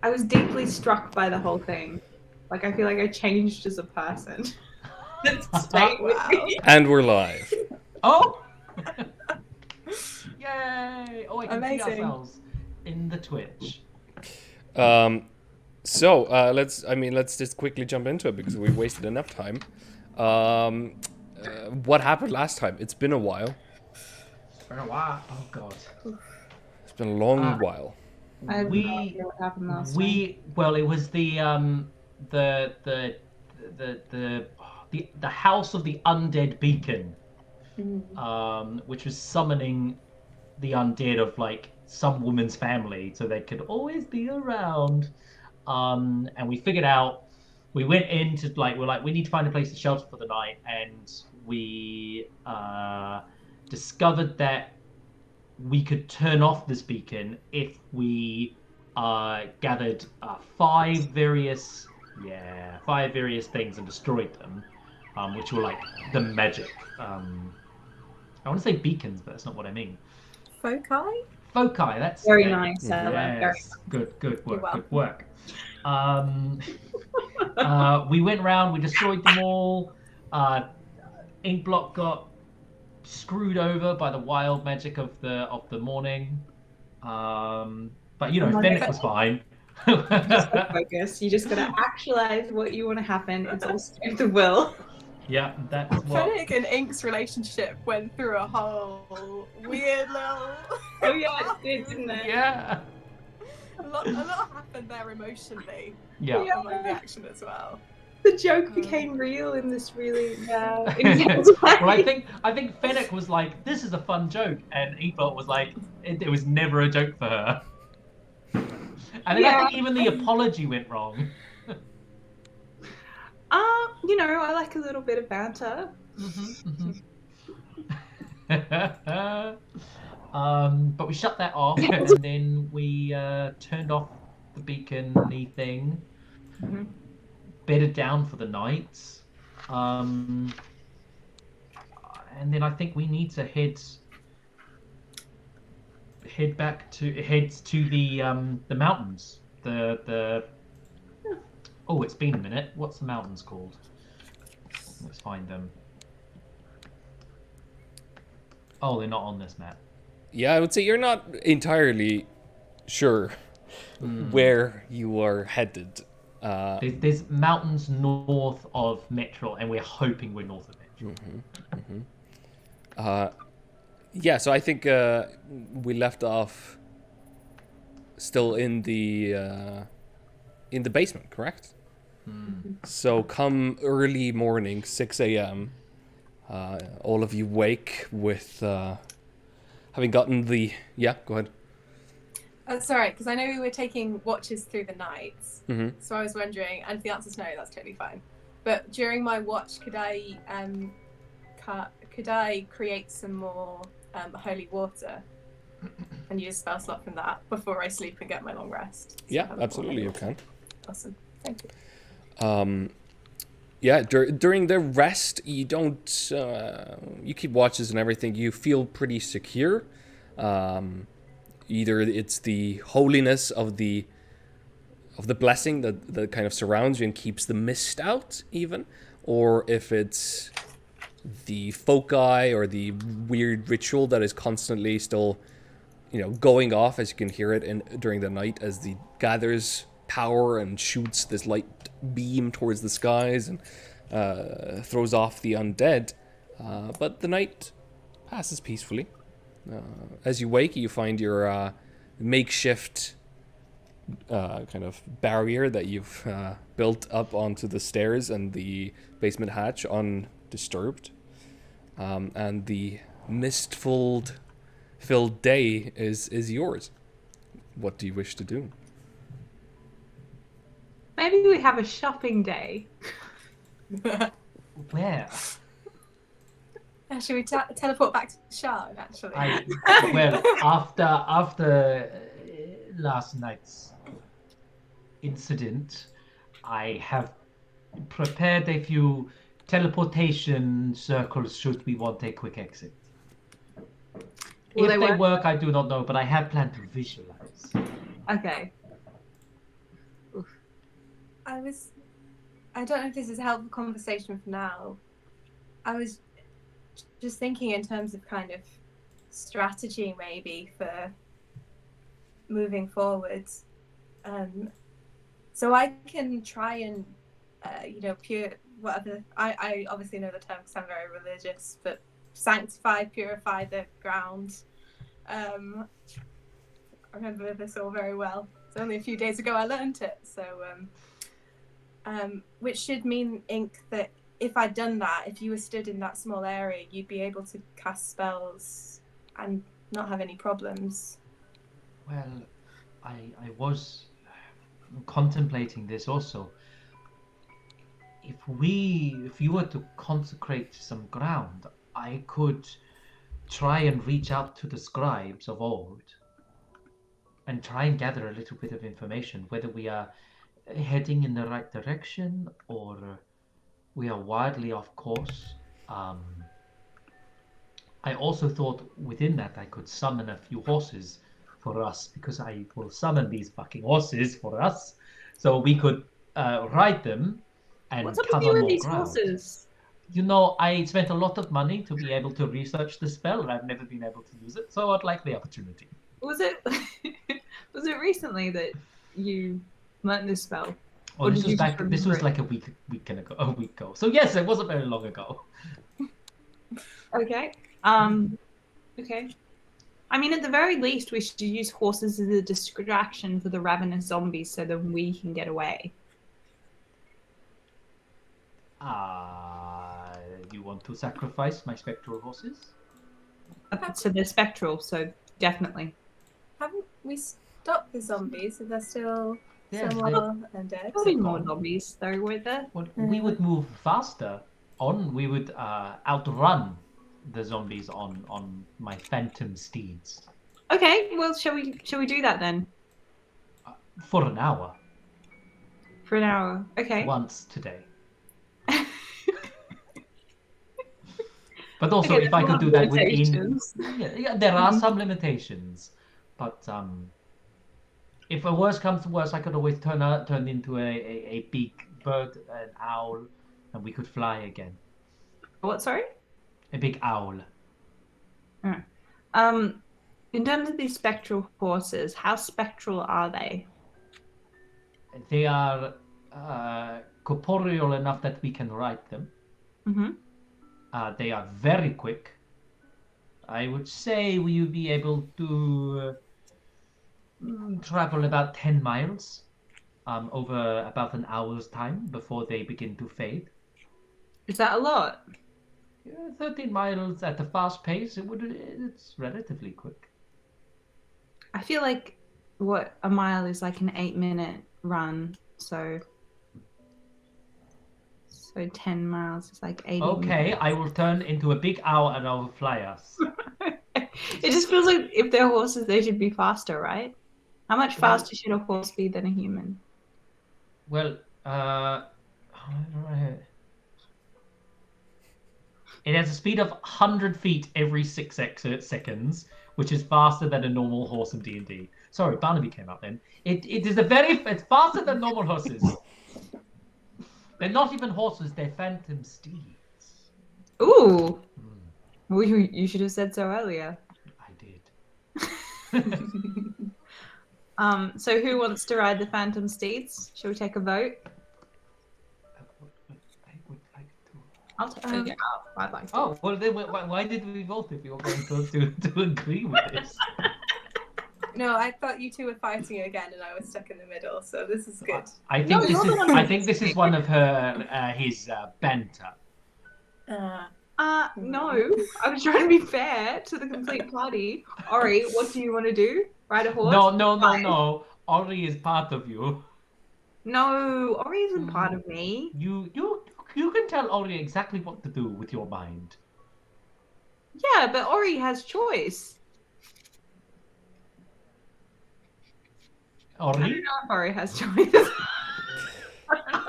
I was deeply struck by the whole thing. Like, I feel like I changed as a person. It stayed with me. And we're live. Oh! Yay! Oh, I can see Amazing. ourselves in the Twitch. So let's just quickly jump into it because we wasted enough time. What happened last time? It's been a while. It's been a while. Oh god. It's been a long while. I have no idea what happened last time. Well, it was the house of the undead beacon, which was summoning the undead of like some woman's family, so they could always be around. And we figured out, we went into we're like, we need to find a place to shelter for the night, and we discovered that we could turn off this beacon if we gathered five various things and destroyed them, which were like the magic. I want to say beacons, but that's not what I mean. Foci? Foci. That's Very nice. Yes. Very nice. Good work. Good work. We went around. We destroyed them all. Inkblock got screwed over by the wild magic of the morning. But you know, Fennec was fine. You just gotta focus. You just gotta actualize what you want to happen. It's all strength of will. Yeah, that's what. Fennec and Ink's relationship went through a whole weird little. Oh yeah, it did, didn't it? Yeah. a lot happened there emotionally. Yeah. And like the action as well. The joke became real in this really intense way. Well, I think Fennec was like, "This is a fun joke," and Inkblock was like, "It was never a joke for her." And then I think even the apology went wrong. You know, I like a little bit of banter. But we shut that off, and then we turned off the beacon-y thing, bedded down for the night, and then I think we need to head to the mountains. Oh, it's been a minute. What's the mountains called? Let's find them. Oh, they're not on this map. Yeah, I would say you're not entirely sure where you are headed. There's mountains north of Metro, and we're hoping we're north of Metro. Yeah, so I think we left off still in the basement, correct? So come early morning, 6 a.m., all of you wake with having gotten the... Yeah, go ahead. Sorry, because I know we were taking watches through the nights, so I was wondering, and if the answer's no, that's totally fine. But during my watch, could I create some more holy water and use a spell slot from that before I sleep and get my long rest? So Yeah, absolutely, you can. Awesome, thank you. Yeah, during the rest, you don't... you keep watches and everything. You feel pretty secure. Either it's the holiness of the blessing that kind of surrounds you and keeps the mist out, even, or if it's the foci or the weird ritual that is constantly still, going off as you can hear it during the night as the gathers power and shoots this light beam towards the skies and throws off the undead. But the night passes peacefully. As you wake, you find your makeshift kind of barrier that you've built up onto the stairs and the basement hatch undisturbed. And the mist-filled day is yours. What do you wish to do? Maybe we have a shopping day. Where? Should we teleport back to Shard, actually? Well, after last night's incident, I have prepared a few teleportation circles should we want a quick exit. If they work, I do not know, but I have planned to visualize. Okay. I don't know if this is a helpful conversation for now. I was just thinking in terms of kind of strategy maybe for moving forwards. So I can try and, I obviously know the term because I'm very religious, but purify the ground. I remember this all very well. It's only a few days ago I learned it. So, which should mean, Ink, that if I'd done that, if you were stood in that small area, you'd be able to cast spells and not have any problems. Well, I was contemplating this also. If you were to consecrate some ground, I could try and reach out to the scribes of old and try and gather a little bit of information, whether we are heading in the right direction or we are wildly off course. I also thought within that I could summon a few horses for us, because I will summon these fucking horses for us, so we could ride them and What's up with cover you and more these ground. horses? You know, I spent a lot of money to be able to research the spell, and I've never been able to use it, so I'd like the opportunity. Was it recently that you learnt this spell? Oh, this was like a week ago. So yes, it wasn't very long ago. Okay. Okay. I mean, at the very least, we should use horses as a distraction for the ravenous zombies so that we can get away. You want to sacrifice my spectral horses? So they're spectral, so definitely. Haven't we stopped the zombies? Are there still some they- more undead? Probably more zombies, though, were there? Well, we would move faster on. We would outrun the zombies on my phantom steeds Okay, well, shall we do that then? for an hour For an hour. Okay. once today. But also, Okay, if I could do that within, limitations. yeah, there are some limitations. But if a worse comes to worse, I could always turn into a big bird, an owl, and we could fly again. What, sorry? A big owl. In terms of these spectral horses, how spectral are they? They are corporeal enough that we can ride them. Mm-hmm. They are very quick. I would say we will be able to travel about 10 miles over about an hour's time before they begin to fade. Is that a lot? 13 miles at a fast pace, it's relatively quick. I feel like a mile is like an 8-minute run, so 10 miles is like 80 Okay, minutes. I will turn into a big owl and I will fly us. It just feels like if they're horses, they should be faster, right? How much faster should a horse be than a human? Well, it has a speed of 100 feet every 6 seconds, which is faster than a normal horse in D&D. Sorry, Barnaby came up then. It's faster than normal horses. They're not even horses, they're phantom steeds. Ooh! Well, you should have said so earlier. I did. So who wants to ride the phantom steeds? Shall we take a vote? I would like to. I'll take it. I'd like to. Oh, well then why did we vote if we were going to agree with this? No, I thought you two were fighting again, and I was stuck in the middle. So this is good. I think No, this you're is. the one I think this is one of his banter. No. I was trying to be fair to the complete party. Ori, what do you want to do? Ride a horse? No. Ori is part of you. No, Ori isn't part of me. You can tell Ori exactly what to do with your mind. Yeah, but Ori has choice. I don't Ori? know if Ori has choice.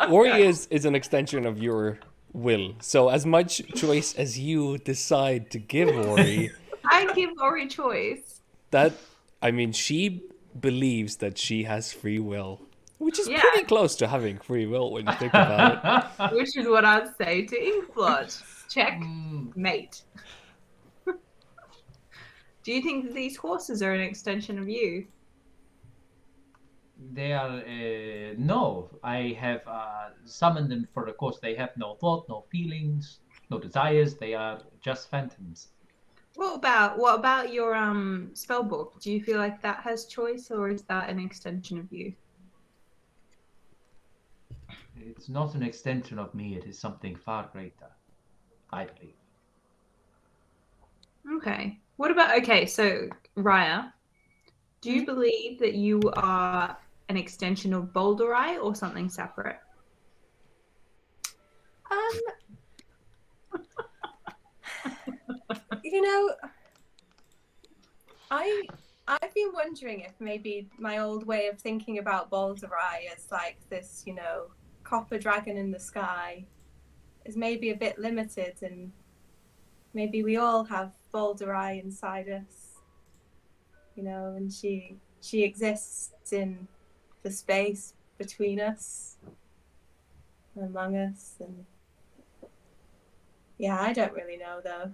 Ori is an extension of your will. So as much choice as you decide to give Ori, I give Ori choice. she believes that she has free will. Which is Yeah. pretty close to having free will when you think about it. Which is what I'd say to Inkblot. Check, mate. Do you think that these horses are an extension of you? They are no. I have summoned them for a course. They have no thought, no feelings, no desires. They are just phantoms. What about your spell book? Do you feel like that has choice, or is that an extension of you? It's not an extension of me. It is something far greater, I believe. Okay. What about so Raya, do you believe that you are an extension of Boulderai or something separate? You know, I've been wondering if maybe my old way of thinking about Boulderai as like this, you know, copper dragon in the sky is maybe a bit limited, and maybe we all have Boulderai inside us, you know, and she exists in the space between us, among us, and yeah, I don't really know though.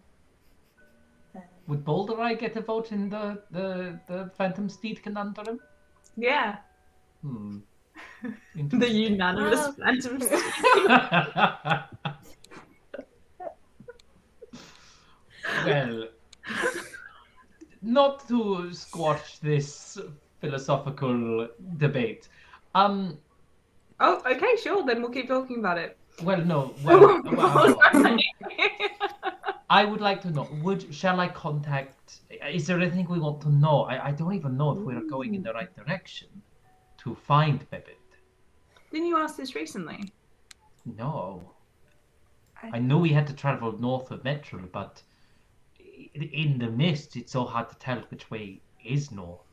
Would Boulderai get a vote in the Phantom Steed conundrum? Yeah. The Interesting. unanimous phantom. Well, not to squash this philosophical debate. Oh, okay, sure. Then we'll keep talking about it. Well, no. Well, I would like to know. Shall I contact? Is there anything we want to know? I don't even know if we're going in the right direction to find Bebet. Didn't you ask this recently? No. I knew we had to travel north of Metro, but in the mist, it's so hard to tell which way is north.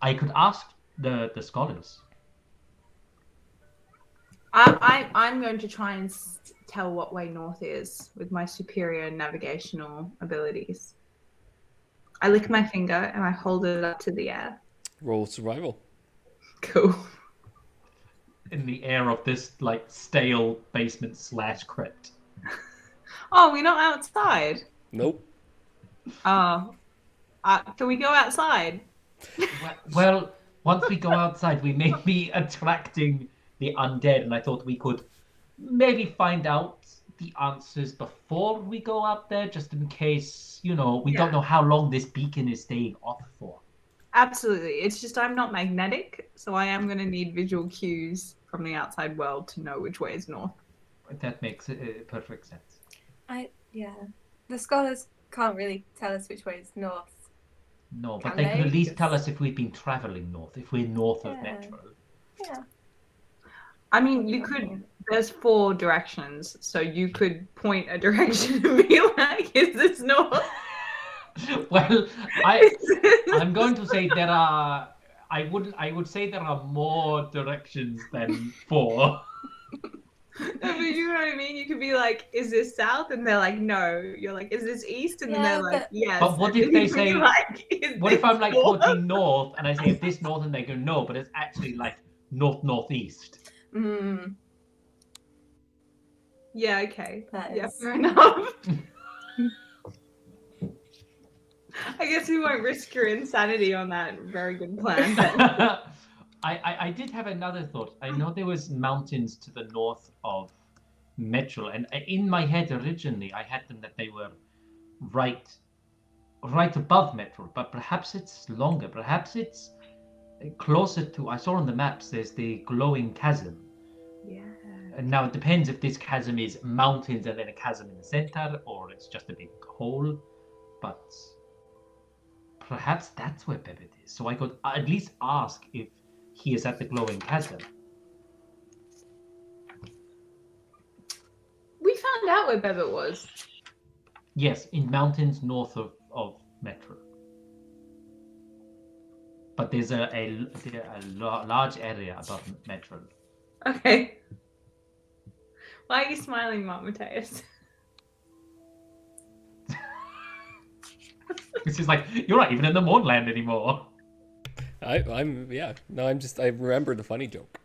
I could ask the scholars. I'm going to try and tell what way north is with my superior navigational abilities. I lick my finger and I hold it up to the air. Roll survival. Cool. In the air of this like stale basement / crypt. Oh, we're not outside. Nope. Oh, can we go outside? Well, once we go outside, we may be attracting the undead, and I thought we could maybe find out the answers before we go out there, just in case, you know, we don't know how long this beacon is staying off for. Absolutely. It's just I'm not magnetic, so I am going to need visual cues from the outside world to know which way is north. That makes perfect sense. The scholars can't really tell us which way is north. No, but Can they could they? at least Because- tell us if we've been traveling north, if we're north of Yeah. Metro. Yeah. I mean, you could. There's 4 directions, so you could point a direction and be like, "Is this north?" Well, I'm going to say there are. I would say there are more directions than 4. No, but you know what I mean? You could be like, "Is this south?" And they're like, "No." You're like, "Is this east?" And then Yeah, they're like, but- "Yes." But what And if then they you could be say- like, "Is What if this I'm like north?" pointing north and I say is this north and they go no, but it's actually like northeast. Mm, Yeah. Okay. that Yeah. is. Fair enough. I guess we won't risk your insanity on that very good plan. But I did have another thought. I know there was mountains to the north of Metro, and in my head originally I had them that they were right above Metro, but perhaps it's longer. Perhaps it's closer to. I saw on the maps there's the glowing chasm. yeah. And now it depends if this chasm is mountains and then a chasm in the center, or it's just a big hole. But perhaps that's where Bebet is. So I could at least ask if he is at the glowing chasm. We found out where Bebet was. Yes, in mountains north of Metro. But there's a large area above Metro. Okay. Why are you smiling, Mark Mateus? It's just like, you're not even in the Moonland anymore. I'm yeah. No, I remember the funny joke.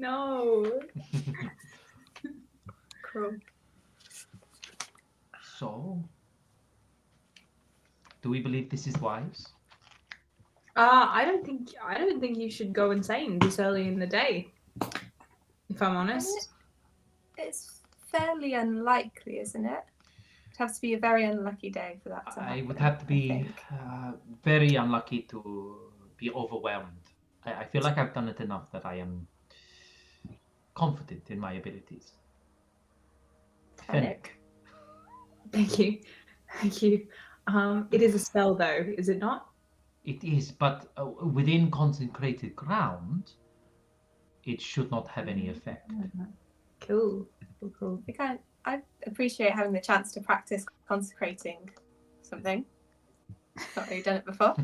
No. Cruel. So, do we believe this is wise? I don't think you should go insane this early in the day. If I'm honest. It's fairly unlikely, isn't it? It'd have to be a very unlucky day for that to happen. I would have to I be think. very unlucky to be overwhelmed. I feel like I've done it enough that I am confident in my abilities. Panic. Thank you. Thank you. It is a spell though, is it not? It is, but within consecrated ground, it should not have any effect. Cool. Cool. I appreciate having the chance to practice consecrating something. Not really done it before.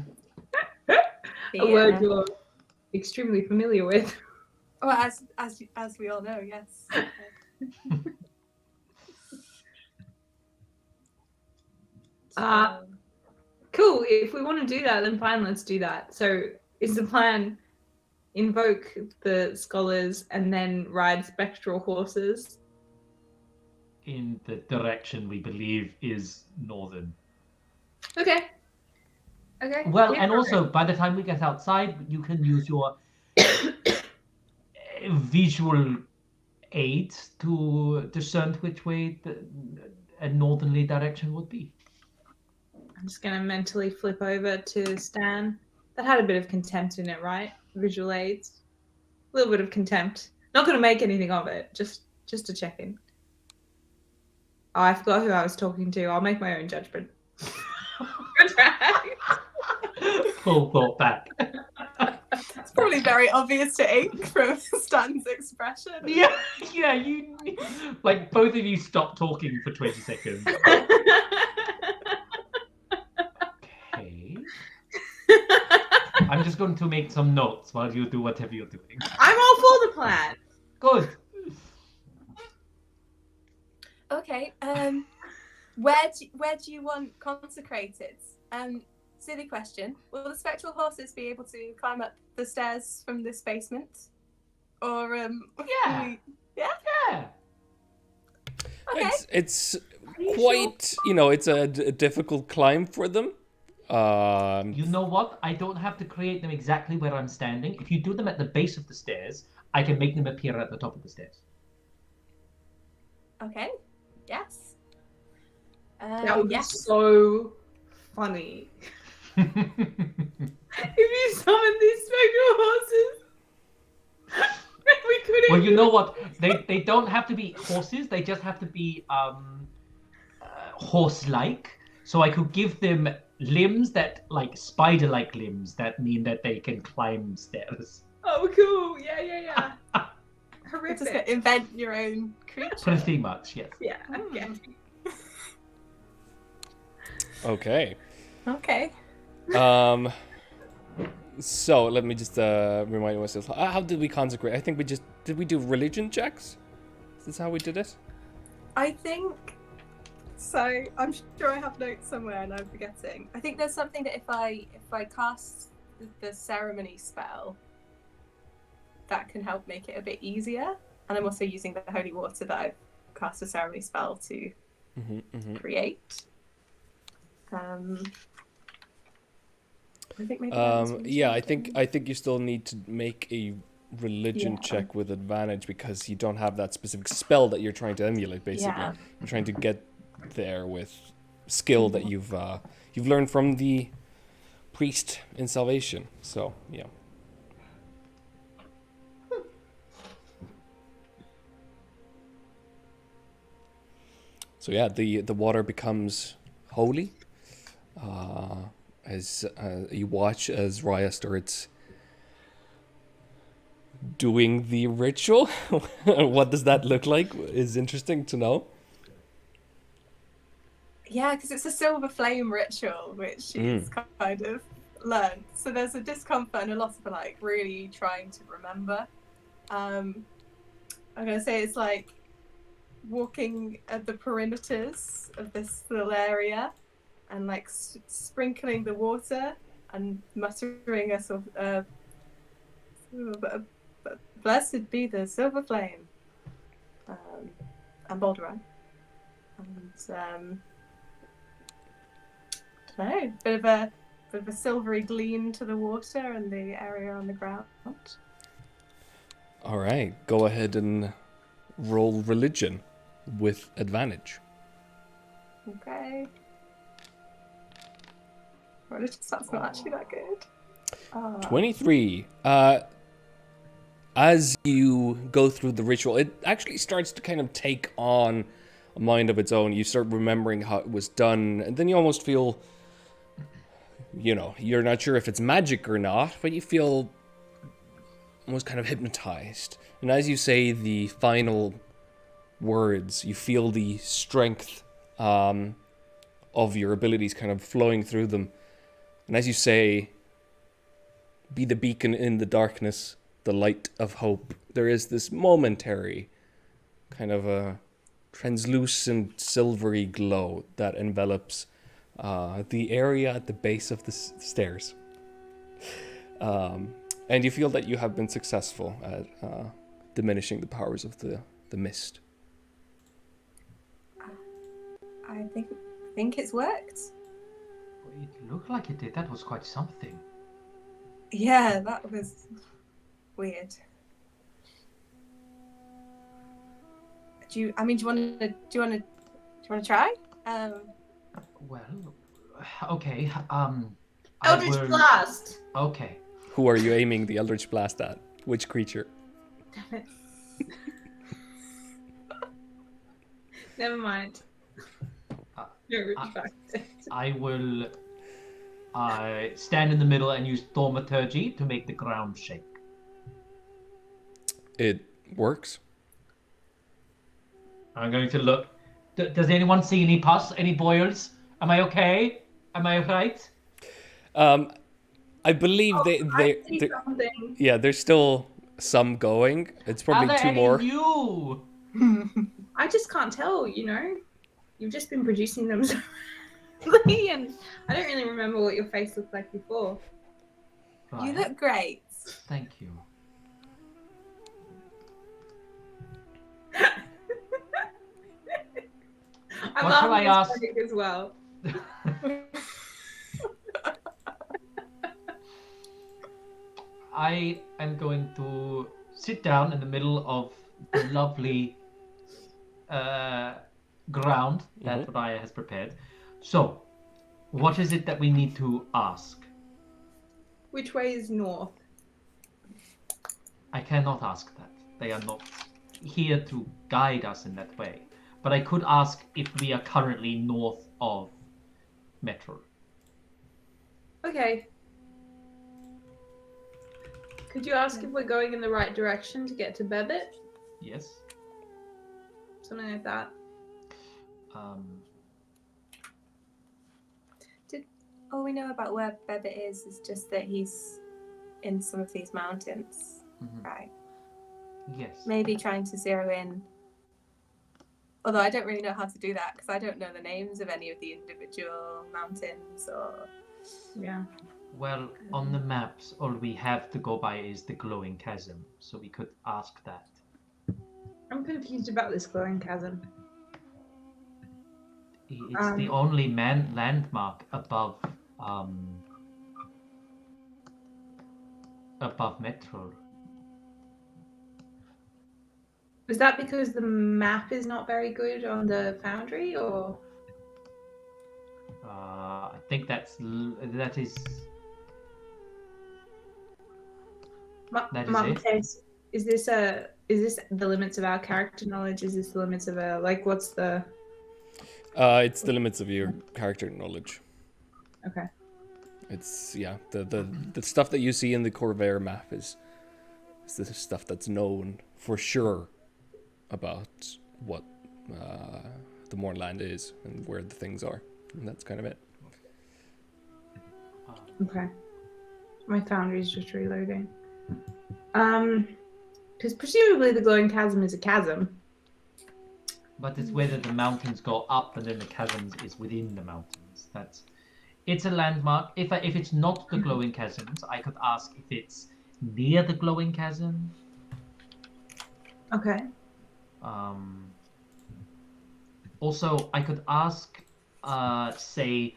A word you're extremely familiar with. Well, as we all know, yes. Cool. If we want to do that, then fine, let's do that. So is the plan invoke the scholars and then ride spectral horses? In the direction we believe is northern. Okay. Well, Yeah, and also, by the time we get outside, you can use your visual aids to discern which way a northerly direction would be. I'm just going to mentally flip over to Stan. That had a bit of contempt in it, right? Visual aids. A little bit of contempt. Not going to make anything of it. Just to check in. Oh, I forgot who I was talking to. I'll make my own judgment. Good try. Full thought back. It's probably very obvious to Ink from Stan's expression. Yeah, you like both of you stop talking for 20 seconds. Okay. I'm just going to make some notes while you do whatever you're doing. I'm all for the plan. Good. Okay. Where do you want consecrated? Silly question. Will the spectral horses be able to climb up the stairs from this basement? Or Yeah. Yeah. Okay. It's quite, it's a difficult climb for them. You know what? I don't have to create them exactly where I'm standing. If you do them at the base of the stairs, I can make them appear at the top of the stairs. Okay. Yes. That would be yes. so funny. If you summon these spectral horses, we couldn't. Well, you know what? They don't have to be horses. They just have to be horse-like. So I could give them limbs that, like spider-like limbs, that mean that they can climb stairs. Oh, cool. Yeah. We're just Horrific. gonna invent your own creature. Pretty much, yes. Yeah. Okay. Okay. Okay. So let me just remind myself. How did we consecrate? I think did we do religion checks? Is this how we did it? I think so. I'm sure I have notes somewhere and I'm forgetting. I think there's something that if I cast the ceremony spell, that can help make it a bit easier. And I'm also using the holy water that I've cast a ceremony spell to create. I think maybe I think you still need to make a religion check with advantage because you don't have that specific spell that you're trying to emulate. Basically, you're trying to get there with skill that you've learned from the priest in Salvation. So yeah. So yeah, the water becomes holy. As you watch as Raya starts doing the ritual. What does that look like is interesting to know. Yeah, because it's a silver flame ritual, which she's kind of learned. So there's a discomfort and a lot of like really trying to remember. I'm gonna say it's like walking at the perimeters of this little area and like sprinkling the water and muttering a sort of Blessed be the silver flame. And Balderine. And I don't know, bit of a silvery gleam to the water and the area on the ground. All right, go ahead and roll religion with advantage. Okay. That's not actually that good. 23. As you go through the ritual, it actually starts to kind of take on a mind of its own. You start remembering how it was done, and then you almost feel, you're not sure if it's magic or not, but you feel almost kind of hypnotized. And as you say the final words, you feel the strength of your abilities kind of flowing through them. And as you say, be the beacon in the darkness, the light of hope, there is this momentary kind of a translucent silvery glow that envelops the area at the base of the stairs. And you feel that you have been successful at diminishing the powers of the mist. I think it's worked. It looked like it did. That was quite something. Yeah, that was weird. Do you want to try? Well, okay. Eldritch Blast! Okay. Who are you aiming the Eldritch Blast at? Which creature? Damn it. Never mind. I will stand in the middle and use thaumaturgy to make the ground shake. It works. I'm going to look. Does anyone see any pus? Any boils? Am I okay? Am I right? I believe they yeah, there's still some going. It's probably Are there two any more. new? I just can't tell, You've just been producing them so rapidly, and I don't really remember what your face looked like before. Right. You look great. Thank you. I'm What shall I laughing ask? as well. I am going to sit down in the middle of the lovely ground that Raya has prepared. So, what is it that we need to ask? Which way is north? I cannot ask that. They are not here to guide us in that way. But I could ask if we are currently north of Metro. Okay. Could you ask if we're going in the right direction to get to Bebit? Yes. Something like that. All we know about where Bebit is just that he's in some of these mountains, right? Yes. Maybe trying to zero in. Although I don't really know how to do that because I don't know the names of any of the individual mountains or. Yeah. Well, on the maps, all we have to go by is the glowing chasm, so we could ask that. I'm confused about this glowing chasm. It's the only landmark above Metro. Is that because the map is not very good on the Foundry, or? I think that is. Is this the limits of our character knowledge? Is this the limits of what's the? It's the limits of your character knowledge. Okay. It's the stuff that you see in the Corvair map is the stuff that's known for sure about what the Mournland is and where the things are, and that's kind of it. Okay. My Foundry's just reloading. Because presumably the glowing chasm is a chasm. But it's whether the mountains go up and then the chasms is within the mountains. It's a landmark. If it's not the glowing chasms, I could ask if it's near the glowing chasm. Okay. Also, I could ask, say,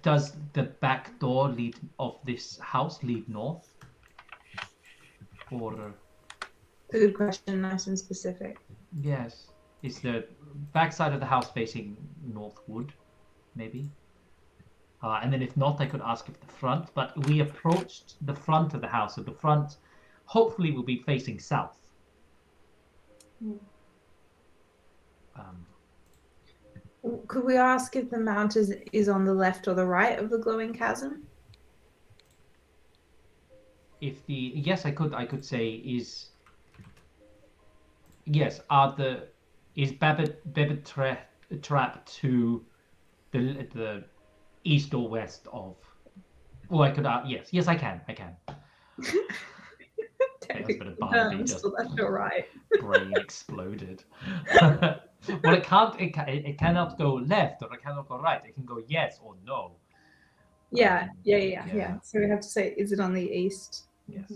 does the back door of this house lead north? Or It's a good question. Nice and specific. yes, is the back side of the house facing northward, maybe? And then if not, I could ask if the front. But we approached the front of the house, so the front hopefully will be facing south. Um, Could we ask if the mount is on the left or the right of the glowing chasm? if the yes, I could say is yes. Is Babbitt trap to the east or west of? Well, I could yes, I can. That was a bit of Barnaby just So left or right. brain exploded. Well, it cannot go left or it cannot go right. It can go yes or no. Yeah. Yeah. So we have to say, is it on the east? Yes.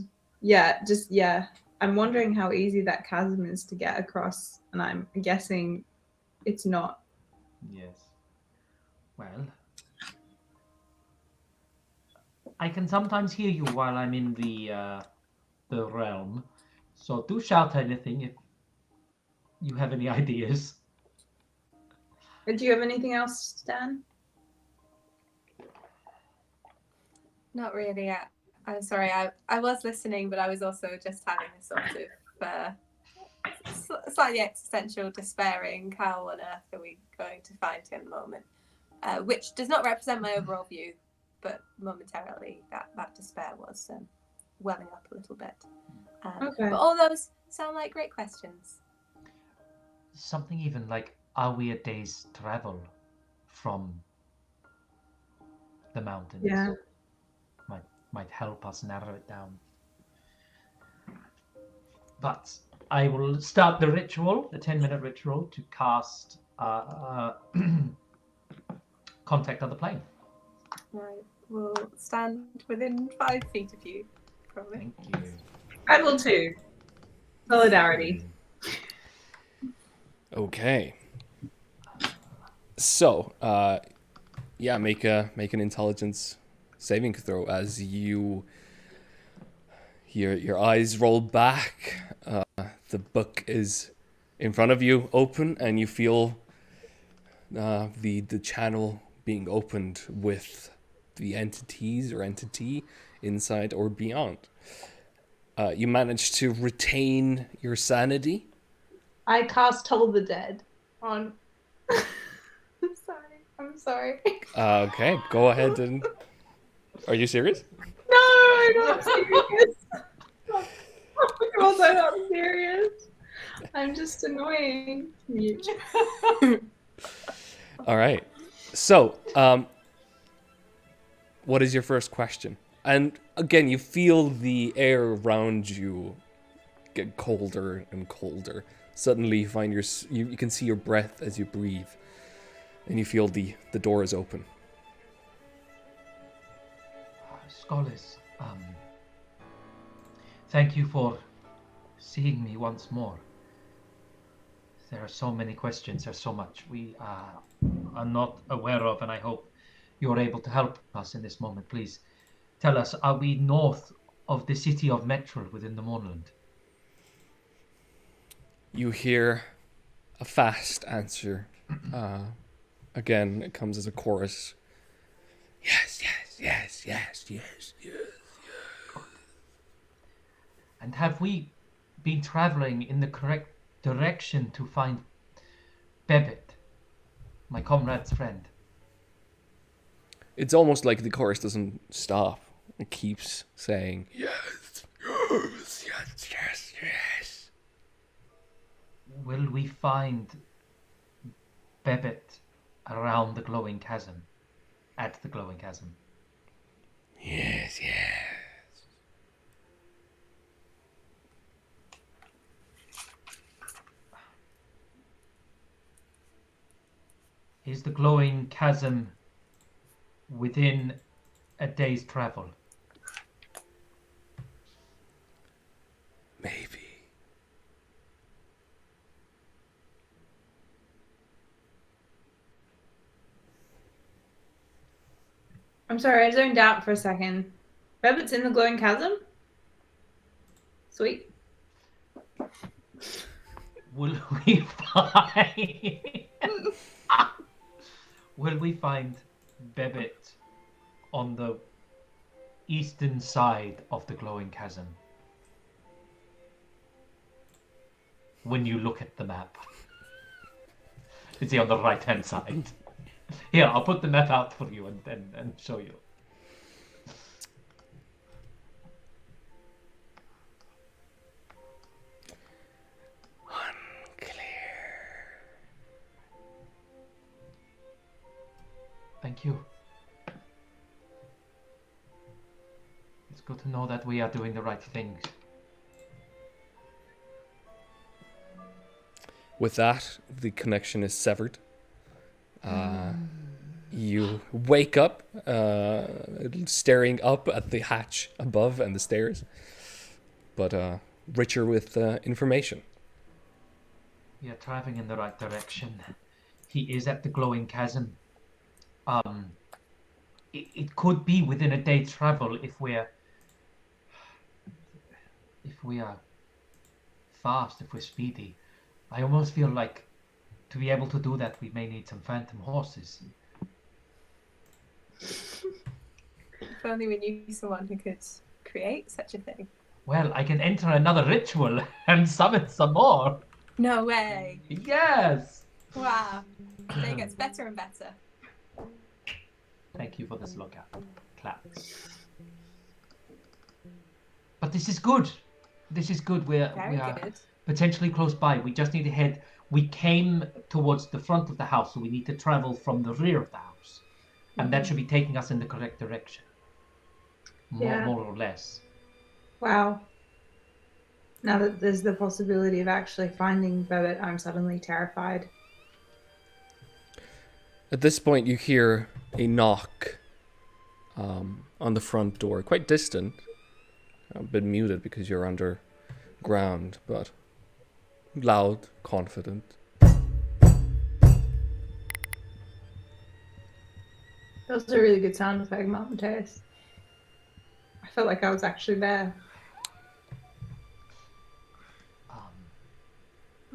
Yeah. I'm wondering how easy that chasm is to get across, and I'm guessing it's not. Yes. Well, I can sometimes hear you while I'm in the realm, so do shout anything if you have any ideas. Do you have anything else, Stan? Not really. I'm sorry. I was listening, but I was also just having a sort of slightly existential, despairing, how on earth are we going to find him moment, which does not represent my overall view, but momentarily that despair was welling up a little bit. Okay. But all those sound like great questions. Something even like, are we a day's travel from the mountains? Yeah. Might help us narrow it down. But I will start the ritual, the 10-minute ritual, to cast Contact Other Plane. Right. We'll stand within 5 feet of you, probably. Thank you. I will too. Solidarity. Okay. So, make an intelligence saving throw as your eyes roll back. The book is in front of you, open, and you feel the channel being opened with the entities or entity inside or beyond. You manage to retain your sanity. I cast Toll the Dead on. I'm sorry. Okay, go ahead and. Are you serious? No, I'm not serious. Of course, I'm not serious. I'm just annoying. Mute. All right. So, what is your first question? And again, you feel the air around you get colder and colder. Suddenly, you find you can see your breath as you breathe, and you feel the door is open. Scholars, thank you for seeing me once more. There are so many questions, there's so much we are not aware of, and I hope you're able to help us in this moment. Please tell us, are we north of the city of Metrel within the Moorland? You hear a fast answer. Again, it comes as a chorus. Yes. And have we been traveling in the correct direction to find Babbitt, my comrade's friend? It's almost like the chorus doesn't stop. It keeps saying, yes. Will we find Babbitt around the glowing chasm? At the glowing chasm? Yes. Is the glowing chasm within a day's travel? Maybe. I'm sorry, I zoned out for a second. Rabbit's in the glowing chasm? Sweet. Will we find... Will we find Bebet on the eastern side of the glowing chasm? When you look at the map. Is he on the right-hand side? Here, I'll put the map out for you and show you. Thank you. It's good to know that we are doing the right things. With that, the connection is severed. You wake up, staring up at the hatch above and the stairs, but richer with information. We are traveling in the right direction. He is at the glowing chasm. It could be within a day's travel if we are fast, if we're speedy. I almost feel like to be able to do that, we may need some phantom horses. If only we knew someone who could create such a thing. Well, I can enter another ritual and summon some more. No way. Yes. Wow. It gets better and better. Thank you for this lookout. Clap. But this is good. This is good. We Very are good. potentially close by. We just need to head. We came towards the front of the house, so we need to travel from the rear of the house. And that should be taking us in the correct direction. More or less. Wow. Now that there's the possibility of actually finding Bebet, I'm suddenly terrified. At this point, you hear a knock on the front door, quite distant, a bit muted because you're underground, but loud, confident. That was a really good sound effect, Mateus. I felt like I was actually there.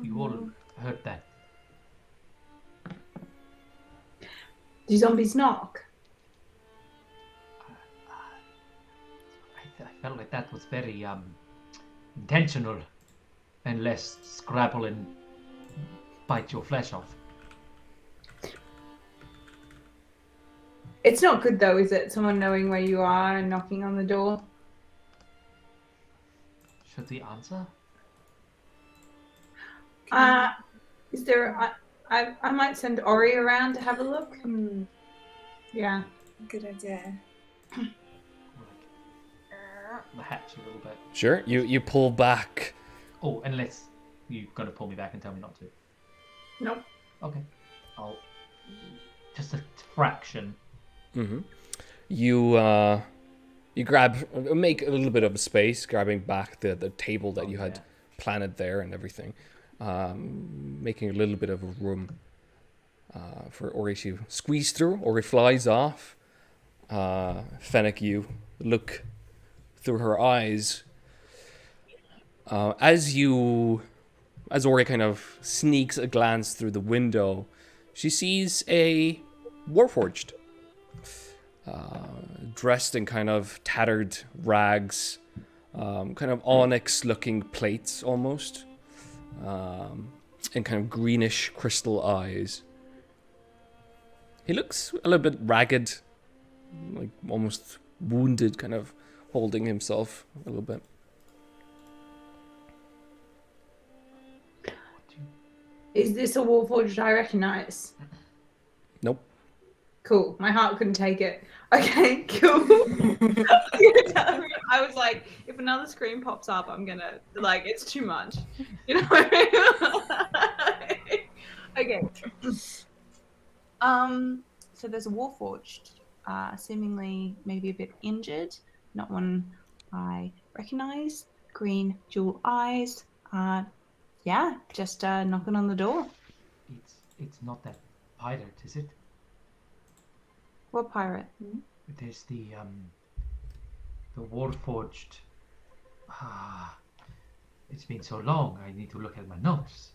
You all heard that. Do zombies knock? I felt like that was very intentional, and less scrabble and bite your flesh off. It's not good though, is it? Someone knowing where you are and knocking on the door. Should we answer? Is there? I might send Ori around to have a look. Yeah. Good idea. The hatch a little bit. Sure, you pull back. Oh, unless you're gonna pull me back and tell me not to. Nope. Okay. I'll just a fraction. Mm-hmm. You make a little bit of a space, grabbing back the table that you had planted there and everything, making a little bit of a room for Ori to squeeze through. Ori flies off. Fennec, you look through her eyes. As Ori kind of sneaks a glance through the window, she sees a Warforged. Dressed in kind of tattered rags, kind of onyx-looking plates almost, and kind of greenish crystal eyes. He looks a little bit ragged, like almost wounded, kind of holding himself a little bit. Is this a Warforged I recognize? Nope. Cool. My heart couldn't take it. Okay, cool. I was like, if another screen pops up, I'm gonna it's too much. You know what I mean? Okay. So there's a Warforged, seemingly maybe a bit injured, not one I recognize. Green jewel eyes. Just knocking on the door. It's not that pirate, is it? What pirate? There's the Warforged. It's been so long. I need to look at my notes.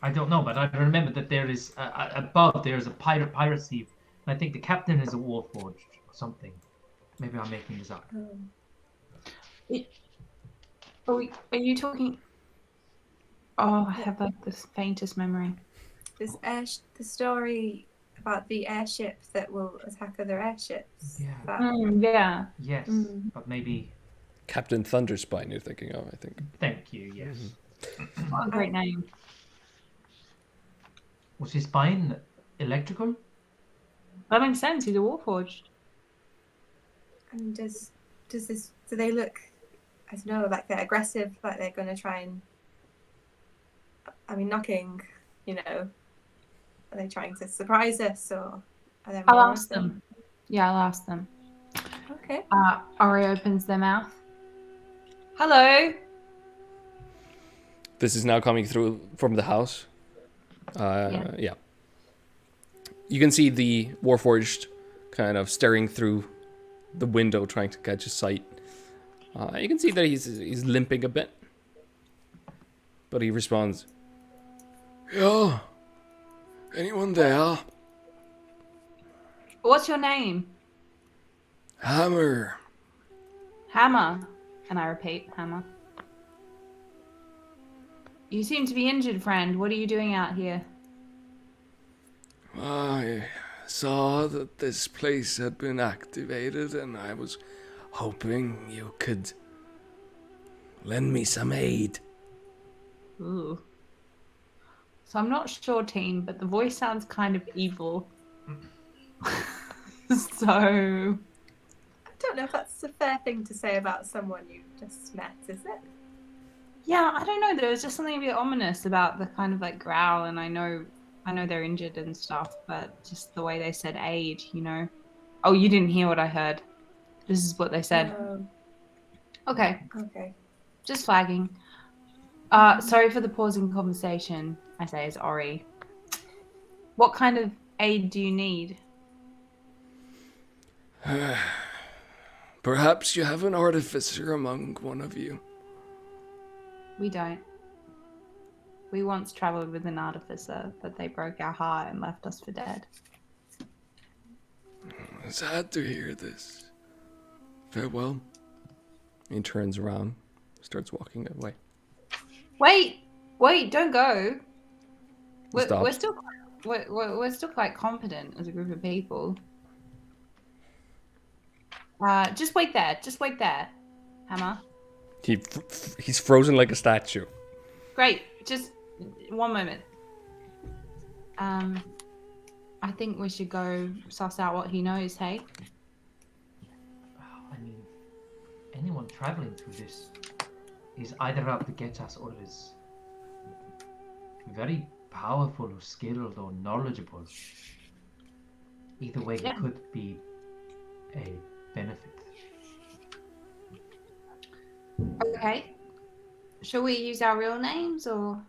I don't know, but I remember that there is above there's a piracy, and I think the captain is a Warforged or something. Maybe I'm making this up. Are you talking? Oh, I have like the faintest memory. This the story about the airship that will attack other airships. Yeah. Yeah. Yes, but maybe. Captain Thunderspine you're thinking of, I think. Thank you. Yes. What a great name. Was his spine electrical? That makes sense. He's a Warforged. And do they look, I don't know, like they're aggressive, like they're going to try and, I mean, knocking, you know, are they trying to surprise us, or are there more I'll of ask them. Yeah, I'll ask them. Okay. Ori opens their mouth. Hello. This is now coming through from the house. Yeah. You can see the Warforged kind of staring through the window, trying to catch a sight. You can see that he's limping a bit, but he responds, "Yeah, anyone there? What's your name? Hammer. Hammer." And I repeat, Hammer. You seem to be injured, friend. What are you doing out here? I saw that this place had been activated, and I was hoping you could lend me some aid." Ooh. So I'm not sure, team, but the voice sounds kind of evil. So... I don't know if that's a fair thing to say about someone you just met, is it? Yeah, I don't know. There was just something a bit ominous about the kind of like growl, and I know they're injured and stuff, but just the way they said aid, you know. Oh, you didn't hear what I heard. This is what they said. Okay. Okay. Just flagging. Sorry for the pausing conversation, I say as Ori. What kind of aid do you need? Perhaps you have an artificer among one of you. We don't. We once travelled with an artificer, but they broke our heart and left us for dead. Sad to hear this. Farewell. He turns around, starts walking away. Wait! Don't go. We're Stops. still quite competent as a group of people. Just wait there. Hammer. He's frozen like a statue. Great. Just one moment. I think we should go suss out what he knows, hey? I mean, anyone traveling through this is either out to get us or is very powerful or skilled or knowledgeable. Either way, it could be a benefit. Okay. Shall we use our real names, or?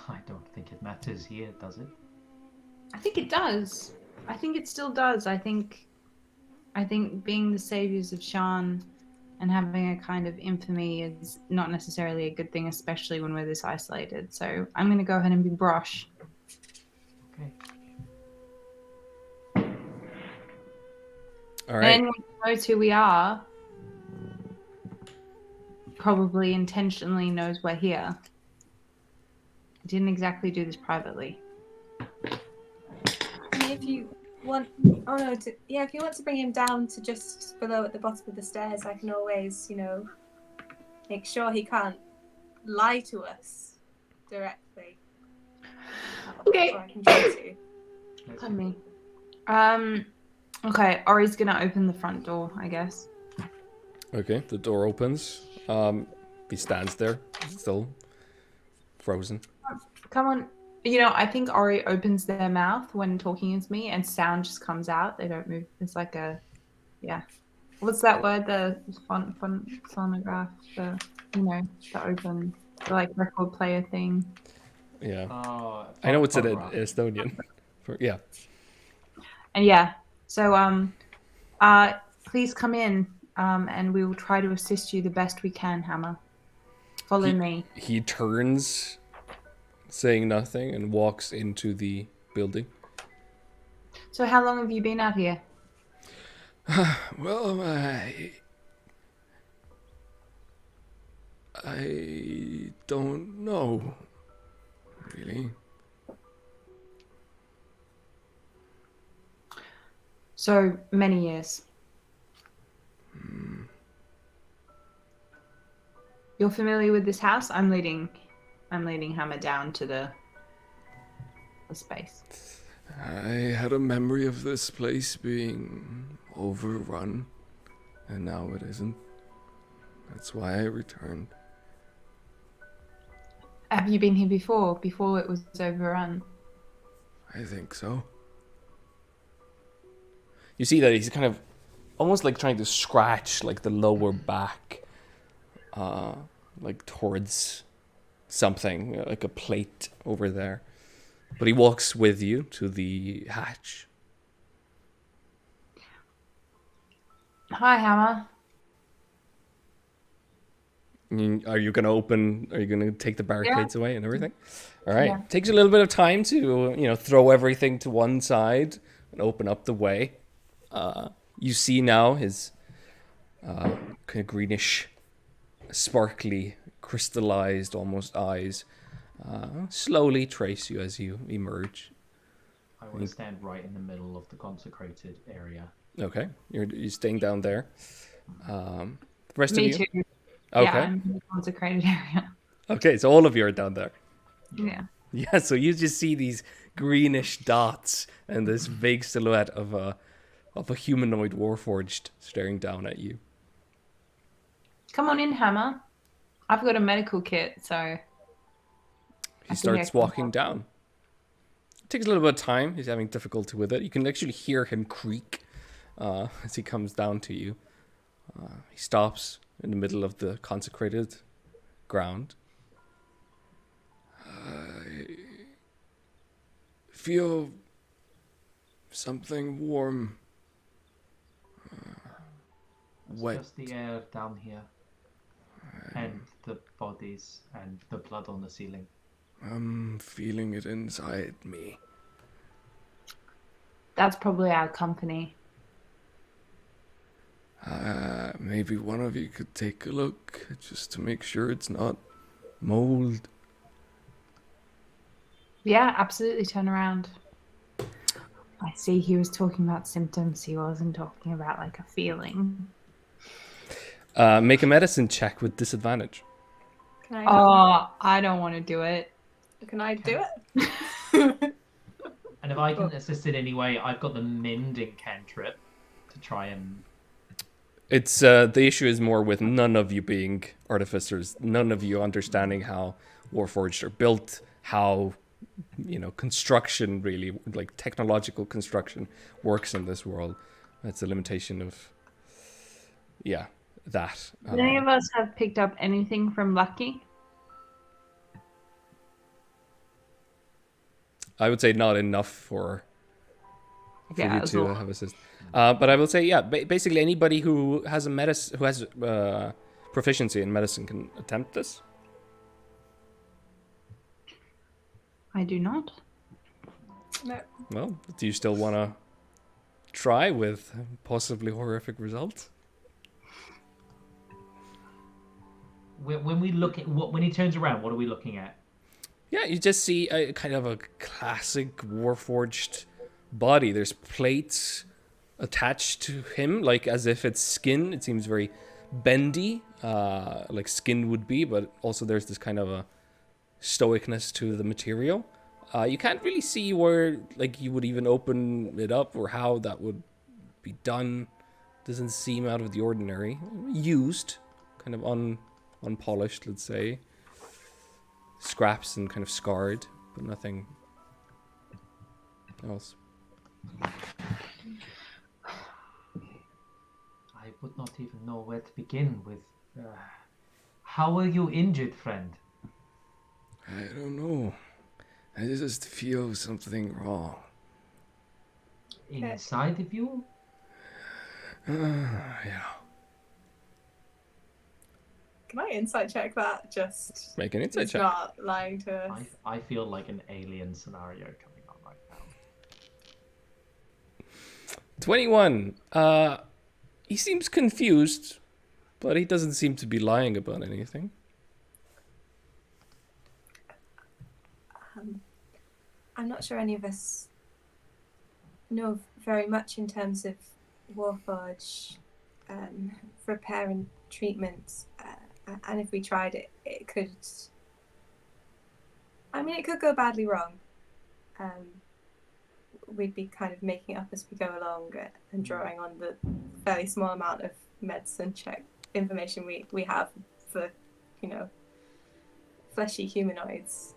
I don't think it matters here, does it? I think it does. I think it still does. I think being the saviors of Shan and having a kind of infamy is not necessarily a good thing, especially when we're this isolated. So I'm going to go ahead and be Brosh. Okay. All right. Anyone who knows who we are probably intentionally knows we're here. I didn't exactly do this privately. If you want, if you want to bring him down to just below at the bottom of the stairs, I can always, make sure he can't lie to us directly. Okay. Or I can try to. Pardon me. Okay, Ori's gonna open the front door, I guess. Okay, the door opens. He stands there, still frozen. Come on. I think Ori opens their mouth when talking to me and sound just comes out. They don't move. It's like what's that word? The phonograph, the open, the like record player thing. Yeah. Oh, I know it's in Barbara. Estonian. Yeah. And yeah, so please come in, and we will try to assist you the best we can, Hammer. Follow me. He turns, saying nothing, and walks into the building. So how long have you been out here? Well, I don't know, really. So many years. You're familiar with this house? I'm leading Hammer down to the space. I had a memory of this place being overrun, and now it isn't. That's why I returned. Have you been here before? Before it was overrun? I think so. You see that he's kind of almost like trying to scratch like the lower back, like towards something, like a plate over there. But he walks with you to the hatch. Hi, Hammer. Are you going to open? Are you going to take the barricades away and everything? All right. Yeah. Takes a little bit of time to throw everything to one side and open up the way. You see now his kind of greenish, sparkly, crystallized almost eyes slowly trace you as you emerge. I want to stand right in the middle of the consecrated area. Okay, you're staying down there. The rest Me of you. too. Okay. Yeah, I'm in the consecrated area. Okay, so all of you are down there. Yeah. Yeah, so you just see these greenish dots and this vague silhouette of a humanoid warforged staring down at you. Come on in, Hammer. I've got a medical kit, so He starts walking down. It takes a little bit of time. He's having difficulty with it. You can actually hear him creak as he comes down to you. He stops in the middle of the consecrated ground. I feel something warm. It's Wet. just the air down here. And the bodies and the blood on the ceiling. I'm feeling it inside me. that's probably our company. Maybe one of you could take a look just to make sure it's not mold. Yeah, absolutely. Turn around. I see he was talking about symptoms. He wasn't talking about like a feeling. Make a medicine check with disadvantage. Can I? Oh, I don't want to do it. Can I do it? And if I can assist in any way, I've got the mending cantrip to try and... It's the issue is more with none of you being artificers, none of you understanding how Warforged are built, how construction really, like technological construction, works in this world. That's a limitation of, that. Did any of us have picked up anything from Lucky? I would say not enough for you it's to all- have assist. But I will say, basically anybody who has proficiency in medicine can attempt this. I do not. No. Well, do you still want to try with possibly horrific results? When we look at when he turns around, what are we looking at? Yeah, you just see a kind of a classic Warforged body. There's plates attached to him, like as if it's skin. It seems very bendy, like skin would be, but also there's this kind of a stoicness to the material. You can't really see where, like, you would even open it up or how that would be done. Doesn't seem out of the ordinary. Used, kind of unpolished, let's say. Scraps and kind of scarred, but nothing else. I would not even know where to begin with. How were you injured, friend? I don't know. I just feel something wrong. Inside of you? Yeah. Can I insight check that? Just Make an insight he's check. not lying to us. I feel like an alien scenario coming on right now. 21. He seems confused, but he doesn't seem to be lying about anything. I'm not sure any of us know very much in terms of Warforge repair and treatment. And if we tried it, it could... I mean, it could go badly wrong. We'd be kind of making it up as we go along and drawing on the fairly small amount of medicine check information we have for, you know, fleshy humanoids.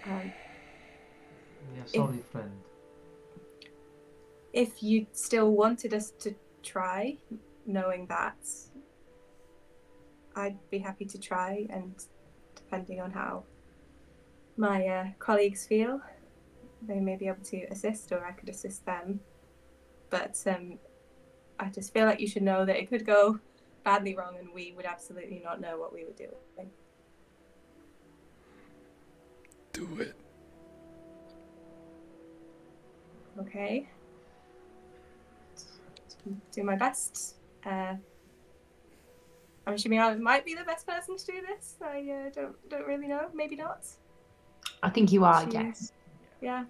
We are sorry, friend. If you still wanted us to try, knowing that, I'd be happy to try, and depending on how my colleagues feel, they may be able to assist, or I could assist them. But I just feel like you should know that it could go badly wrong, and we would absolutely not know what we were doing. Do it. Okay. Do my best. I'm assuming I might be the best person to do this. I don't really know. Maybe not. I think you are, She- yes. Yeah.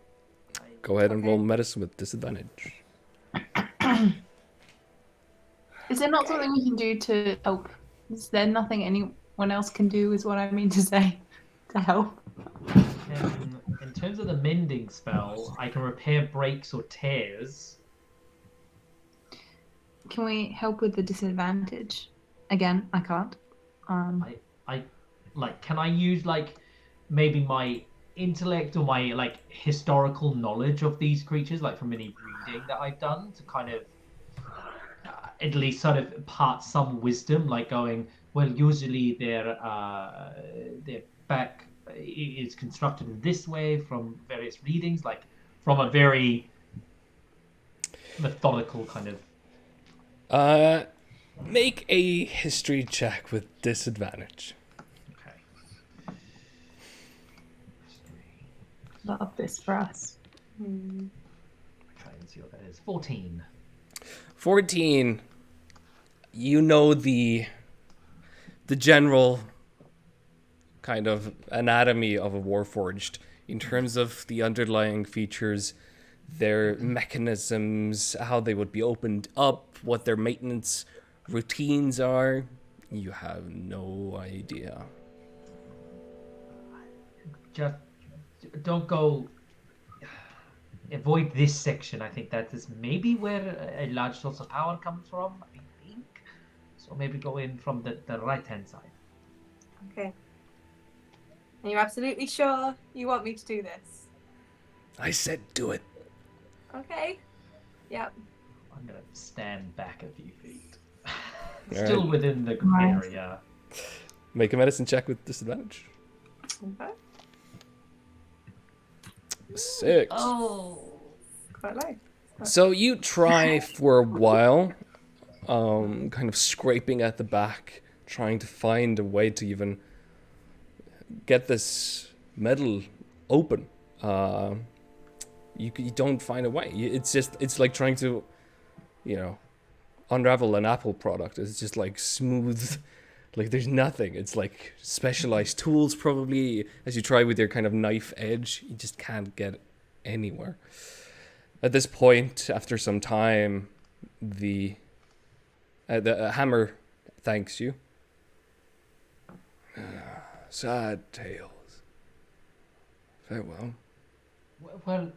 Go ahead and Okay. roll medicine with disadvantage. Is there not something we can do to help? Is there nothing anyone else can do, is what I mean to say, to help? In terms of the mending spell, I can repair breaks or tears. Can we help with the disadvantage? Again, I can't. Can I use maybe my intellect or my historical knowledge of these creatures, like from any reading that I've done, to kind of at least sort of impart some wisdom, like going, well, usually their back is constructed in this way from various readings, like from a very methodical kind of. Make a history check with disadvantage. Okay. Love this for us. Try and see what that is. 14. 14. You know the general kind of anatomy of a Warforged in terms of the underlying features, their mechanisms, how they would be opened up, what their maintenance routines are. You have no idea. Just don't go. Avoid this section. I think that is maybe where a large source of power comes from. I think so. Maybe go in from the right hand side. Okay. And you're absolutely sure you want me to do this? I said do it. Okay. Yep. I'm gonna stand back a few feet, All still right. within the Nice. area. Make a medicine check with disadvantage. Okay. 6. Oh. Quite low. So you try for a while, kind of scraping at the back, trying to find a way to even get this metal open. You don't find a way. It's like trying to, unravel an Apple product. It's just like smooth, like there's nothing. It's like specialized tools probably. As you try with your kind of knife edge, you just can't get anywhere. At this point, after some time, the hammer thanks you. Sad tales. Farewell. Well,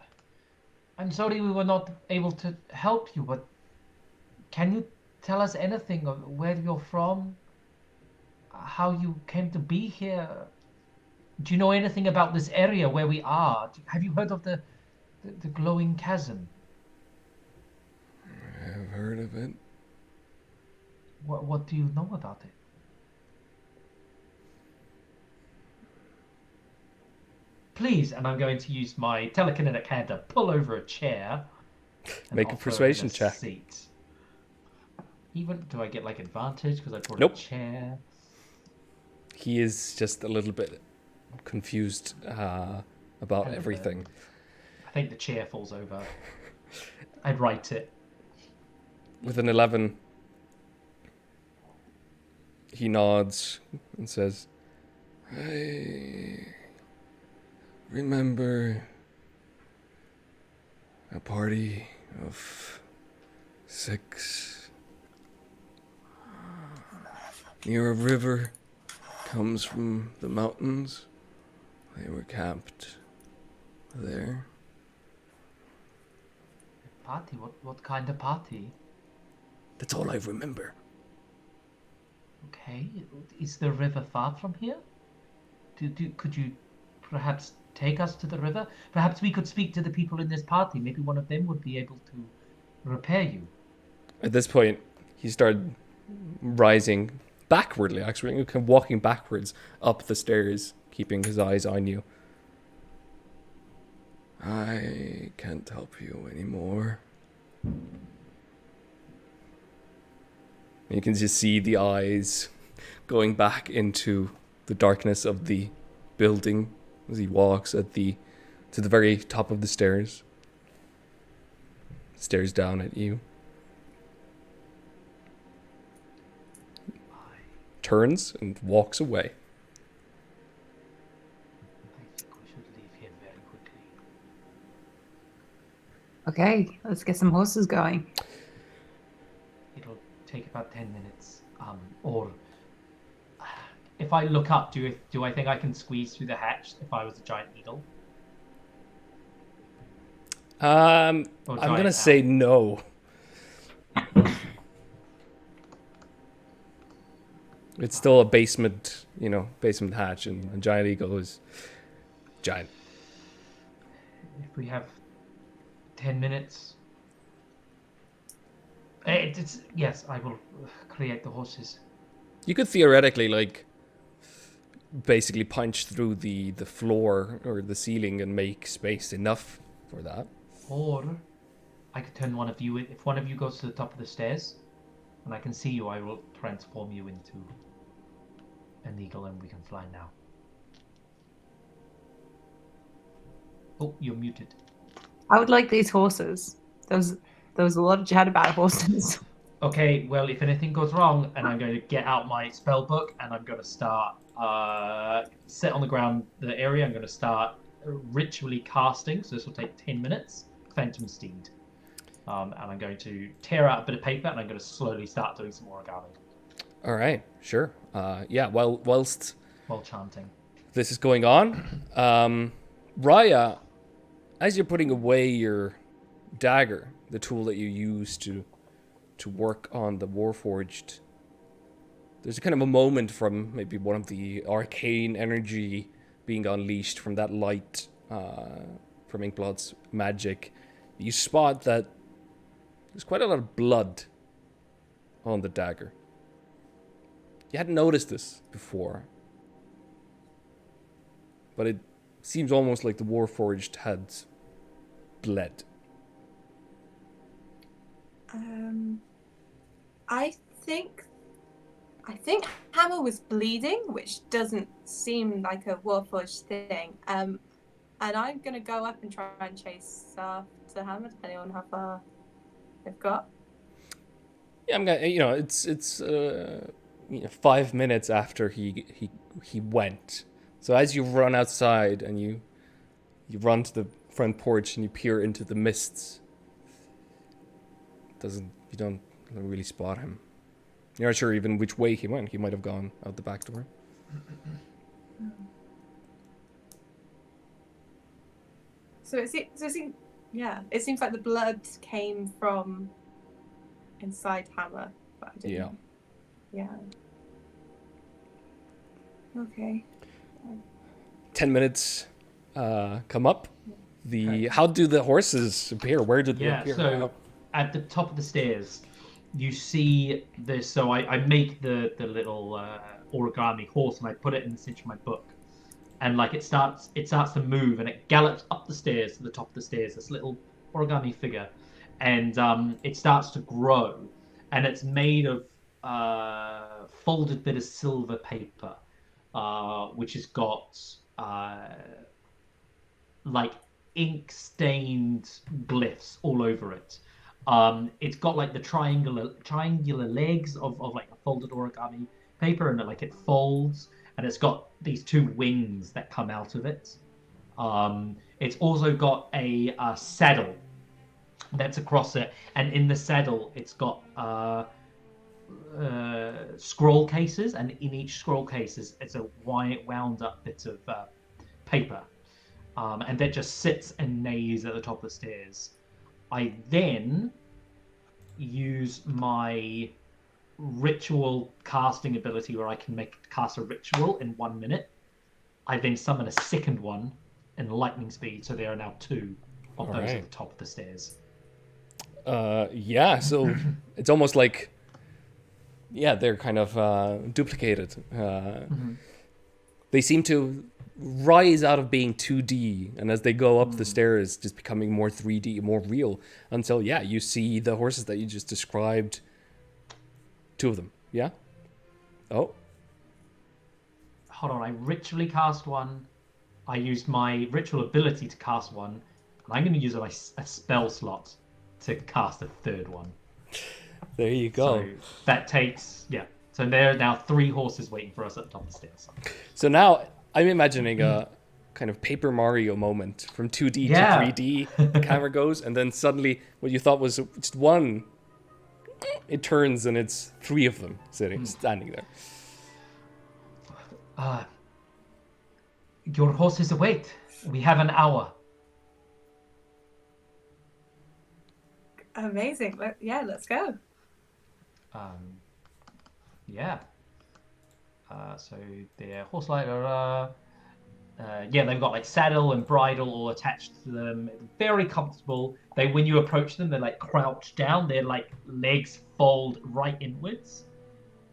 I'm sorry we were not able to help you, but can you tell us anything of where you're from? How you came to be here? Do you know anything about this area where we are? Have you heard of the glowing chasm? I've heard of it. What do you know about it? please, and I'm going to use my telekinetic hand to pull over a chair. And Make a offer persuasion him a check. Seat. Even do I get like advantage because I brought Nope. a chair? He is just a little bit confused about Hello. everything. I think the chair falls over. I'd write it. With an 11, he nods and says, I remember a party of 6 near a river comes from the mountains. They were camped there. Party? What kind of party? That's all I remember. Okay. Is the river far from here? Could you perhaps take us to the river? Perhaps we could speak to the people in this party. Maybe one of them would be able to repair you. At this point, he started rising backwardly, actually, kind of walking backwards up the stairs, keeping his eyes on you. I can't help you anymore. You can just see the eyes going back into the darkness of the building as he walks to the very top of the stairs. Stares down at you. Turns and walks away. I think we should leave here very quickly. Okay, let's get some horses going. It'll take about 10 minutes. Or if I look up, do I think I can squeeze through the hatch if I was a giant eagle? I'm Or gonna giant say owl? no. It's still a basement hatch, and a giant eagle is giant. If we have 10 minutes. Yes, I will create the horses. You could theoretically, basically punch through the floor or the ceiling and make space enough for that. Or I could turn one of you, if one of you goes to the top of the stairs and I can see you, I will transform you into an eagle and we can fly now. Oh, you're muted. I would like these horses. There was a lot of chat about horses. Okay, well, if anything goes wrong, and I'm going to get out my spell book and I'm going to start set on the ground the area. I'm going to start ritually casting. So this will take 10 minutes. Phantom Steed. And I'm going to tear out a bit of paper and I'm going to slowly start doing some origami All right, sure. Whilst while chanting. this is going on, Raya, as you're putting away your dagger, the tool that you use to work on the Warforged, there's a kind of a moment from maybe one of the arcane energy being unleashed from that light from Inkblot's magic. You spot that there's quite a lot of blood on the dagger. You hadn't noticed this before, but it seems almost like the Warforged had bled. I think Hammer was bleeding, which doesn't seem like a Warforged thing. And I'm gonna go up and try and chase after Hammer, depending on how far they've got. Yeah, I'm gonna. It's 5 minutes after he went. So as you run outside and you run to the front porch and you peer into the mists, you don't really spot him. You're not sure even which way he went. He might have gone out the back door. So it seems like the blood came from inside Hammer, but I didn't. Yeah. Okay. 10 minutes come up. How do the horses appear? Where did they appear? So at the top of the stairs, you see this. So I make the little origami horse and I put it in the center of my book. and like it starts to move, and it gallops up the stairs to the top of the stairs. This little origami figure, and it starts to grow, and it's made of folded bit of silver paper, which has got like ink stained glyphs all over it. It's got like the triangular legs of like a folded origami paper, and it folds, and it's got these two wings that come out of it. It's also got a saddle that's across it, and in the saddle it's got scroll cases, and in each scroll case it's a wound up bit of paper, and that just sits and neighs at the top of the stairs. I then use my ritual casting ability where I can cast a ritual in 1 minute. I then summon a second one in lightning speed, so there are now two of those at the top of the stairs. Yeah, so it's almost like, yeah, they're kind of duplicated. They seem to rise out of being 2D, and as they go up the stairs, just becoming more 3D, more real, until, yeah, you see the horses that you just described. Two of them, yeah? Oh. Hold on, I ritually cast one. I used my ritual ability to cast one, and I'm going to use a spell slot to cast a third one. There you go. So that takes, yeah. So there are now 3 horses waiting for us at the top of the stairs. So now I'm imagining a kind of Paper Mario moment from 2D to 3D. The camera goes, and then suddenly what you thought was just one, it turns and it's 3 of them standing there. Your horses await. We have an hour. Amazing. Let's go. Yeah. So their horse rider, they've got like saddle and bridle all attached to them. Very comfortable. When you approach them, they're like crouched down. Their like legs fold right inwards,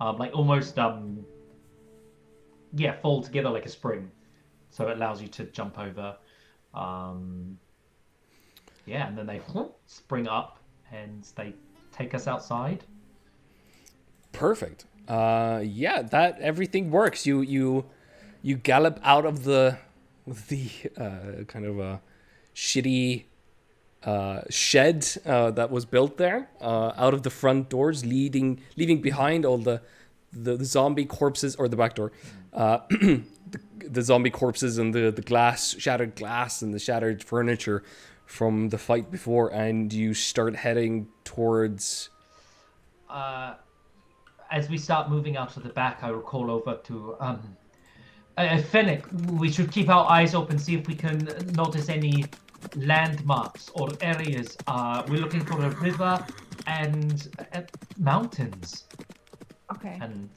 like almost fold together like a spring. So it allows you to jump over. And then they spring up and they take us outside. Perfect. That everything works. You gallop out of the kind of a shitty shed that was built there, out of the front doors, leaving behind all the zombie corpses, or the back door, the zombie corpses and the shattered glass and the shattered furniture from the fight before, and you start heading towards. As we start moving out to the back, I will call over to Fennec. We should keep our eyes open, see if we can notice any landmarks or areas. We're looking for a river and mountains. Okay. And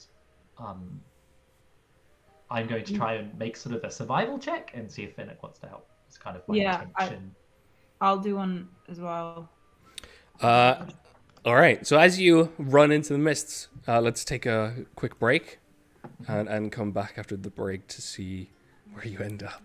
I'm going to try and make sort of a survival check and see if Fennec wants to help. It's kind of like attention. I'll do one as well. All right. So as you run into the mists, let's take a quick break and come back after the break to see where you end up.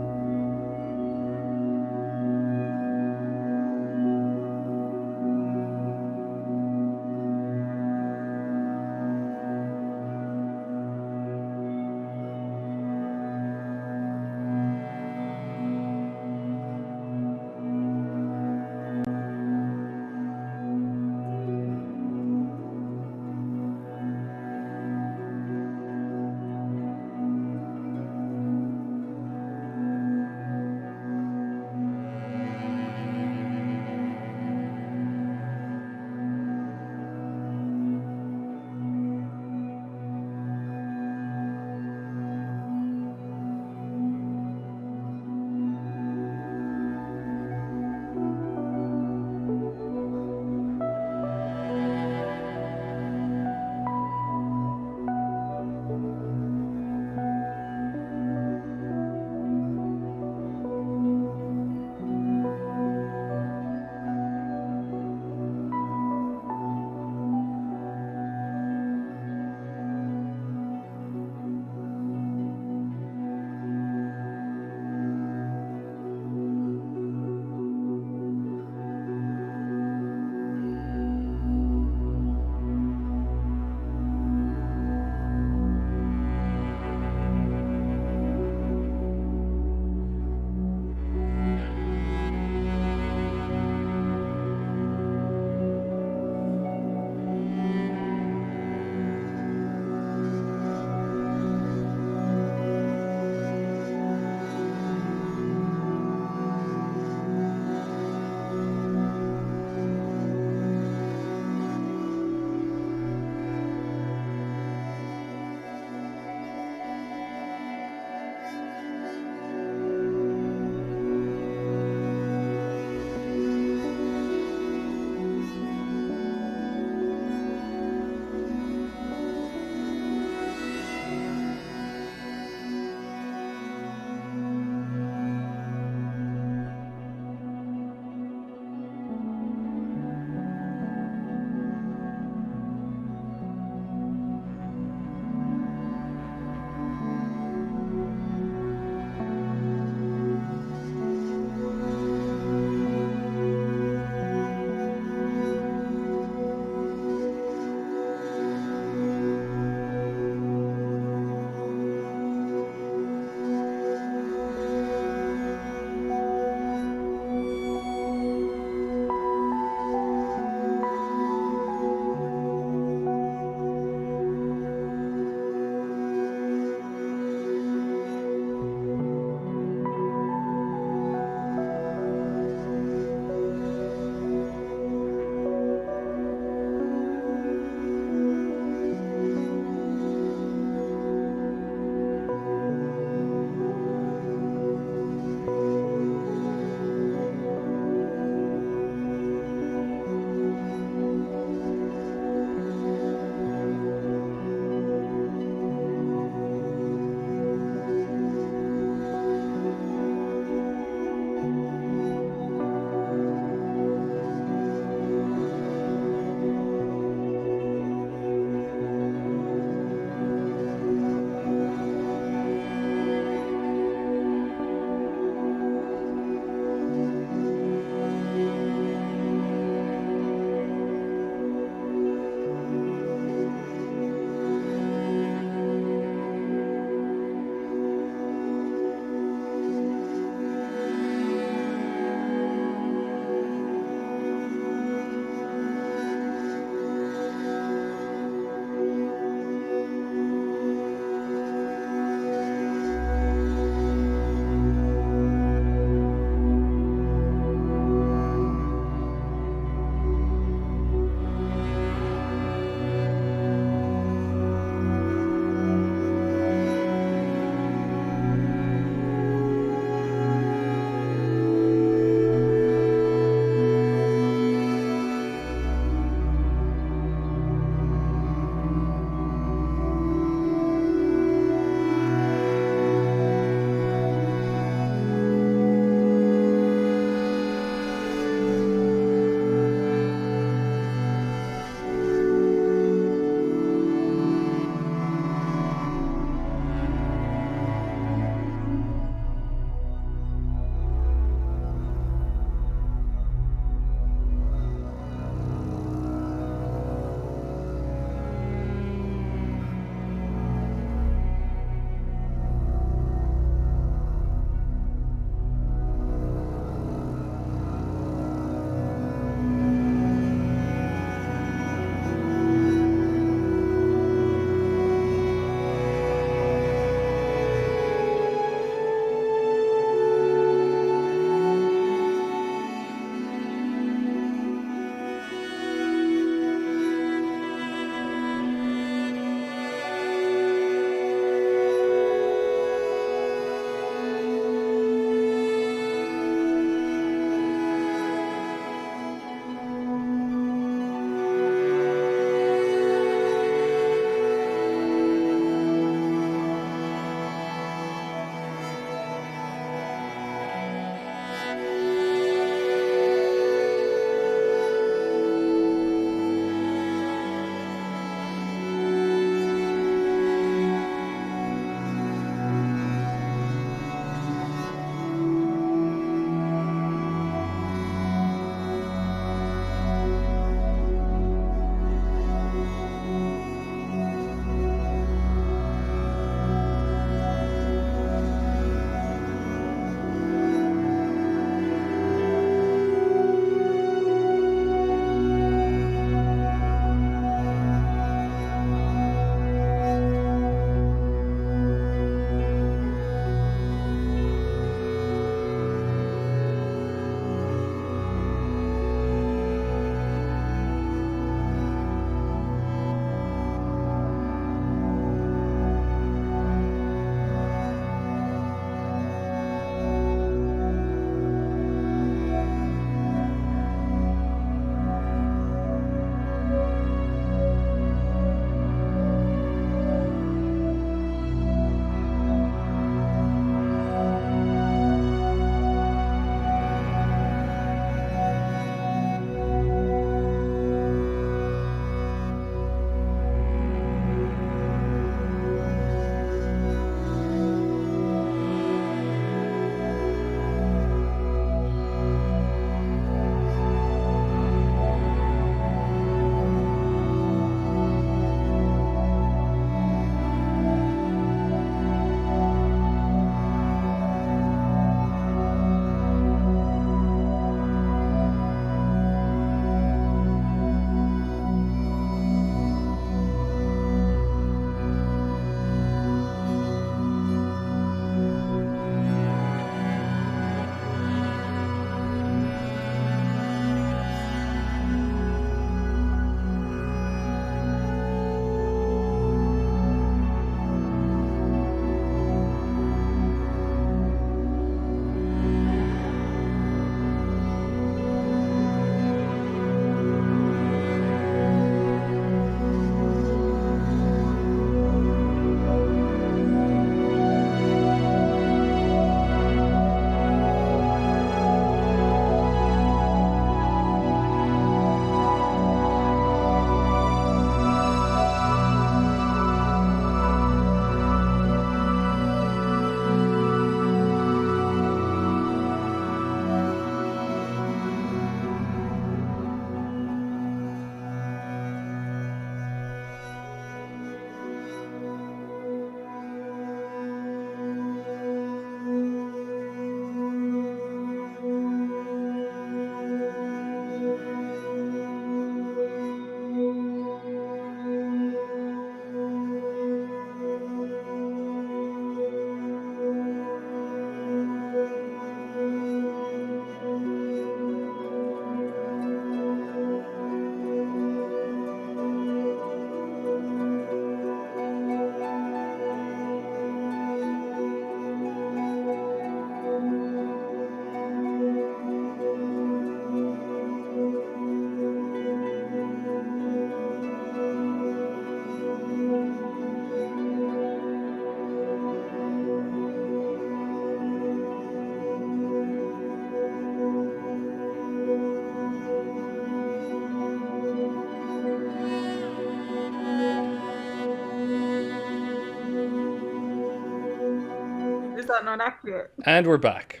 is that not accurate? And we're back.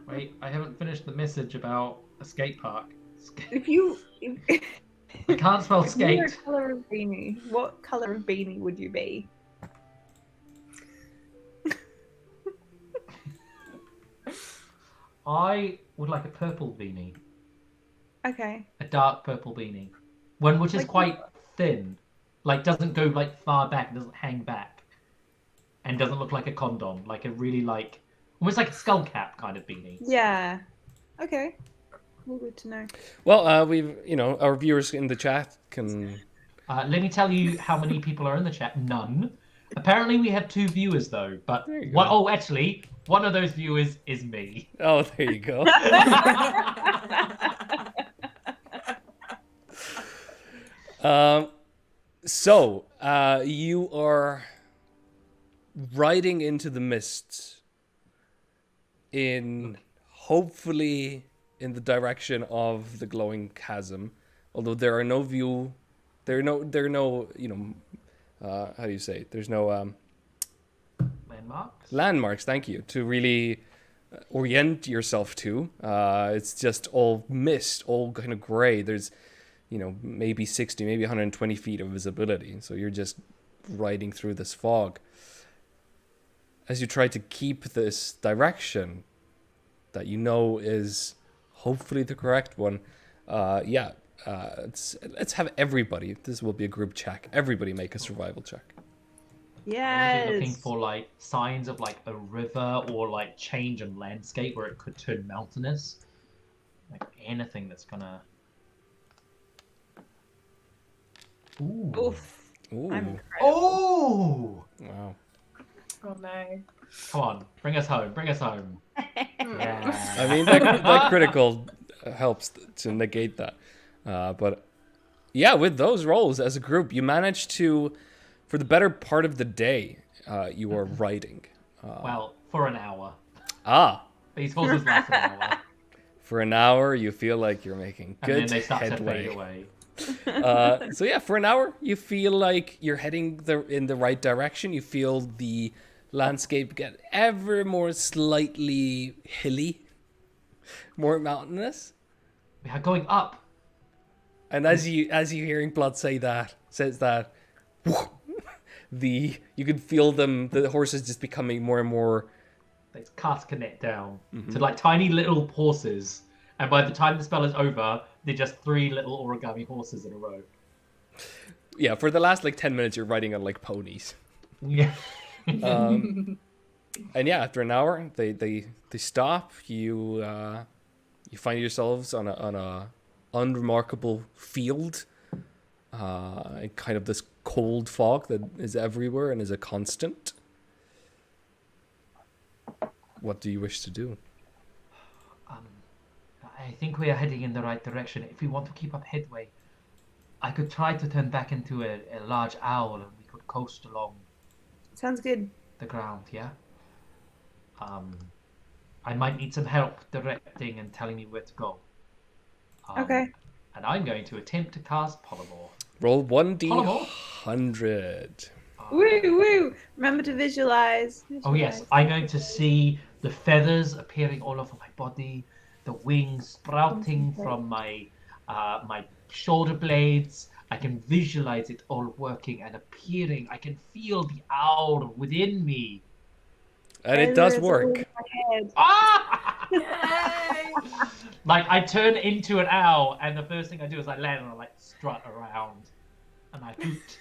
Wait, I haven't finished the message about a skate park. I can't spell If you were a skate. color of beanie, what color of beanie would you be? I would like a purple beanie. Okay. A dark purple beanie. One which is Like- quite thin. Like doesn't go like far back, doesn't hang back. And doesn't look like a condom. Like a really like almost like a skull cap kind of beanie. Yeah. Okay. Well, good to know. Well, we've, our viewers in the chat can... Let me tell you how many people are in the chat. None. Apparently we have 2 viewers though, but There you go. actually, one of those viewers is me. Oh, there you go. So, you are riding into the mist hopefully in the direction of the glowing chasm, although there are no how do you say it? There's no Landmarks? landmarks, thank you, to really orient yourself to. It's just all mist, all kind of gray. There's, maybe 60, maybe 120 feet of visibility. So you're just riding through this fog. As you try to keep this direction that is hopefully the correct one, let's have everybody, this will be a group check, everybody make a survival check. Yes. Looking for like signs of like a river or like change in landscape where it could turn mountainous. Like anything that's gonna. Ooh. Oof. Ooh. I'm incredible. Oh! Wow. Oh no. Come on, bring us home. Bring us home. Yeah. I mean, that critical helps to negate that. But yeah, with those rolls as a group, you manage to, for the better part of the day, you are riding. Well, for an hour. These These horses last an hour. For an hour, you feel like you're making And good then they start to headway. fade away. So yeah, for an hour, you feel like you're heading in the right direction. You feel the landscape get ever more slightly hilly, more mountainous. We are going up. And as you hearing Blood says that, you can feel the horses just becoming more and more. They castanet down to like tiny little horses. And by the time the spell is over, they're just 3 little origami horses in a row. Yeah, for the last like 10 minutes, you're riding on like ponies. Yeah. And yeah, after an hour, they stop. You find yourselves on a unremarkable field, in kind of this cold fog that is everywhere and is a constant. What do you wish to do? I think we are heading in the right direction. If we want to keep up headway, I could try to turn back into a large owl and we could coast along Sounds good. the ground, yeah? I might need some help directing and telling me where to go. Okay. And I'm going to attempt to cast Polymorph. Roll 1d Polymorph? 100. Woo woo! Remember to visualize. Oh yes, I'm going to see the feathers appearing all over my body, the wings sprouting from my shoulder blades. I can visualize it all working and appearing. I can feel the owl within me. And it does Feathers all work. in my head. Ah! Yay! Like I turn into an owl, and the first thing I do is I land and I like strut around, and I hoot,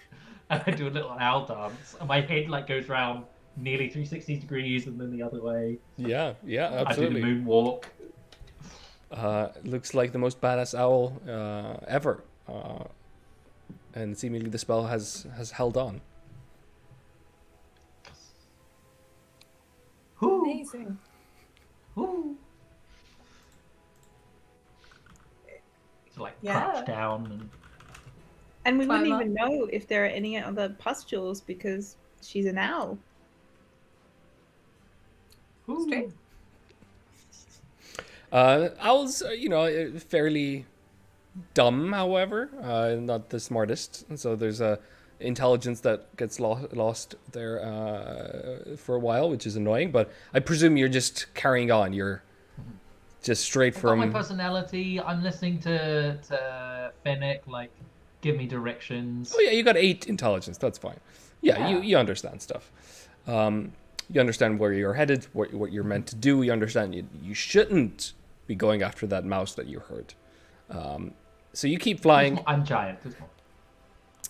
and I do a little owl dance, and my head like goes round nearly 360 degrees, and then the other way. Yeah, absolutely. I do the moonwalk. Looks like the most badass owl ever. And seemingly the spell has held on. Whoo, Amazing. whoo. So like Yeah. crouch down And we wouldn't Climb up. even know if there are any other pustules because she's an owl. and Straight. Owls, fairly dumb, however, not the smartest. And so there's a intelligence that gets lost there for a while, which is annoying. But I presume you're just carrying on. You're just straight I've got my from. personality. I'm listening to Fennec, like, give me directions. Oh yeah, you got 8 intelligence. That's fine. Yeah, Yeah. you understand stuff. You understand where you're headed, what you're meant to do. You understand you shouldn't be going after that mouse that you heard. So you keep flying. I'm giant. It's more.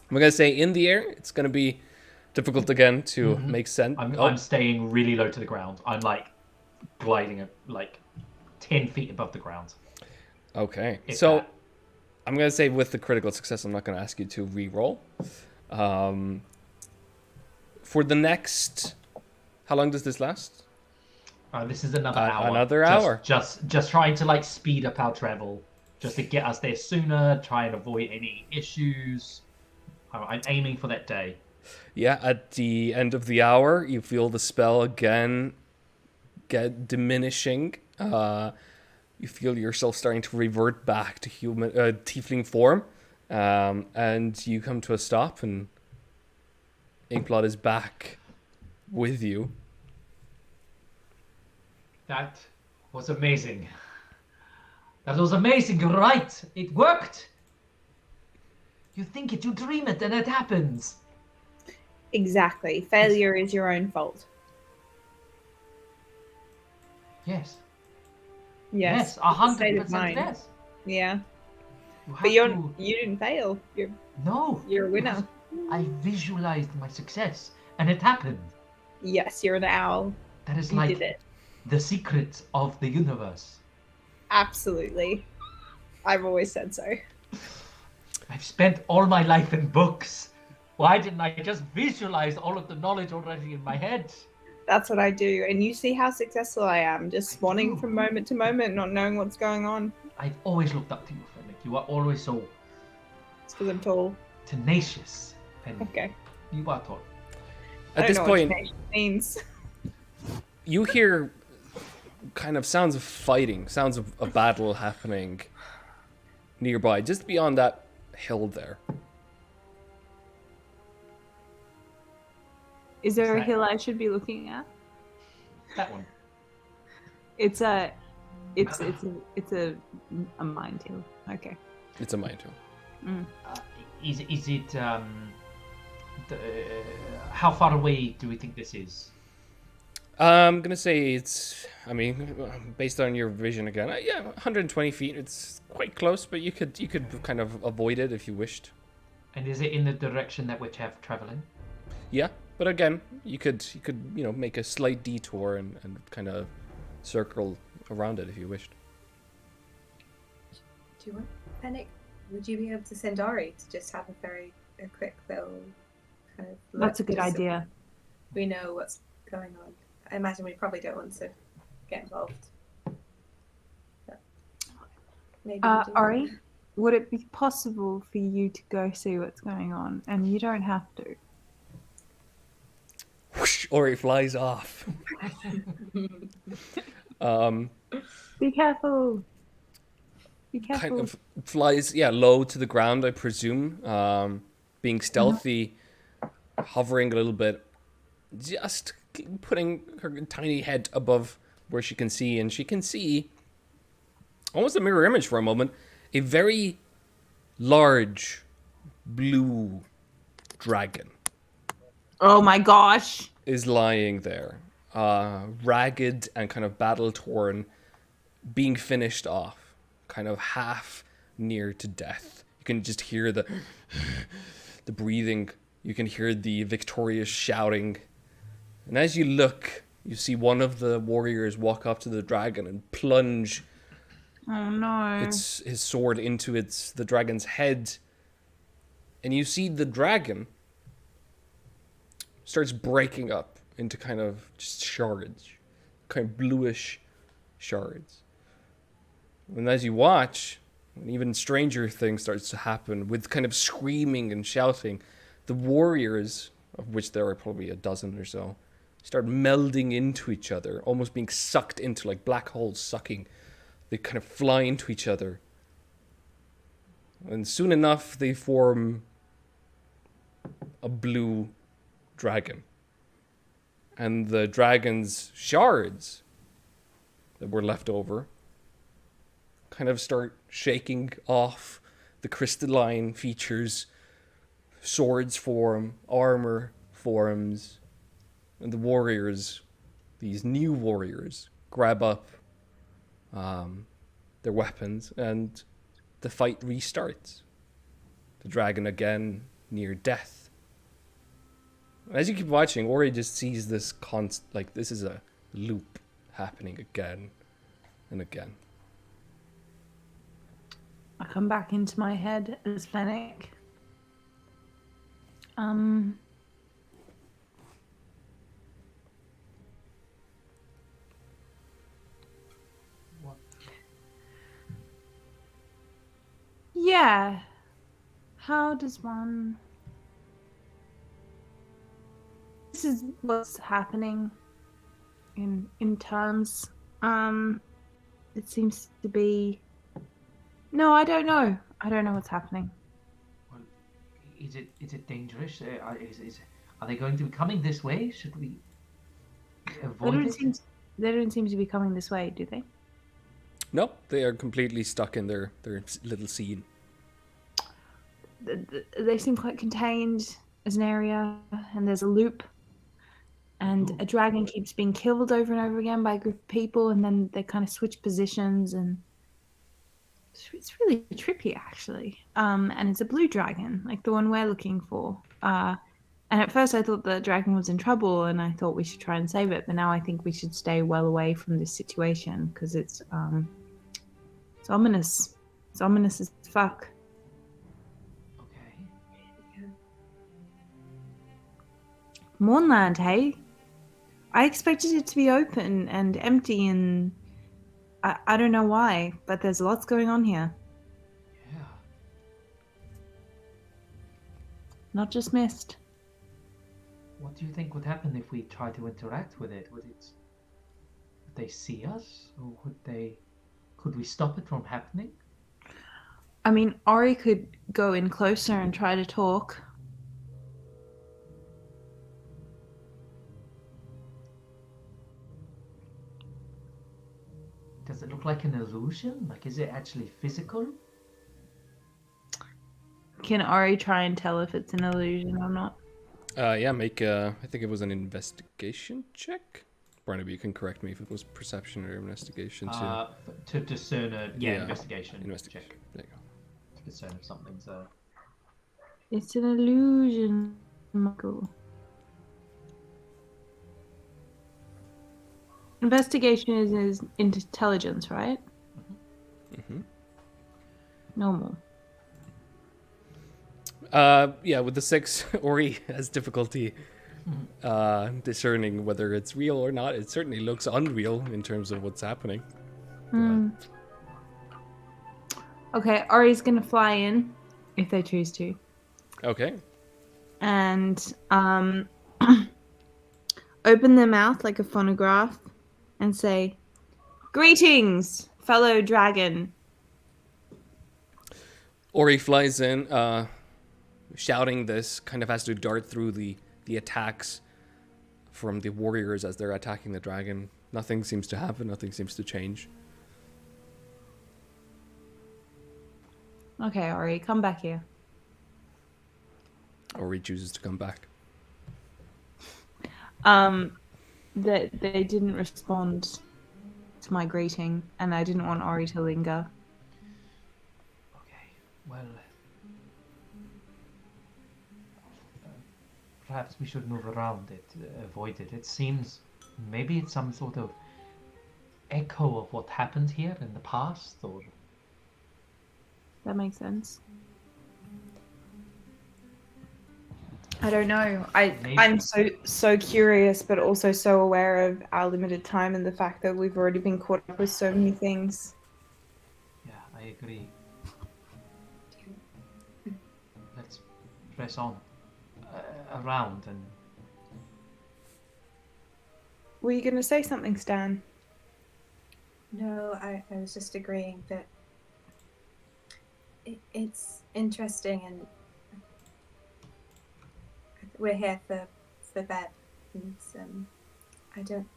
I'm gonna say in the air, it's gonna be difficult again to make sense. I'm staying really low to the ground. I'm like gliding at like 10 feet above the ground. Okay, If so that. I'm gonna say with the critical success, I'm not gonna ask you to re-roll. For the next, how long does this last? This is another hour. Another hour. Just trying to like speed up our travel, just to get us there sooner. Try and avoid any issues. I'm aiming for that day. Yeah, at the end of the hour, you feel the spell again get diminishing. You feel yourself starting to revert back to human tiefling form, and you come to a stop, and Inkblot is back with you. That was amazing. That was amazing. You're right. It worked. You think it, you dream it, and it happens. Exactly. Failure is your own fault. Yes. Yes. 100% mind. yes. Yeah. You have But to... you didn't fail. No. You're a winner. I visualized my success, and it happened. Yes, you're an owl. That is You like did it. the secret of the universe. Absolutely. I've always said so. I've spent all my life in books. Why didn't I just visualize all of the knowledge already in my head? That's what I do. And you see how successful I am, just spawning from moment to moment, not knowing what's going on. I've always looked up to you, Fennec. You are always so It's because I'm tall. tenacious. And Okay. you are tall. I At don't this know point, what tenacious means. you hear kind of sounds of fighting, sounds of a battle happening nearby, just beyond that hill there. Is there a that- hill I should be looking at? That one. It's a mind hill. Okay. It's a mine hill. Is it how far away do we think this is? I'm gonna say it's. I mean, based on your vision again, yeah, 120 feet. It's quite close, but you could kind of avoid it if you wished. And is it in the direction that we're traveling? Yeah, but again, you could make a slight detour and kind of circle around it if you wished. Do you want Fennec? Would you be able to send Ori to just have a quick little kind of look? That's a good just so idea. we know what's going on. I imagine we probably don't want to get involved. But maybe we do. Ori, would it be possible for you to go see what's going on? And you don't have to. Whoosh, or it flies off. Be careful. Be careful. Kind of flies, low to the ground, I presume. Being stealthy, hovering a little bit, just putting her tiny head above where she can see, and she can see, almost a mirror image for a moment, a very large blue dragon Oh my gosh. is lying there, ragged and kind of battle-torn, being finished off, kind of half near to death. You can just hear the breathing. You can hear the victorious shouting. And as you look, you see one of the warriors walk up to the dragon and plunge Oh no. his sword into the dragon's head. And you see the dragon starts breaking up into kind of just shards, kind of bluish shards. And as you watch, an even stranger thing starts to happen with kind of screaming and shouting. The warriors, of which there are probably a dozen or so, start melding into each other, almost being sucked into like black holes sucking. They kind of fly into each other. And soon enough, they form a a blue dragon. And the dragon's shards that were left over kind of start shaking off the crystalline features. Swords form, armor forms, and the warriors, these new warriors, grab up their weapons, and the fight restarts. The dragon again near death. As you keep watching, Ori just sees this this is a loop happening again and again. I come back into my head as Fennec. What? Yeah. How does one... This is what's happening in terms. It seems to be... No, I don't know. I don't know what's happening. Well, is it dangerous? Are they going to be coming this way? Should we avoid it? They don't seem to be coming this way, do they? No, they are completely stuck in their little scene. They seem quite contained as an area, and there's a loop, and a dragon keeps being killed over and over again by a group of people, and then they kind of switch positions, and it's really trippy, actually. And it's a blue dragon, like the one we're looking for. And at first I thought the dragon was in trouble, and I thought we should try and save it, but now I think we should stay well away from this situation, because it's ominous. It's ominous as fuck. Okay. Mournland, hey? I expected it to be open and empty, and I don't know why, but there's lots going on here. Yeah. Not just mist. What do you think would happen if we try to interact with it? Would they see us, or could we stop it from happening? I mean, Ori could go in closer and try to talk. Does it look like an illusion? Like, is it actually physical? Can Ori try and tell if it's an illusion or not? Yeah, make I think it was an investigation check. Barnaby, you can correct me if it was perception or investigation too. To discern investigation. Investigation. Check. There you go. To discern if something's It's an illusion, Michael. Investigation is intelligence, right? Mm-hmm. Normal. Yeah, with the 6, Ori has difficulty discerning whether it's real or not. It certainly looks unreal in terms of what's happening. Okay, Ori's gonna fly in if they choose to. Okay. And open their mouth like a phonograph and say, "Greetings, fellow dragon." Ori flies in, shouting this, kind of has to dart through the attacks from the warriors as they're attacking the dragon. Nothing seems to happen, nothing seems to change. Okay, Ori, come back here. Ori chooses to come back. They didn't respond to my greeting, and I didn't want Ori to linger. okay. Well, perhaps we should move around it, avoid it. It seems maybe it's some sort of echo of what happened here in the past, or That makes sense. I don't know. I'm so curious, but also so aware of our limited time and the fact that we've already been caught up with so many things. yeah, I agree. Let's press on around and. Were you going to say something, Stan? No, I was just agreeing that it's interesting, and I we're here for Beb, and I don't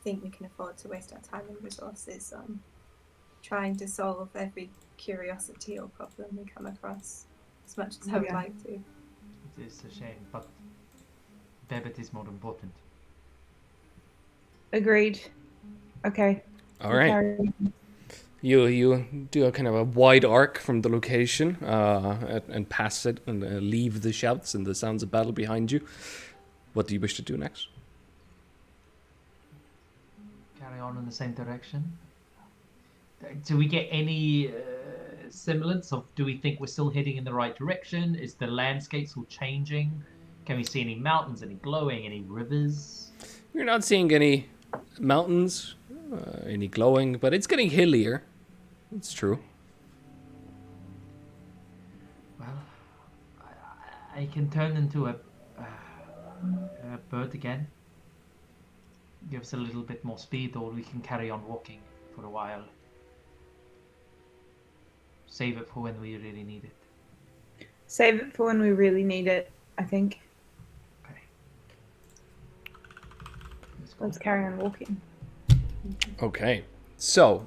think we can afford to waste our time and resources on trying to solve every curiosity or problem we come across, as much as I would Yeah. like to. It is a shame, but Bebet is more important. Agreed. Okay. All right. Carry on. You do a kind of a wide arc from the location and pass it and leave the shouts and the sounds of battle behind you. What do you wish to do next? Carry on in the same direction. Do we get any semblance of? Do we think we're still heading in the right direction? Is the landscape still changing? Can we see any mountains, any glowing, any rivers? You're not seeing any mountains, any glowing, but it's getting hillier. It's true. Well, I can turn into a bird again. Give us a little bit more speed, or we can carry on walking for a while. Save it for when we really need it. Save it for when we really need it, I think. Okay. Let's Let's carry on walking. Okay. So,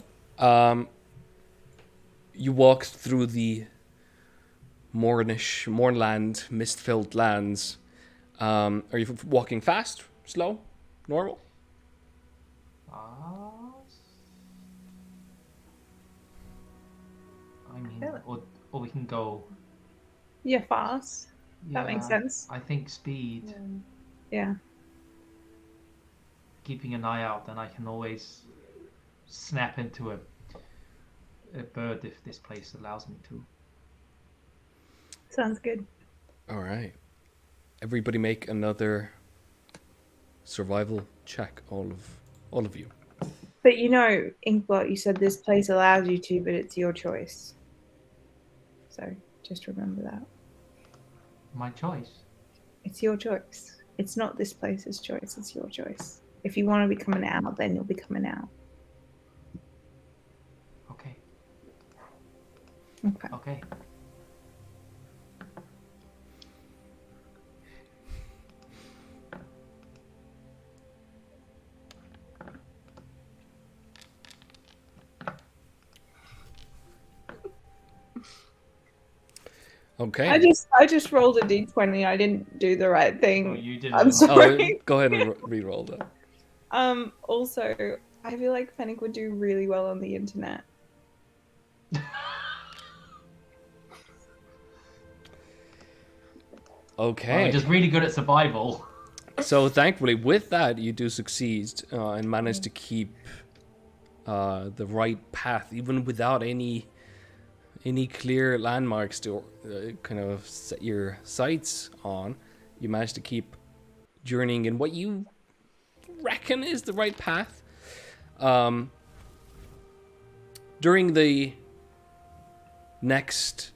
you walk through the Mournland, mist-filled lands. Are you walking fast, slow, normal? I mean, or we can go. Yeah, fast. That makes Yeah, sense. I think speed. Yeah. Keeping an eye out, and I can always snap into a bird if this place allows me to. Sounds good. All right. Everybody make another survival check, all of you. But you know, Inkblot, you said this place allows you to, but it's your choice. So just remember that. My choice. It's your choice. It's not this place's choice, it's your choice. If you want to be coming out, then you'll be coming out. Okay. Okay. Okay. Okay. I just rolled a d20. I didn't do the right thing. Oh, you didn't. I'm sorry. Oh, go ahead and re-roll that. Also, I feel like Fennec would do really well on the internet. Okay. Well, just really good at survival. So thankfully, with that, you do succeed and manage to keep the right path, even without any clear landmarks to kind of set your sights on. You manage to keep journeying in what you reckon is the right path. During the next,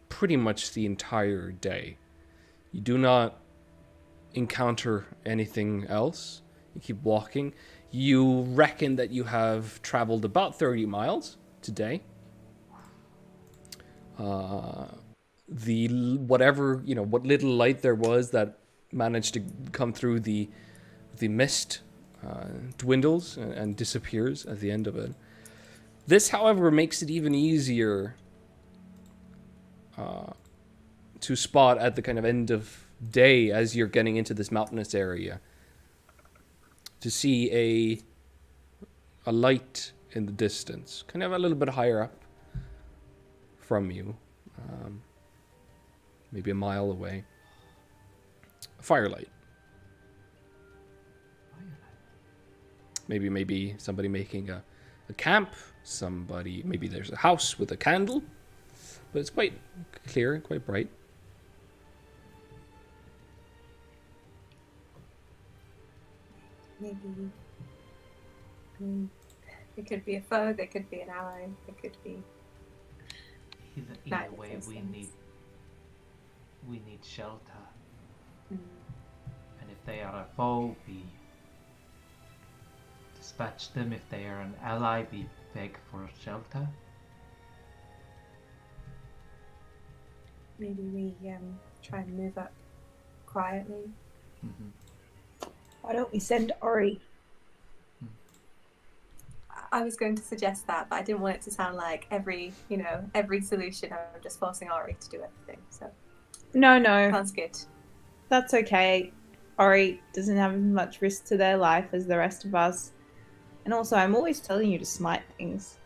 pretty much the entire day, you do not encounter anything else. You keep walking. You reckon that you have traveled about 30 miles today. What little light there was that managed to come through the mist dwindles and disappears at the end of it. This, however, makes it even easier to spot at the kind of end of day as you're getting into this mountainous area, to see a light in the distance, kind of a little bit higher up from you, maybe a mile away. A firelight. Maybe somebody making a camp. Maybe there's a house with a candle, but it's quite clear and quite bright. Maybe. It could be a foe, they could be an ally, it could be. Either way, we need shelter. And if they are a foe, we dispatch them. If they are an ally, we beg for shelter. maybe we try and move up quietly. Why don't we send Ori? I was going to suggest that, but I didn't want it to sound like every solution I'm just forcing Ori to do everything. So No, sounds good. that's okay. Ori doesn't have as much risk to their life as the rest of us. And also, I'm always telling you to smite things.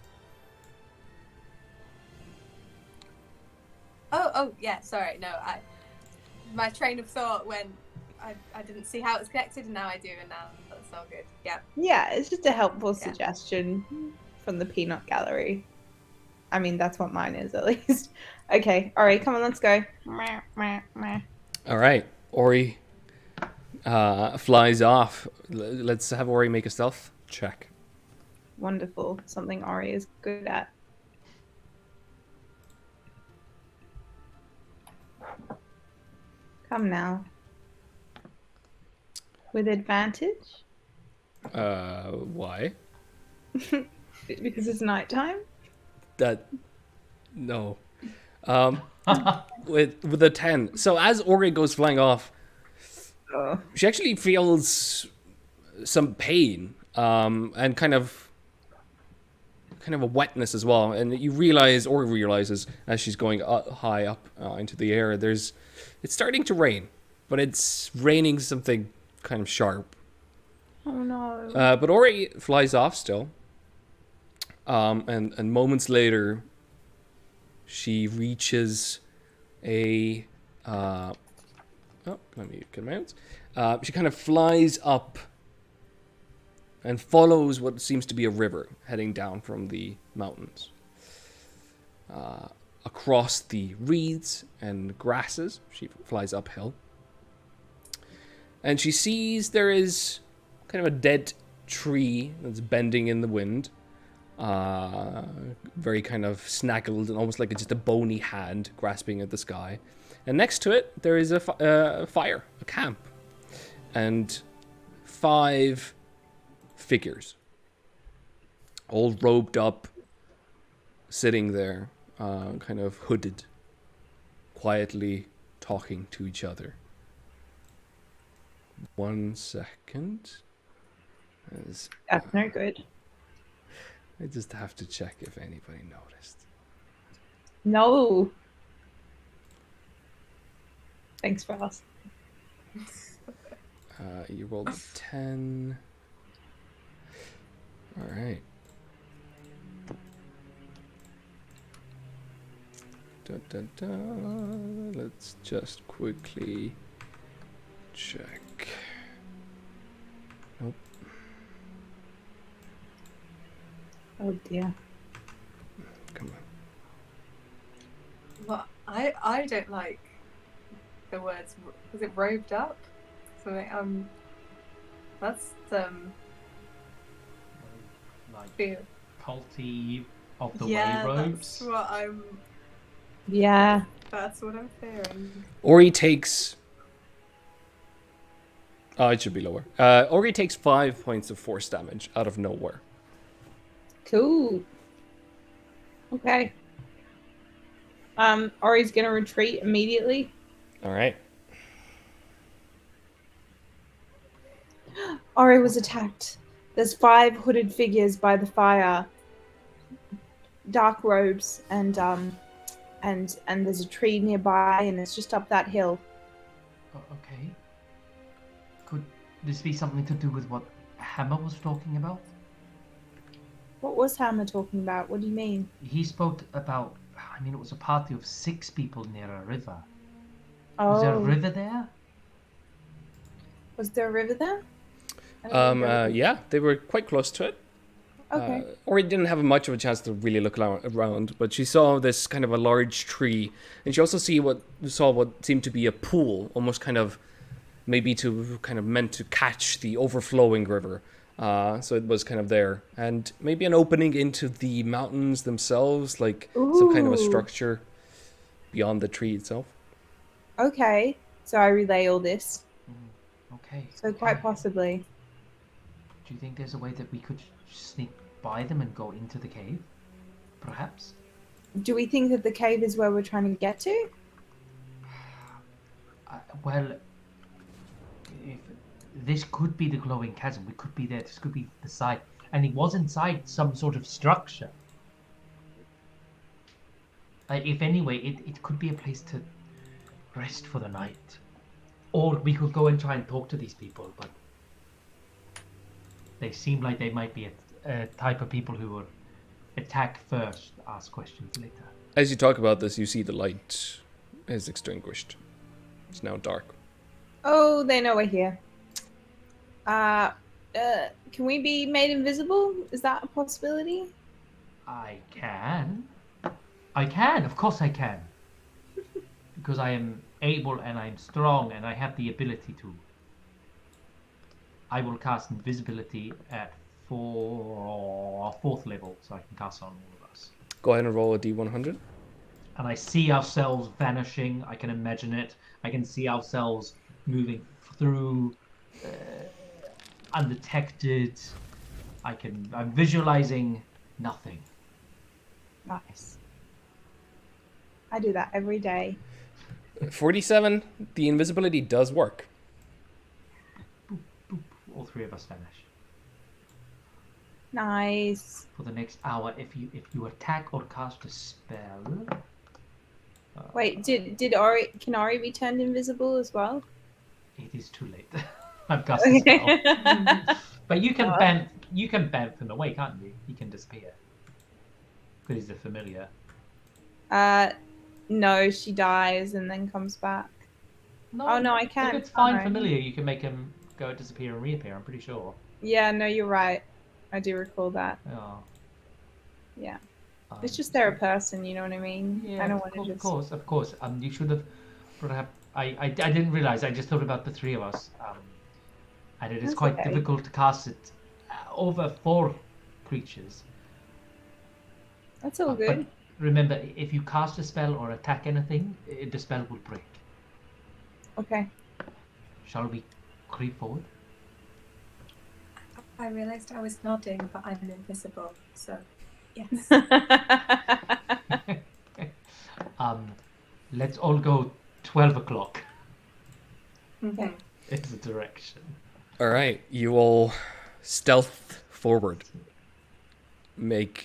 Oh yeah, sorry. No, my train of thought when I didn't see how it was connected, and now I do, and now that's all good. Yeah. Yeah, it's just a helpful Yeah. suggestion from the peanut gallery. I mean, that's what mine is, at least. Okay, Ori, come on, let's go. All right, Ori flies off. Let's have Ori make a stealth check. Wonderful. Something Ori is good at. Come now. With advantage? Why? Because it's nighttime? No. With a 10. So as Ori goes flying off, Oh. she actually feels some pain, and kind of a wetness as well. And Ori realizes as she's going high up into the air, it's starting to rain, but it's raining something kind of sharp. Oh no. But Ori flies off still. And moments later, she reaches a. Let me get my notes. She kind of flies up and follows what seems to be a river heading down from the mountains. Across the reeds and grasses, she flies uphill. And she sees there is kind of a dead tree that's bending in the wind. Very kind of snaggled and almost like it's just a bony hand grasping at the sky. And next to it, there is a fire, a camp. And 5 figures, all robed up, sitting there, kind of hooded, quietly talking to each other. 1 second. That's no good. I just have to check if anybody noticed. No. Thanks for asking. You rolled a 10. All right. Let's just quickly check. Nope. Oh dear. Come on. Well, I don't like the words. Was it robed up? Something. That's Like feel. culty of the Yeah, way robes. That's what I'm fearing. Ori takes. Oh, it should be lower. Ori takes 5 points of force damage out of nowhere. Cool. Okay. Ori's gonna retreat immediately. All right. Ori was attacked. There's 5 hooded figures by the fire. Dark robes and there's a tree nearby and it's just up that hill. Okay. Could this be something to do with what Hammer was talking about? What was Hammer talking about? What do you mean? He spoke about. I mean, it was a party of 6 people near a river. Oh, Was there a river there? Was there a river there? I don't know. Yeah, they were quite close to it. Okay. Ori didn't have much of a chance to really look around, but she saw this kind of a large tree, and she also saw what seemed to be a pool, almost kind of maybe meant to catch the overflowing river. So it was kind of there, and maybe an opening into the mountains themselves, like some kind of a Ooh. structure beyond the tree itself. Okay. So I relay all this. Okay. So quite okay. possibly. Do you think there's a way that we could sneak by them and go into the cave? Perhaps? Do we think that the cave is where we're trying to get to? Well, if this could be the glowing chasm, we could be there. This could be the side, and it was inside some sort of structure. If anyway, it could be a place to rest for the night, or we could go and try and talk to these people. But they seem like they might be a type of people who will attack first, ask questions later. As you talk about this, you see the light is extinguished. It's now dark. Oh, they know we're here. Can we be made invisible? Is that a possibility? I can. Of course I can. Because I am able and I'm strong and I have the ability to. I will cast invisibility at fourth level, so I can cast on all of us. Go ahead and roll a D100. And I see ourselves vanishing. I can imagine it. I can see ourselves moving through undetected. I'm visualizing nothing. Nice. I do that every day. 47, the invisibility does work. Boop, boop. All three of us vanish. Nice. For the next hour, if you attack or cast a spell. Wait, can Ori be turned invisible as well? It is too late. I've cast a spell. But you can bamf him away, can't you? He can disappear. Because he's a familiar. No, she dies and then comes back. No, Oh no, I can. If it's fine Alright. familiar, you can make him go disappear and reappear, I'm pretty sure. Yeah, no, you're right. I do recall that. Yeah. Yeah. It's just they're a person, you know what I mean? Yeah, I don't of want to course, just... of course. You should have perhaps I didn't realize, I just thought about the three of us. And it is That's quite okay. difficult to cast it over 4 creatures. That's all But good. remember, if you cast a spell or attack anything, the spell will break. Okay. Shall we creep forward? I realised I was nodding, but I'm invisible, so yes. Let's all go 12 o'clock. Okay. It's the direction. All right, you all stealth forward.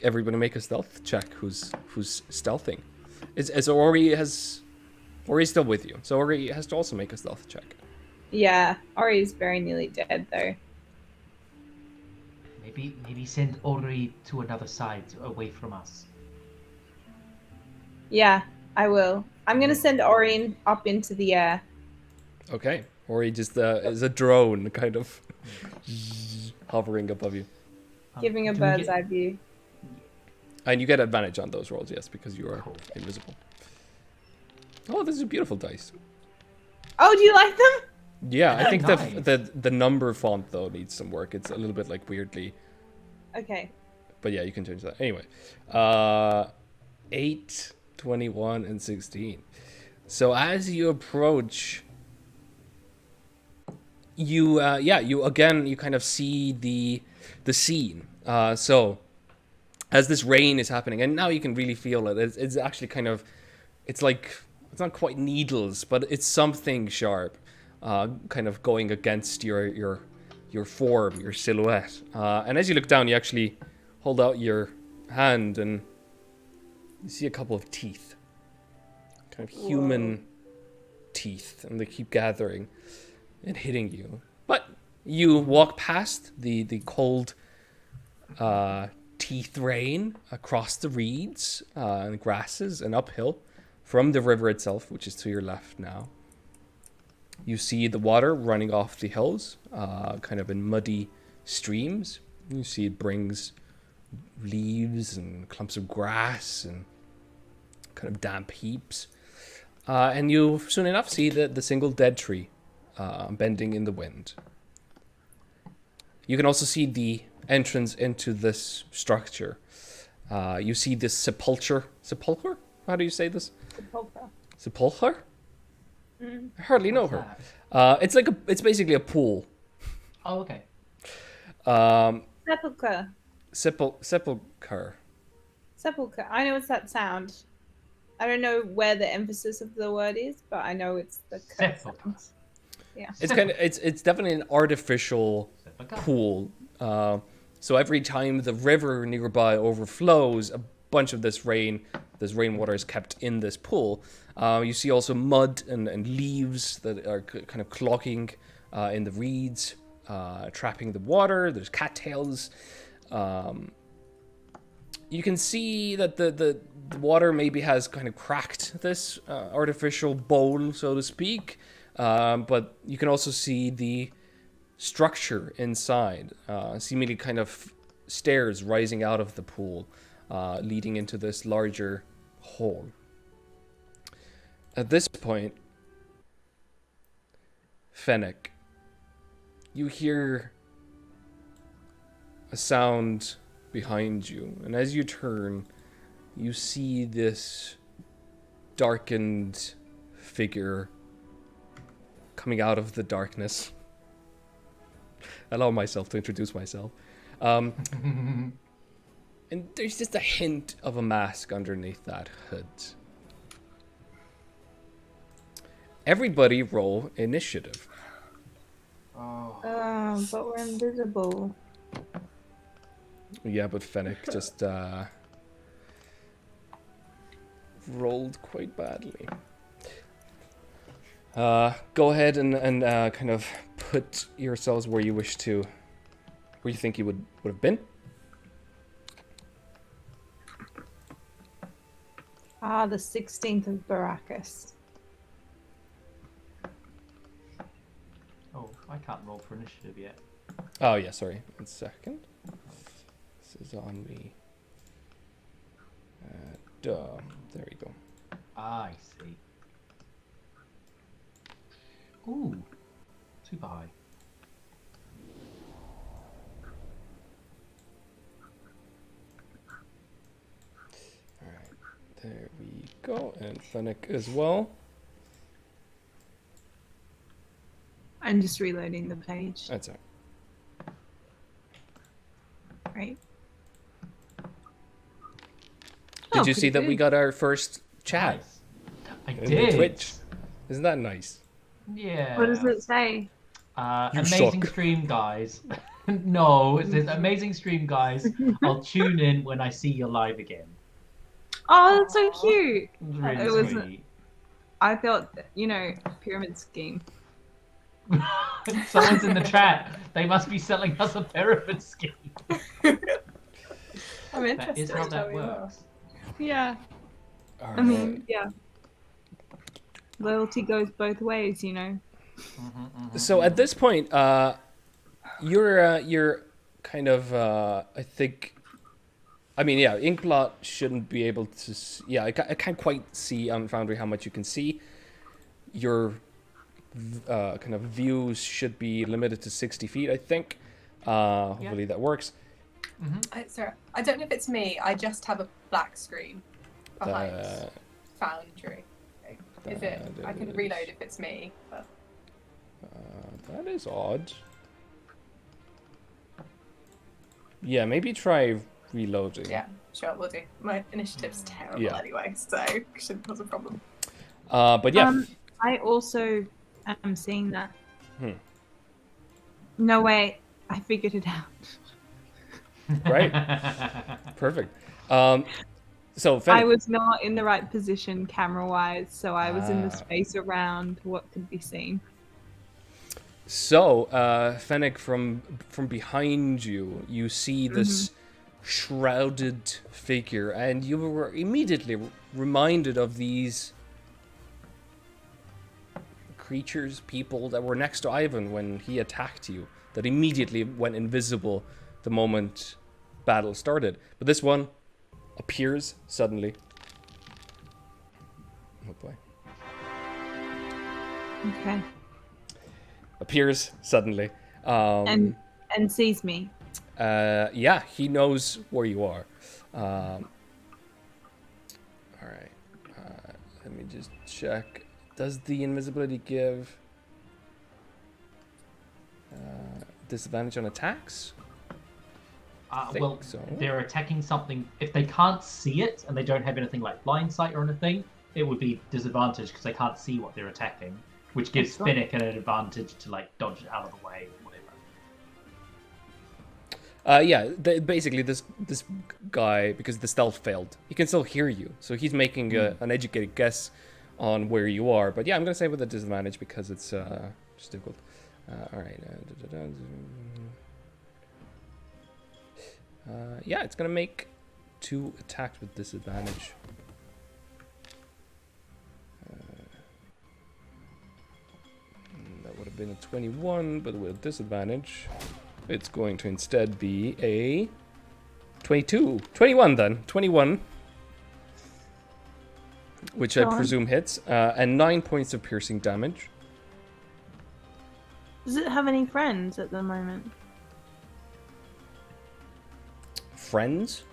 Everybody make a stealth check. Who's stealthing? Ori's still with you, so Ori has to also make a stealth check. Yeah, Ori's very nearly dead though. Maybe send Ori to another side, away from us. Yeah, I will. I'm gonna send Ori up into the air. Okay, Ori just is a drone, kind of hovering above you, Giving a Do we bird's get- eye view. and you get advantage on those rolls, yes, because you are Cool. invisible. Oh, this is a beautiful dice. Oh, do you like them? Yeah, I think Nice. the number font though needs some work. It's a little bit like weirdly, Okay. but yeah, you can change that. Anyway, 8, 21, and 16. So as you approach, you kind of see the scene. So as this rain is happening, and now you can really feel it. It's actually kind of, it's like, it's not quite needles, but it's something sharp. Kind of going against your form, your silhouette. And as you look down, you actually hold out your hand and you see a couple of teeth. Kind of human teeth. And they keep gathering and hitting you. But you walk past the cold teeth rain across the reeds and grasses and uphill from the river itself, which is to your left now. You see the water running off the hills, kind of in muddy streams. You see it brings leaves and clumps of grass and kind of damp heaps. And you soon enough see the single dead tree bending in the wind. You can also see the entrance into this structure. You see this sepulcher. Sepulcher? How do you say this? Sepulchre. Sepulcher? Mm. I hardly know What's her. that? It's basically a pool. Oh, okay. Sepulchre. Sepulcher. Sepulchre. I know it's that sound. I don't know where the emphasis of the word is, but I know it's the curse Sepulchre. sounds. Yeah. It's definitely an artificial pool. So every time the river nearby overflows, a bunch of this rainwater is kept in this pool. You see also mud and leaves that are kind of clogging in the reeds, trapping the water. There's cattails. You can see that the water maybe has kind of cracked this artificial bowl, so to speak. But you can also see the structure inside, seemingly kind of stairs rising out of the pool, leading into this larger hole. At this point, Fennec, you hear a sound behind you, and as you turn, you see this darkened figure coming out of the darkness. I allow myself to introduce myself. And there's just a hint of a mask underneath that hood. Everybody roll initiative. Oh. But we're invisible. Yeah, but Fennec just rolled quite badly. Go ahead and kind of put yourselves where you wish to, where you think you would have been. The 16th of Baracus. Oh, I can't roll for initiative yet. Oh yeah, sorry. 1 second. This is on me. There we go. I see. Ooh, super high. Alright, there we go. And Fennec as well. I'm just reloading the page. That's it. Right. Did you see that we got our first chat? Nice. I in did. Twitch? Isn't that nice? Yeah. What does it say? You Amazing suck. stream, guys. No, it says amazing stream, guys. I'll tune in when I see you live again. Oh, that's so cute. It was really It was- sweet. I thought, pyramid scheme. Someone's in the chat. They must be selling us a pyramid scheme. I'm That interested. is how Tell that me more. works. Yeah. All I mean, yeah. Loyalty goes both ways, So at this point, you're kind of I think. I mean, yeah, Inkblot shouldn't be able to. I can't quite see on Foundry how much you can see. Your kind of views should be limited to 60 feet, I think. Hopefully that works. Sorry, I don't know if it's me. I just have a black screen behind That Foundry. Is it? I can is- reload if it's me. But... That is odd. Yeah, maybe try reloading. Yeah, sure, we'll do. My initiative's terrible Yeah. anyway, so shouldn't cause a problem. But yeah. I also am seeing that. Hmm. No way, I figured it out. Right. Perfect. So I Fennec, was not in the right position camera-wise, so I was in the Ah. space around what could be seen. So, Fennec, from behind you, you see this shrouded figure, and you were immediately reminded of these creatures, people that were next to Ivan when he attacked you, that immediately went invisible the moment battle started. But this one appears suddenly. Oh boy. Okay. Appears suddenly. And sees me. Yeah, he knows where you are. All right. Let me just check. Does the invisibility give disadvantage on attacks? Well, so. they're attacking something. If they can't see it and they don't have anything like blind sight or anything, it would be disadvantage because they can't see what they're attacking, which gives Excellent. Finnick an advantage to like dodge out of the way or whatever. Basically this guy, because the stealth failed, he can still hear you, so he's making an educated guess on where you are. But yeah, I'm gonna say with a disadvantage because it's just difficult. All right. Yeah, it's gonna make 2 attacks with disadvantage. That would have been a 21, but with disadvantage, it's going to instead be a 22. 21 then. 21. Which I presume hits. And 9 points of piercing damage. Does it have any friends at the moment? Friends?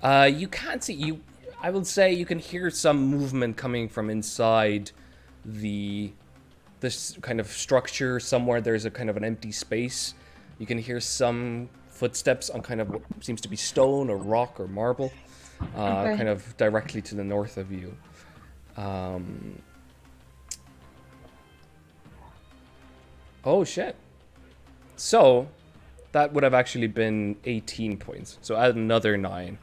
You can't see. I will say you can hear some movement coming from inside this kind of structure. Somewhere there's a kind of an empty space. You can hear some footsteps on kind of what seems to be stone or rock or marble, kind of directly to the north of you. Oh shit. So that would have actually been 18 points. So add another 9.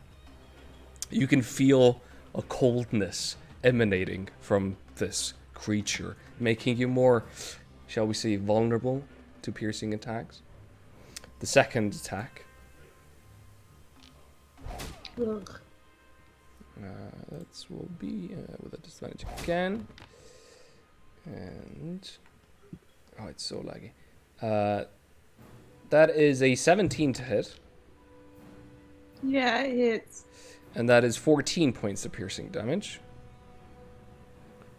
You can feel a coldness emanating from this creature, making you more, shall we say, vulnerable to piercing attacks. The second attack. Ugh. That will be with a disadvantage again. And oh, it's so laggy. That is a 17 to hit. Yeah, it hits. And that is 14 points of piercing damage.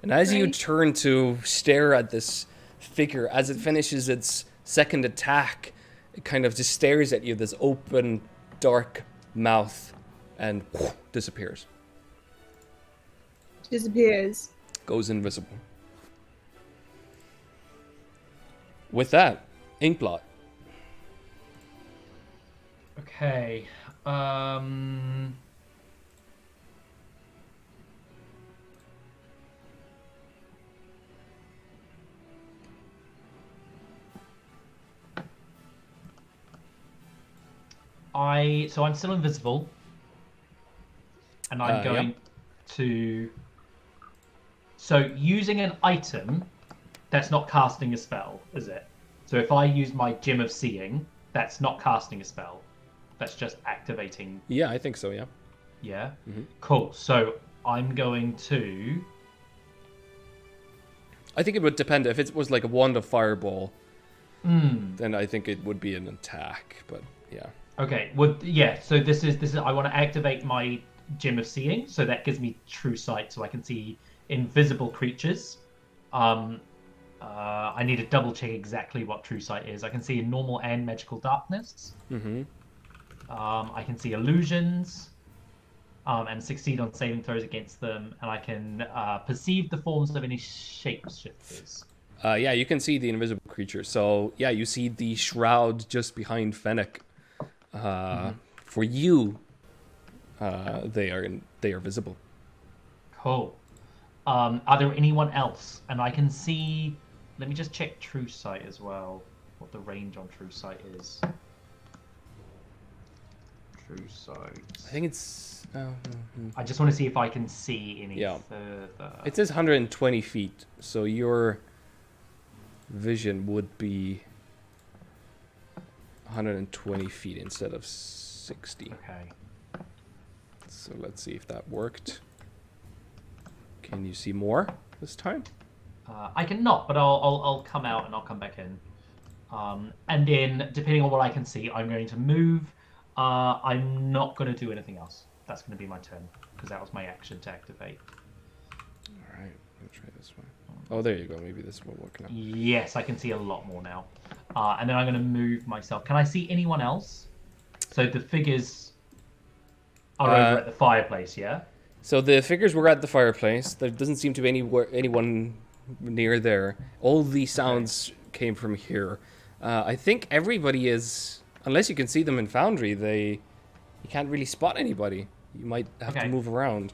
And as you turn to stare at this figure, as it finishes its second attack, it kind of just stares at you, this open, dark mouth, and disappears. Disappears. Goes invisible. With that, Inkblot. Okay. So I'm still invisible, and I'm going to. So using an item, that's not casting a spell, is it? So if I use my Gem of Seeing, that's not casting a spell. That's just activating. Yeah, I think so, yeah. Yeah? Mm-hmm. Cool. So I'm going to... I think it would depend. If it was like a wand of fireball, then I think it would be an attack, but yeah. Okay, well, yeah, so this is I want to activate my Gem of Seeing, so that gives me true sight, so I can see invisible creatures. I need to double check exactly what true sight is. I can see in normal and magical darkness. Mm-hmm. I can see illusions, and succeed on saving throws against them, and I can perceive the forms of any shapeshifters. Yeah, you can see the invisible creature. So yeah, you see the shroud just behind Fennec. For you, they are visible. Cool. Are there anyone else? And I can see. Let me just check True Sight as well. What the range on True Sight is. True Sight. I think it's. I just want to see if I can see any further. It says 120 feet, so your vision would be 120 feet instead of 60. Okay. So let's see if that worked. Can you see more this time? I cannot, but I'll come out and I'll come back in. And then, depending on what I can see, I'm going to move. I'm not going to do anything else. That's going to be my turn, because that was my action to activate. All right, let me try this one. Oh, there you go. Maybe this will work now. Yes, I can see a lot more now. And then I'm going to move myself. Can I see anyone else? So the figures are over at the fireplace, yeah? So the figures were at the fireplace. There doesn't seem to be anyone near there. All the sounds came from here. I think everybody is unless you can see them in Foundry, you can't really spot anybody. You might have to Okay. move around.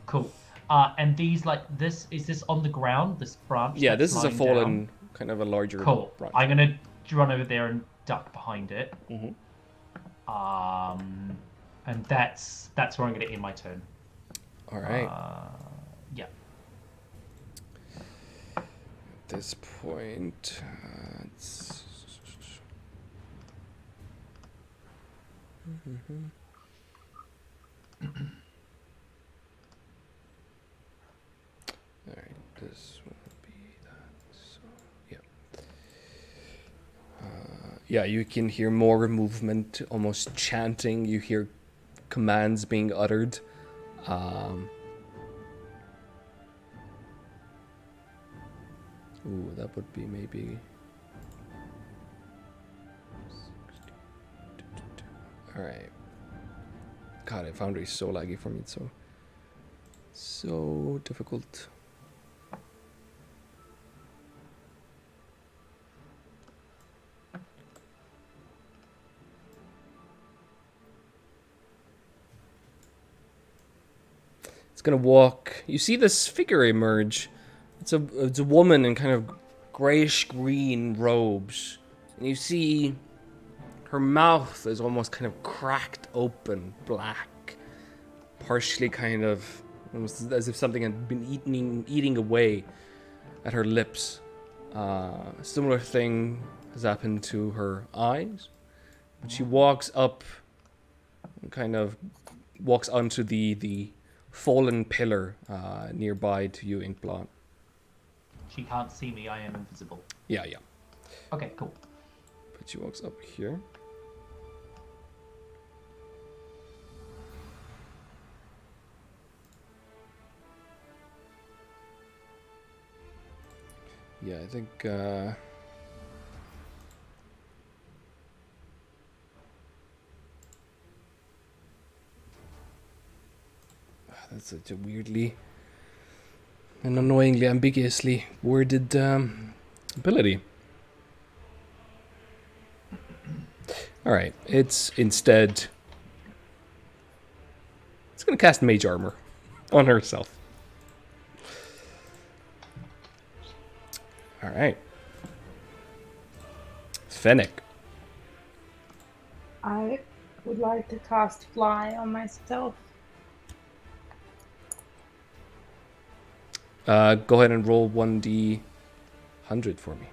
Cool. And these, like, is this on the ground, this branch? Yeah, that's this is a lying fallen, down? kind of a larger Cool. branch. I'm gonna run over there and duck behind it. Mhm. And that's where I'm gonna end my turn. All right. Yeah. At this point, it's... All right, this will be that. So, yeah. Yeah, you can hear more movement, almost chanting. You hear commands being uttered. Ooh, that would be maybe... Alright. God, Foundry is so laggy for me. It's so difficult. It's gonna walk. You see this figure emerge. It's a woman in kind of grayish green robes. And you see her mouth is almost kind of cracked open, black, partially kind of almost as if something had been eating away at her lips. A similar thing has happened to her eyes. But she walks up and kind of walks onto the fallen pillar nearby to you, Inkblot. She can't see me. I am invisible. Yeah. Okay, cool. But she walks up here. Yeah, I think that's such a weirdly and annoyingly ambiguously worded ability. Alright, it's instead... It's going to cast Mage Armor on herself. Alright. Fennec. I would like to cast Fly on myself. Go ahead and roll 1d100 for me.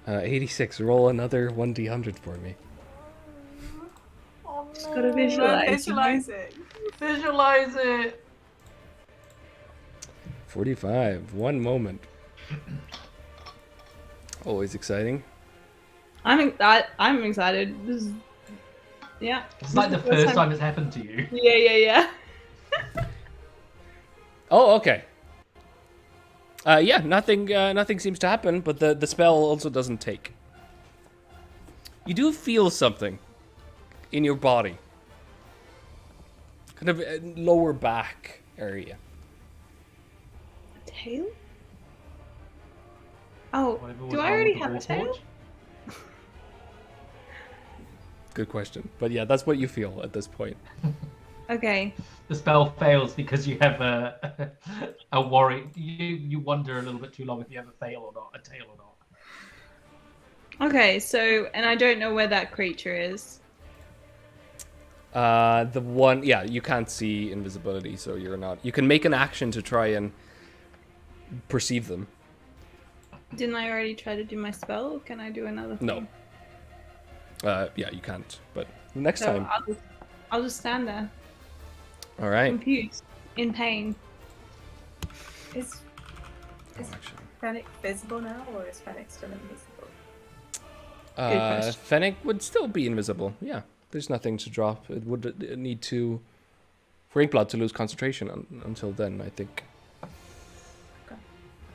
Uh, 86. Roll another 1d100 for me. Oh, Just gotta visualize. Visualize it. Visualize it. 45. One moment. Always exciting. I'm excited. This is, yeah. It's like the first time it's happened to you. Yeah. Oh, okay. Yeah, nothing seems to happen, but the spell also doesn't take. You do feel something in your body. Kind of lower back area. A tail? Oh, Whatever was do I wrong already with the have a tail? Warforged. Good question. But yeah, that's what you feel at this point. Okay. The spell fails because you have a worry. You wonder a little bit too long if you have a tail or not. Okay, so, and I don't know where that creature is. The one, yeah, you can't see invisibility, so you're not. You can make an action to try and perceive them. Didn't I already try to do my spell, or can I do another thing? No. Yeah, you can't. But next So time. I'll just stand there, All right. confused, in pain. Is Oh, actually. Fennec visible now, or is Fennec still invisible? question. Fennec would still be invisible. Yeah, there's nothing to drop. It would need to for Inkblood to lose concentration until then, I think.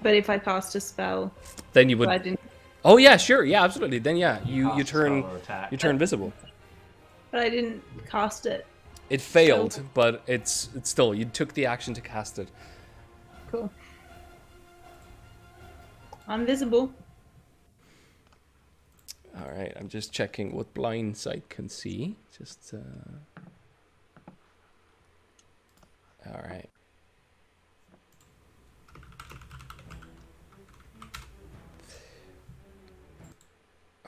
But if I cast a spell, Then you would. I didn't. Oh yeah, sure. Yeah, absolutely. Then yeah, you Cast turn spell or attack. you turn visible. But I didn't cast it. It failed, but it's still you took the action to cast it. Cool. I'm visible. All right, I'm just checking what blind sight can see. All right.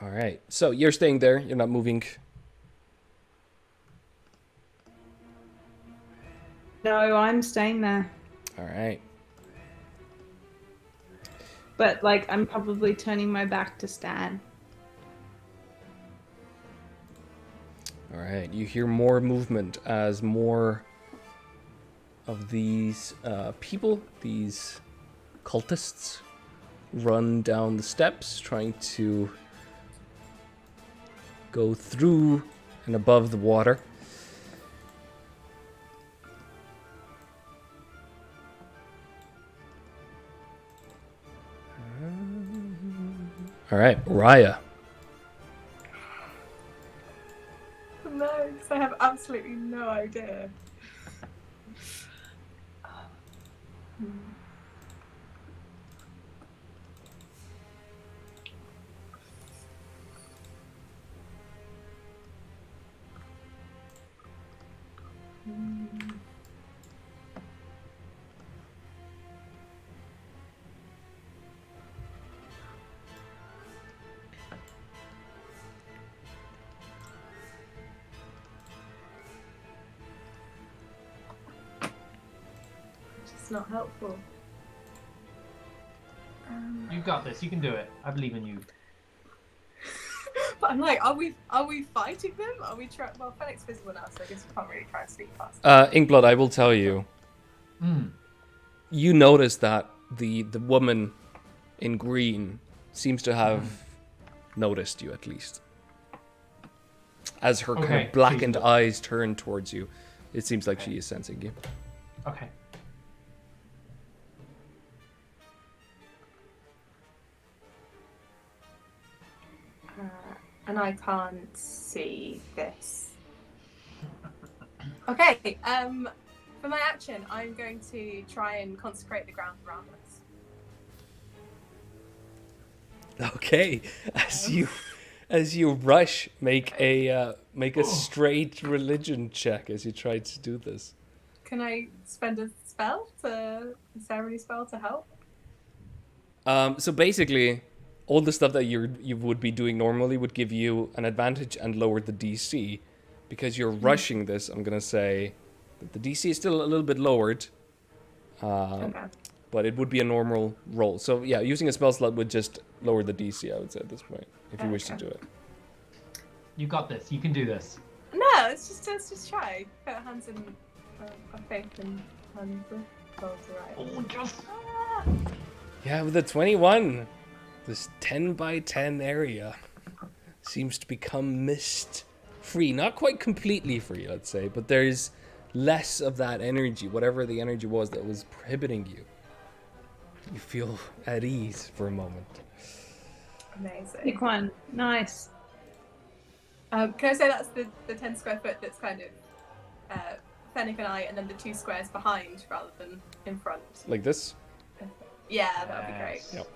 All right. So you're staying there. You're not moving. No, I'm staying there. All right. But like, I'm probably turning my back to Stan. All right. You hear more movement as more of these people, these cultists, run down the steps, trying to go through and above the water. All right, Raya. No, because I have absolutely no idea. It's not helpful. You got this. You can do it. I believe in you. But I'm like, are we fighting them? Are we trying? Well, Fennec's visible now, so I guess we can't really try and sneak past. Inkblood, I will tell you. You notice that the woman in green seems to have noticed you, at least. As her kind of blackened eyes turn towards you, it seems like she is sensing you. Okay. And I can't see this. Okay. For my action, I'm going to try and consecrate the ground around us. Okay, as you rush, make a straight religion check as you try to do this. Can I spend a ceremony spell to help? So basically, all the stuff that you would be doing normally would give you an advantage and lower the DC. Because you're rushing this, I'm gonna say that the DC is still a little bit lowered. Okay. But it would be a normal roll. So yeah, using a spell slot would just lower the DC, I would say, at this point, if you wish to do it. You got this. You can do this. No, let's just try. Put our hands in our faith and hands with balls right. Oh, just. Yeah, with the 21, this 10 by 10 area seems to become mist free. Not quite completely free, let's say, but there's less of that energy, whatever the energy was that was prohibiting you. You feel at ease for a moment. Amazing. Big one. Nice. Can I say that's the 10 square foot that's kind of Fennec and I, and then the 2 squares behind rather than in front? Like this? Yeah, that would be great. Yep.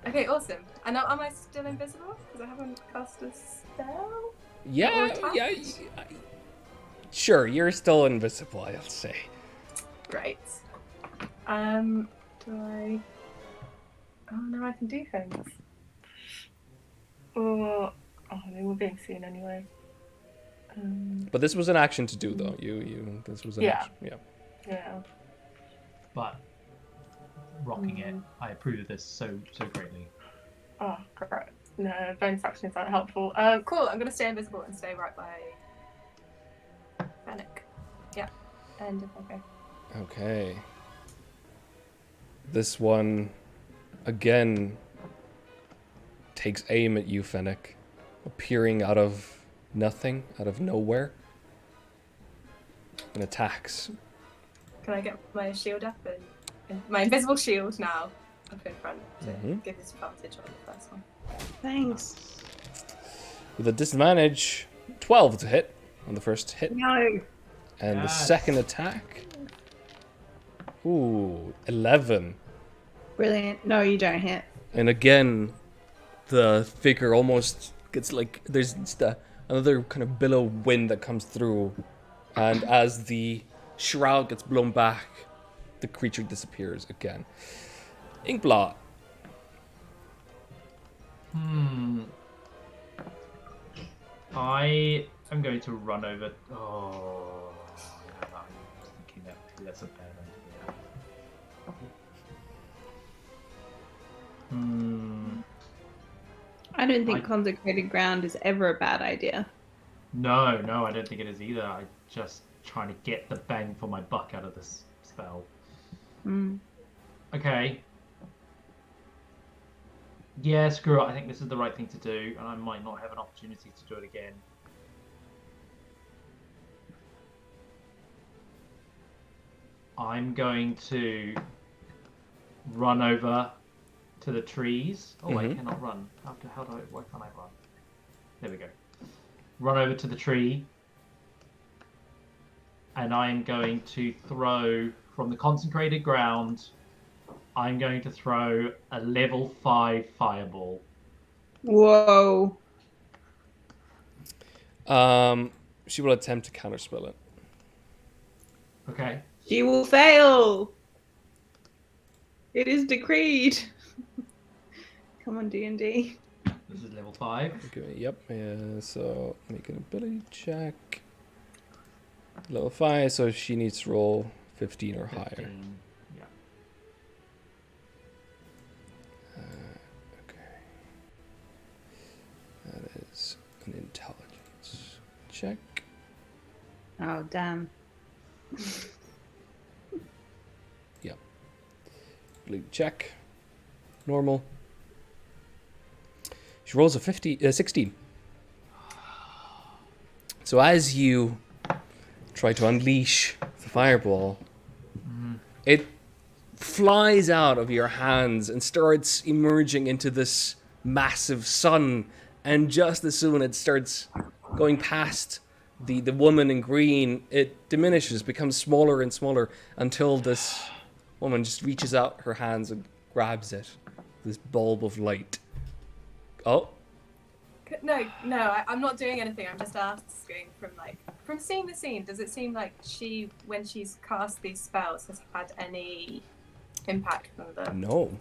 Okay, awesome. And now, am I still invisible? Because I haven't cast a spell? Yeah. Sure, you're still invisible, I'll say. Great. Do I... Oh, no, I can do things. Oh, they were being seen anyway. But this was an action to do, though. This was an action. Yeah. But rocking it, I approve of this so greatly. Oh, great. No, bonus actions aren't helpful. Cool, I'm going to stay invisible and stay right by Fennec. Yeah, and okay. Okay. This one, again, takes aim at you, Fennec, appearing out of nothing, out of nowhere, and attacks. Can I get my shield up and my invisible shield now up in front to give this advantage on the first one? Thanks. With a disadvantage, 12 to hit on the first hit. No. And the second attack, 11. Brilliant. No, you don't hit. And again, the figure almost gets like there's just another kind of billow wind that comes through, and as the shroud gets blown back, the creature disappears again. Inkblot. I am going to run over. Oh, yeah, I'm thinking that that's a bad idea. I don't think consecrated ground is ever a bad idea. No, I don't think it is either. I'm just trying to get the bang for my buck out of this spell. Okay. Yeah, screw it. I think this is the right thing to do, and I might not have an opportunity to do it again. I'm going to run over to the trees. Oh, I cannot run. Why can't I run? There we go. Run over to the tree, and I'm going to throw from the consecrated ground. I'm going to throw a level 5 fireball. Whoa. She will attempt to counterspell it. Okay. She will fail. It is decreed. Come on, D&D. This is level 5. Okay, yep. So make an ability check. Level 5, so she needs to roll 15 or 15. higher. Yeah. Okay. That is an intelligence check. Oh, damn. Yep. Ability check. Normal. She rolls a 16. So as you try to unleash the fireball, it flies out of your hands and starts emerging into this massive sun. And just as soon it starts going past the woman in green, it diminishes, becomes smaller and smaller until this woman just reaches out her hands and grabs it. This bulb of light. Oh. No, I'm not doing anything. I'm just asking from seeing the scene. Does it seem like she, when she's cast these spells, has had any impact from them? No.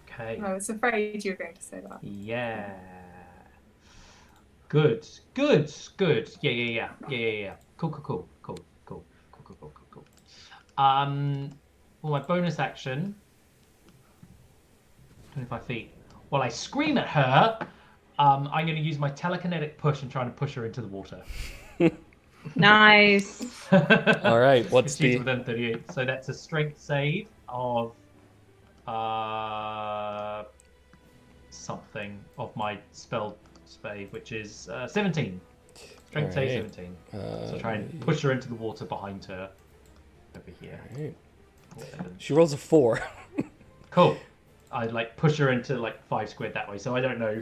Okay. I was afraid you were going to say that. Yeah. Good. Yeah. Cool. For my bonus action, 25 feet. While I scream at her, I'm going to use my telekinetic push and try to push her into the water. Nice. All right. What's She's the within 38, so that's a strength save of something of my spell save, which is 17. Strength save Alright. 17. So try and push her into the water behind her over here. Alright. She rolls a 4. Cool. I push her into 5 squared that way. So I don't know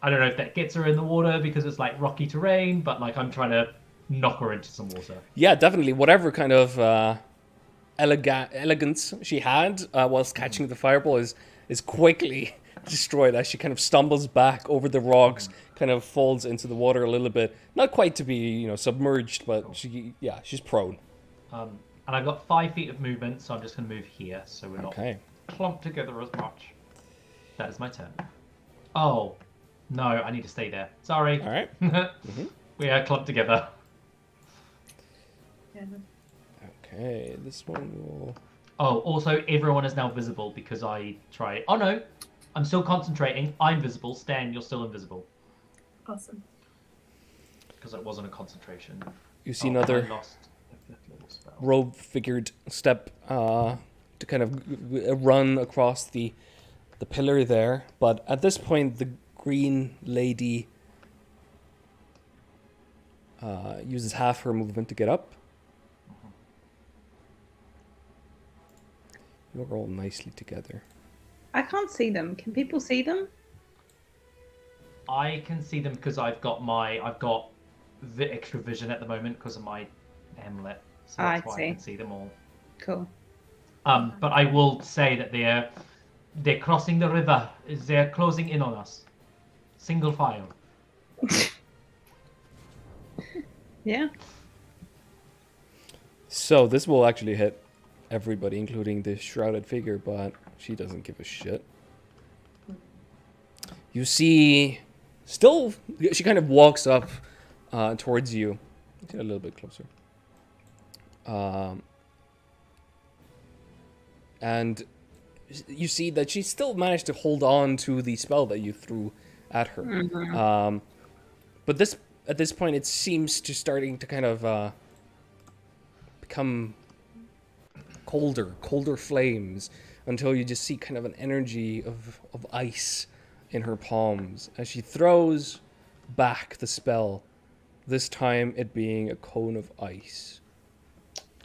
if that gets her in the water because it's rocky terrain, but I'm trying to knock her into some water. Yeah, definitely. Whatever kind of elegance she had whilst catching the fireball is quickly destroyed as she kind of stumbles back over the rocks, kind of falls into the water a little bit. Not quite to be, submerged, but she's prone. And I've got 5 feet of movement, so I'm just going to move here, so we're not clumped together as much. That is my turn. Oh, no, I need to stay there. Sorry. All right. We are clumped together. Yeah. Okay, this one will... Oh, also, everyone is now visible because I tried... Oh, no. I'm still concentrating. I'm visible. Stan, you're still invisible. Awesome. Because it wasn't a concentration. You see another I lost a 5th level spell. robe-figured step to kind of run across the pillar there. But at this point, the green lady uses half her movement to get up. You're all nicely together. I can't see them. Can people see them? I can see them because I've got the extra vision at the moment because of my amulet. So that's why I can see them all. Cool. But I will say that they're crossing the river. They're closing in on us. Single file. Yeah. So this will actually hit everybody, including the shrouded figure, but she doesn't give a shit. You see, still, she kind of walks up towards you. Get a little bit closer. And you see that she still managed to hold on to the spell that you threw at her. Mm-hmm. But at this point, it seems to starting to kind of become colder flames, until you just see kind of an energy of ice in her palms as she throws back the spell, this time it being a cone of ice.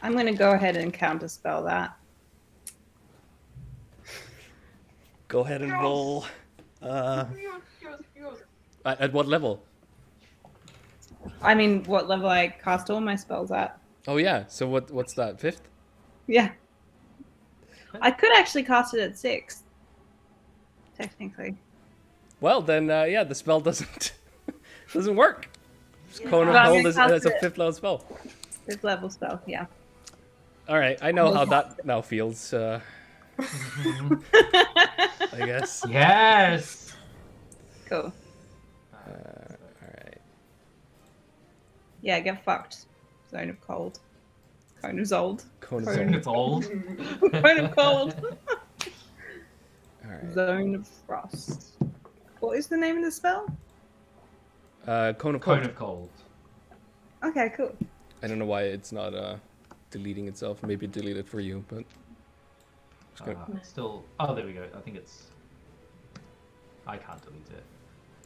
I'm going to go ahead and counterspell that. Go ahead and roll. At what level? I mean, what level I cast all my spells at. Oh yeah, so what's that, 5th? Yeah. I could actually cast it at 6th. Technically. Well, then, yeah, the spell doesn't work. Cone of But I'm Cold gonna is cast a it. 5th level spell. 5th level spell, yeah. All right, I know how that now feels. I guess. Yes. Cool. All right. Yeah, get fucked. Zone of cold. Cone of zold. Cone of Cone. Zone. It's old. Cone of cold. All right. Zone of frost. What is the name of the spell? Cone of Cold. Cone of cold. Okay, cool. I don't know why it's not deleting itself. Maybe it deleted for you, but just gonna... Still. Oh, there we go. I think it's. I can't delete it.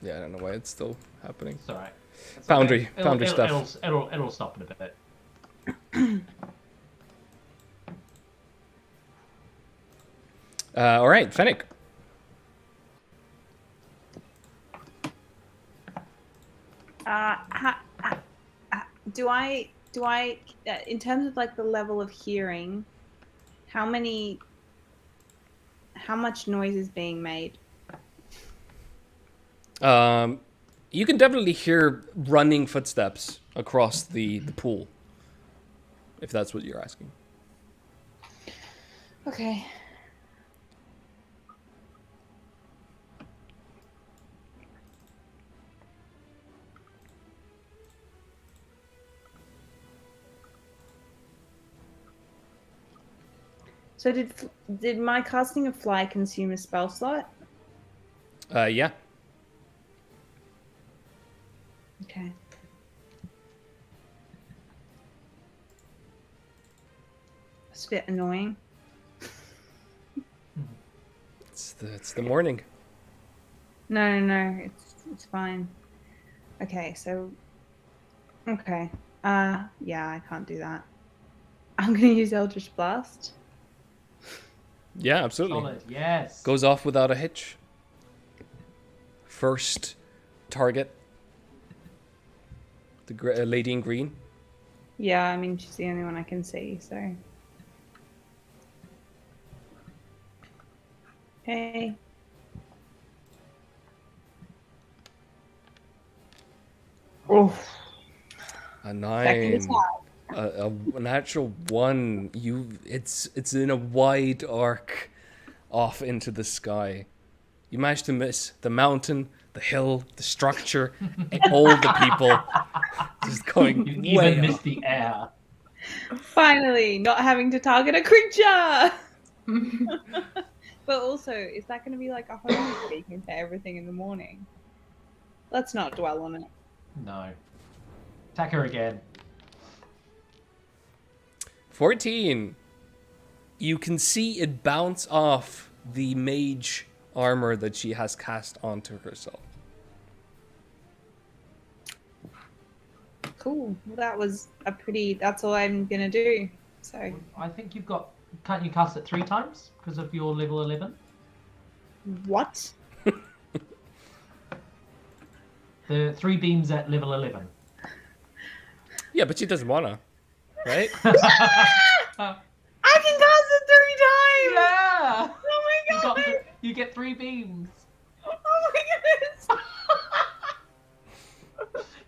yeah, I don't know why it's still happening. It's alright. It's Foundry okay. Foundry stuff. It'll stop in a bit. All right, Fennec. Do I in terms of like the level of hearing, how much noise is being made? You can definitely hear running footsteps across the pool, if that's what you're asking. Okay. So did my casting of fly consume a spell slot? Yeah. Okay. It's a bit annoying. It's the morning. No, it's fine. Okay, so okay. Yeah, I can't do that. I'm gonna use Eldritch Blast. Yeah, absolutely. Solid. Yes. Goes off without a hitch. First target. The lady in green. Yeah, I mean she's the only one I can see, so. Okay. Oh. A Second 9. attack. A natural 1. It's in a wide arc off into the sky. You managed to miss the mountain, the hill, the structure, all the people. Just going You way even off. missed the air. Finally, not having to target a creature. But also, is that going to be like a home speaking to everything in the morning? Let's not dwell on it. No. Attack her again. 14. You can see it bounce off the mage armor that she has cast onto herself. Cool. Well, that's all I'm going to do. So, I think you've got. Can't you cast it 3 times because of your level 11? what? The 3 beams at level 11. Yeah, but she doesn't wanna, right? I can cast it You get 3 beams. Oh my goodness!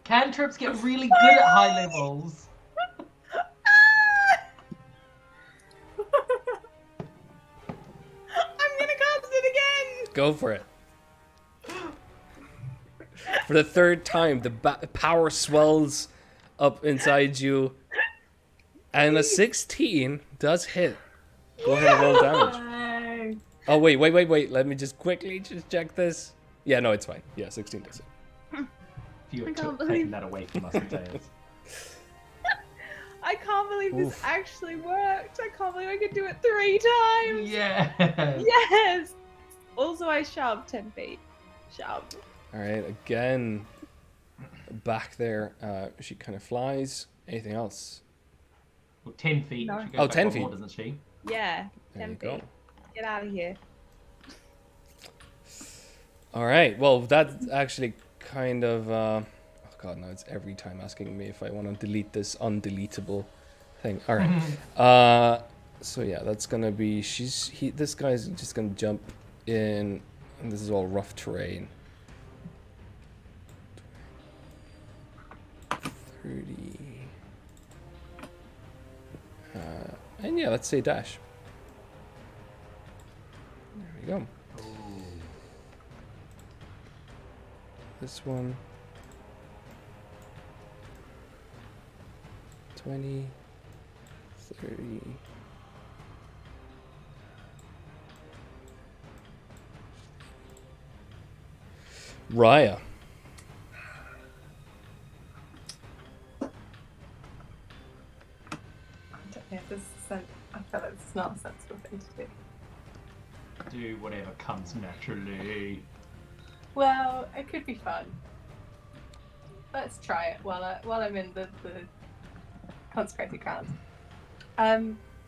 Cantrips get really good at high levels. I'm gonna cast it again. Go for it. For the third time, the power swells up inside you, and a 16 does hit. Go ahead and roll damage. No. Oh wait. Let me just quickly check this. Yeah, no, it's fine. Yeah, 16 does hit. If you I had can't taken believe- that away from us, Mateus. I can't believe this Oof. actually worked. I can't believe I could do it 3 times. Yeah. Yes. Also, I shoved 10 feet. Shoved. All right, again, back there. She kind of flies. Anything else? Well, 10 feet. No. She goes Oh, back 10 one feet. more, doesn't she? Yeah. There 10 you feet. go. Get out of here. All right. Well, that's actually kind of. Oh God, now it's every time asking me if I want to delete this undeletable thing. All right. So yeah, that's gonna be. This guy's just gonna jump in, and this is all rough terrain. 30. And yeah, let's say dash. There we go. This one. 20. 30. Raya. I don't know if this is I feel like it's not a sensible thing to do. Do whatever comes naturally. Well, it could be fun. Let's try it while I'm in the consecrated ground.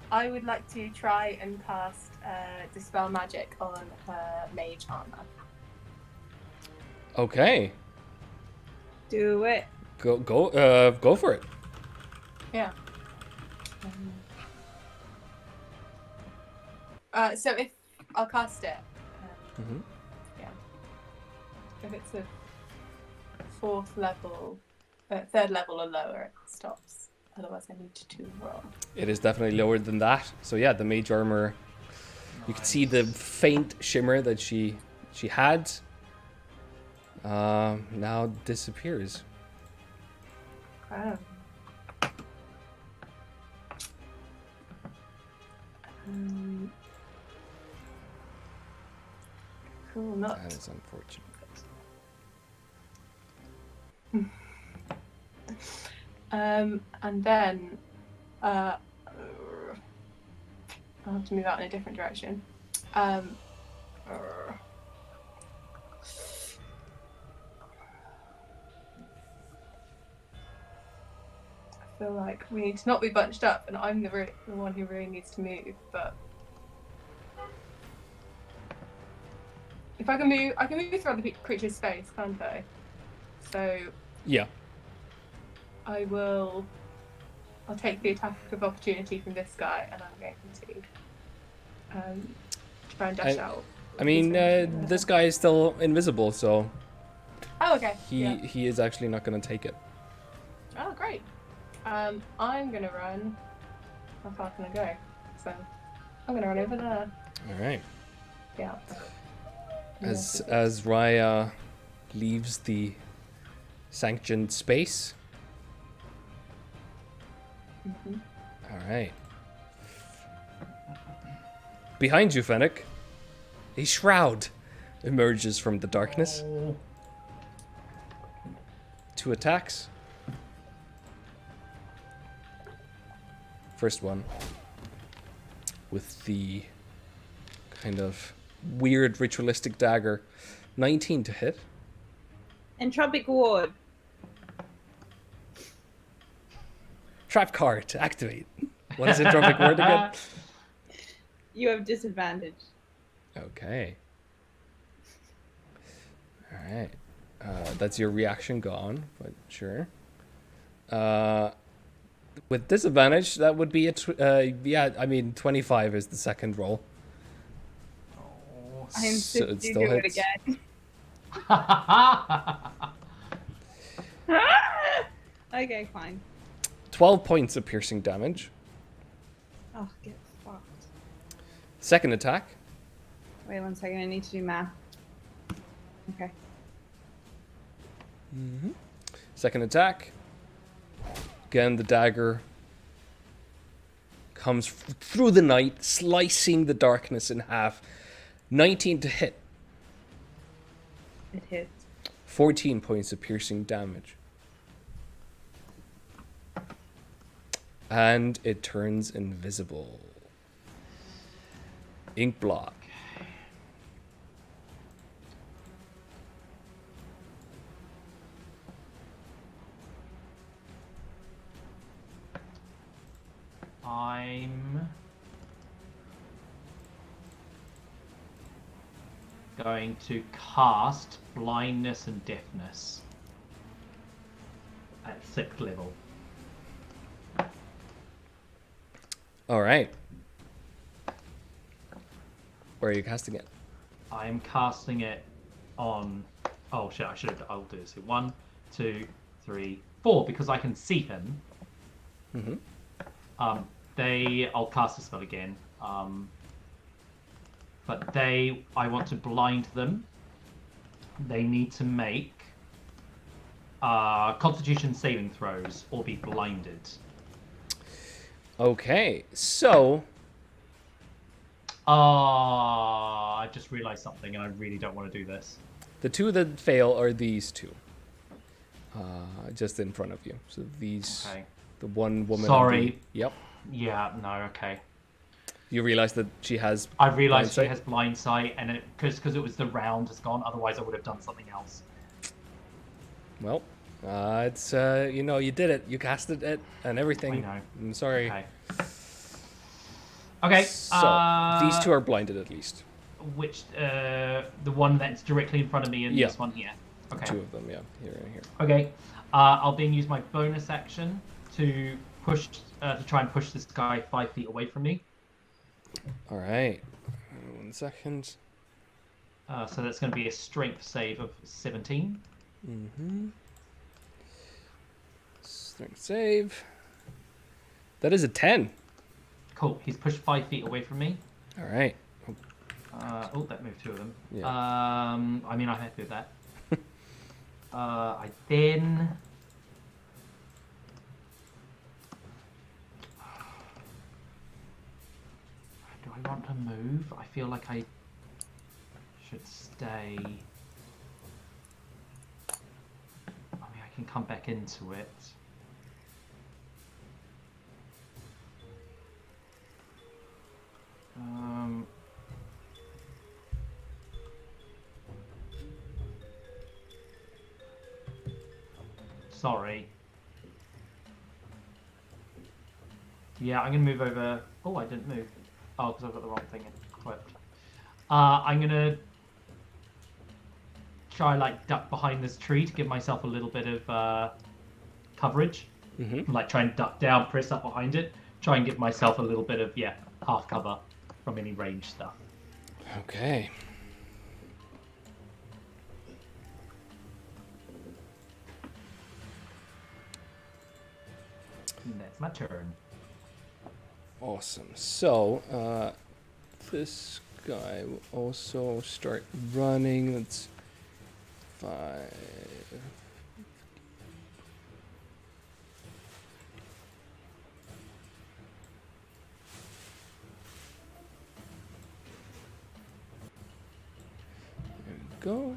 I would like to try and cast Dispel Magic on her mage armor. Okay. Do it. Go for it. Yeah. So if I'll cast it, Mm-hmm. if it's a third level or lower, it stops. Otherwise, I need to roll. It is definitely lower than that. So yeah, the mage armor. You can see the faint shimmer that she had. Now disappears. Oh. Cool, not. That is unfortunate. And then I'll have to move out in a different direction. I feel like we need to not be bunched up, and I'm the one who really needs to move. But if I can move through other creatures' space, can't I? So Yeah. I'll take the attack of opportunity from this guy, and I'm going to try and dash out. I mean, this guy is still invisible, so Oh, okay. he is actually not going to take it. Oh, great. I'm gonna run. How far can I go? So I'm gonna run over there. All right. Yeah. As Raya leaves the sanctioned space. Mhm. All right. Behind you, Fennec, a shroud emerges from the darkness. Oh. 2 attacks. First one with the kind of weird ritualistic dagger. 19 to hit. Entropic Ward. Trap card to activate. What is entropic ward again? You have disadvantage. Okay. All right. That's your reaction gone, but sure. With disadvantage, that would be 25 is the second roll. Oh. I insist it you still do it hits. again. Okay, fine. 12 points of piercing damage. Oh, get fucked. Second attack. Wait 1 second, I need to do math. Okay. Second attack. Again, the dagger comes through the night, slicing the darkness in half. 19 to hit. It hits. 14 points of piercing damage. And it turns invisible. Ink block. I'm going to cast blindness and deafness at 6th level. All right. Where are you casting it? I'm casting it on. Oh shit! I'll do this. 1, 2, 3, 4 because I can see him. Mm-hmm. I'll cast the spell again. But I want to blind them. They need to make Constitution saving throws or be blinded. Okay, so I just realized something, and I really don't want to do this. the two that fail are these two. Just in front of you. So these, Okay. the one woman. Sorry. Yep. Yeah. No. Okay. You realize that she has. I realized she blind has blind sight, and because it was the round has gone. Otherwise, I would have done something else. Well, it's you did it. You casted it and everything. I know. I'm sorry. Okay. Okay. So these two are blinded at least. Which the one that's directly in front of me and Yeah. this one here. Okay. Two of them, yeah, here and here. Okay. I'll then use my bonus action to push to try and push this guy 5 feet away from me. All right. 1 second. So that's going to be a strength save of 17. Mm-hmm. Strength save. That is a 10. Cool. He's pushed 5 feet away from me. All right. That moved 2 of them. Yeah. I mean, I'm happy with that. I then. Do I want to move? I feel like I should stay. I mean, I can come back into it. Sorry. Yeah, I'm gonna move over. Oh, I didn't move. Oh, because I've got the wrong thing equipped. I'm gonna try duck behind this tree to give myself a little bit of coverage. Mm-hmm. Like try and duck down, press up behind it, try and give myself a little bit of half cover from any range stuff. Okay. And that's my turn. Awesome. So, this guy will also start running. That's 5. There we go.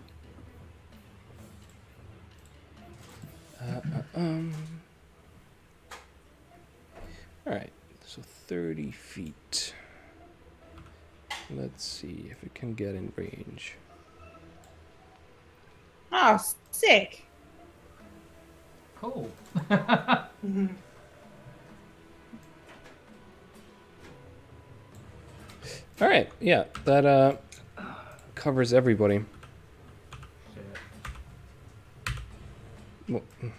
All right. So 30 feet. Let's see if it can get in range. Oh, sick. Cool. All right. Yeah, that covers everybody. Well, I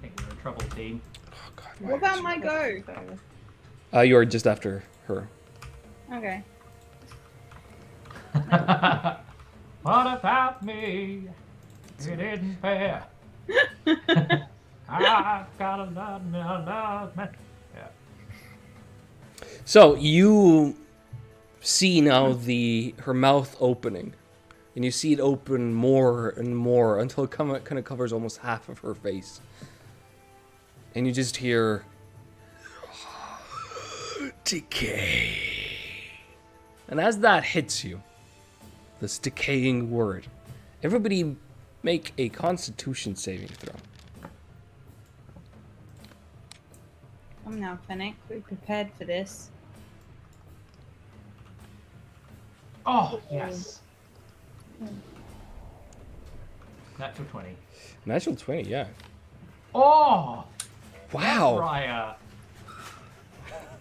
think we're in trouble, team. oh God, What about my go? you are just after her. Okay. What about me? It isn't fair. I've got a love, man. Yeah. So you see now her mouth opening, and you see it open more and more until it kind of covers almost half of her face, and you just hear decay. And as that hits you, this decaying word, everybody make a Constitution saving throw. Come now, Fennec. We're prepared for this. Oh, yes. Natural 20. Natural 20, yeah. Oh! Wow. Raya.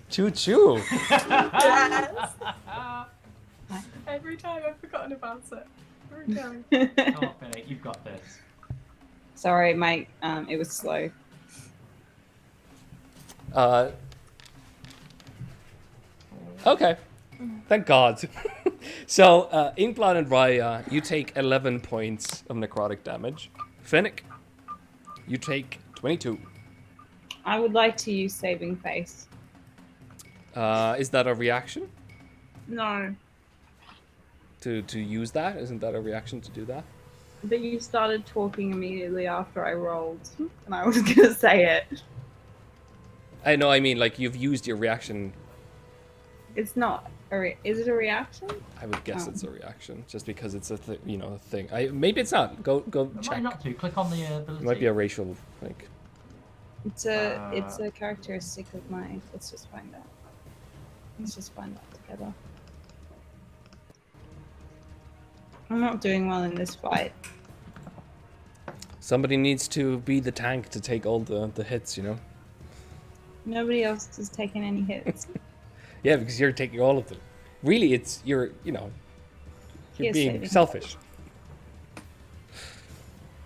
Choo choo. Yes. Every time I've forgotten about it. Every time. Oh, Fennec, you've got this. Sorry, Mike. It was slow. Okay. Thank God. So, Inkblot and Raya, you take 11 points of necrotic damage. Fennec, you take 22. I would like to use Saving Face. Is that a reaction? No. To use that? Isn't that a reaction to do that? But you started talking immediately after I rolled, and I was gonna say it. I know, I mean, like, you've used your reaction. It's not. Is it a reaction? I would guess it's a reaction, just because it's a thing. Maybe it's not. Go It check. might not to. Click on the ability. It might be a racial, like. It's a characteristic of mine. Let's just find out. Let's just find out together. I'm not doing well in this fight. Somebody needs to be the tank to take all the hits, you know? Nobody else has taken any hits. Yeah, because you're taking all of them. Really, you're Here's being saving. selfish.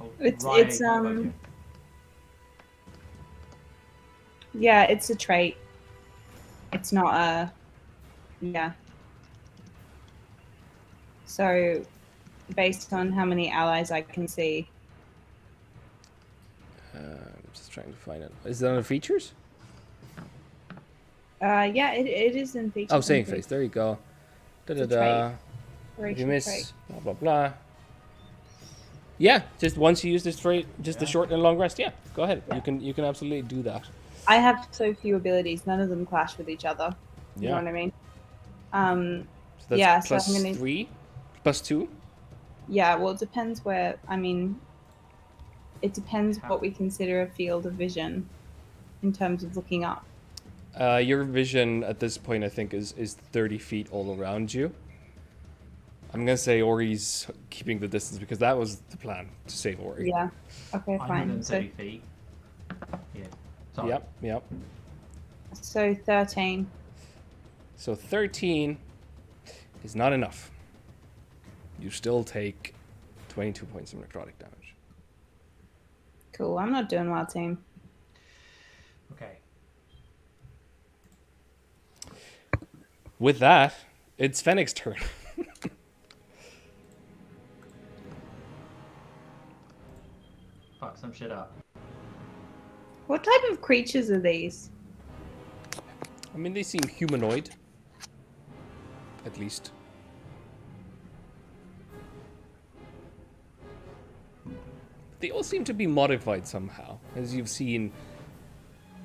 Oh, It's Raya, yeah, it's a trait. It's not a yeah. So based on how many allies I can see. I'm just trying to find it. Is that under features? Yeah, it is in features. Oh, saving face. There you go. Da da It's a da. trait. If you Racial miss, trait. blah blah blah. Yeah, just once you use this trait, just the Yeah. short and long rest. Yeah, go ahead. Yeah. You can absolutely do that. I have so few abilities, none of them clash with each other. You Yeah. know what I mean? So that's Yeah, so plus I'm gonna- 3, plus 2. Yeah, well, it depends where. I mean, it depends what we consider a field of vision in terms of looking up. Your vision at this point, I think, is 30 feet all around you. I'm gonna say Ori's keeping the distance because that was the plan, to save Ori. Yeah. Okay, I'm fine. within So, 30 feet. Yeah. Sorry. Yep. so 13. So 13 is not enough. You still take 22 points of necrotic damage. Cool. I'm not doing well, team. Okay. With that, it's Fennec's turn. Fuck some shit up. What type of creatures are these? I mean, they seem humanoid. At least. They all seem to be modified somehow, as you've seen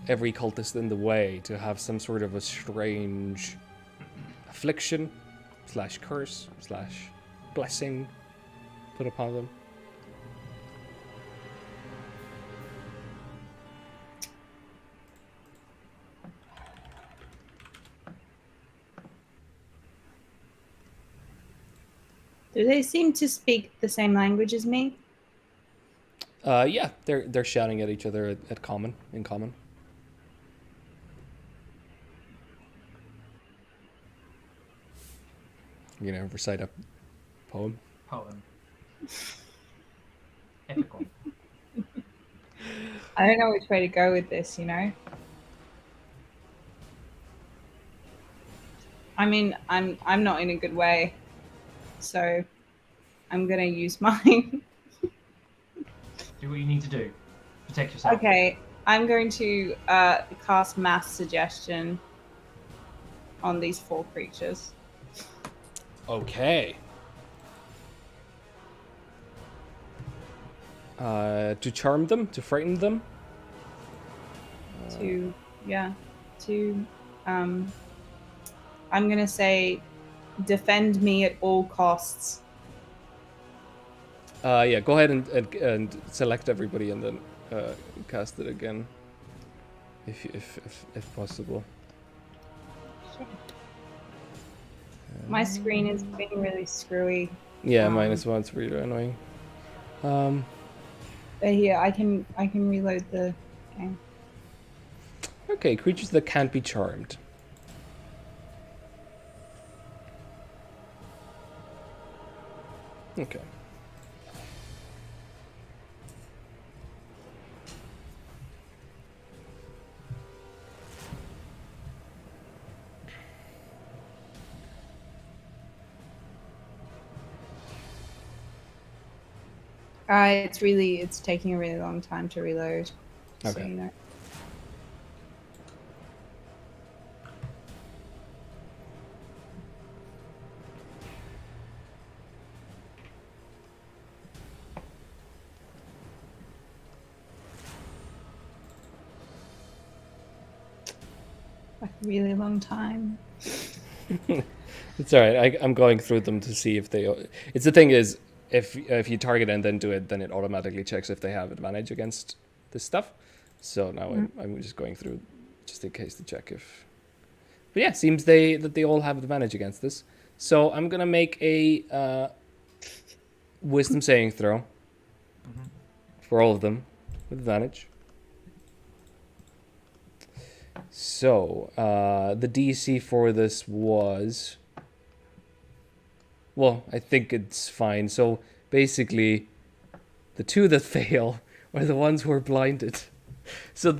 every cultist in the way to have some sort of a strange affliction / curse / blessing put upon them. Do they seem to speak the same language as me? Yeah, they're shouting at each other in common. You know, recite a poem. Ethical. I don't know which way to go with this, you know? I mean, I'm not in a good way. So I'm gonna use mine. Do what you need to do. Protect yourself. Okay, I'm going to cast mass suggestion on these 4 creatures. Okay. To charm them, to frighten them. To I'm gonna say defend me at all costs. Yeah, go ahead and select everybody and then cast it again, if possible. My screen is being really screwy. Yeah, -1's really annoying. But here, I can reload the game. Okay, creatures that can't be charmed. Okay. It's taking a really long time to reload. So, Okay. you know. Like a really long time. It's alright. I'm going through them to see if they. It's the thing is, if you target and then do it, then it automatically checks if they have advantage against this stuff. So now I'm just going through, just in case to check if. But yeah, seems that they all have advantage against this. So I'm gonna make a wisdom saving throw for all of them with advantage. So the DC for this was. Well, I think it's fine. So basically, the 2 that fail are the ones who are blinded. So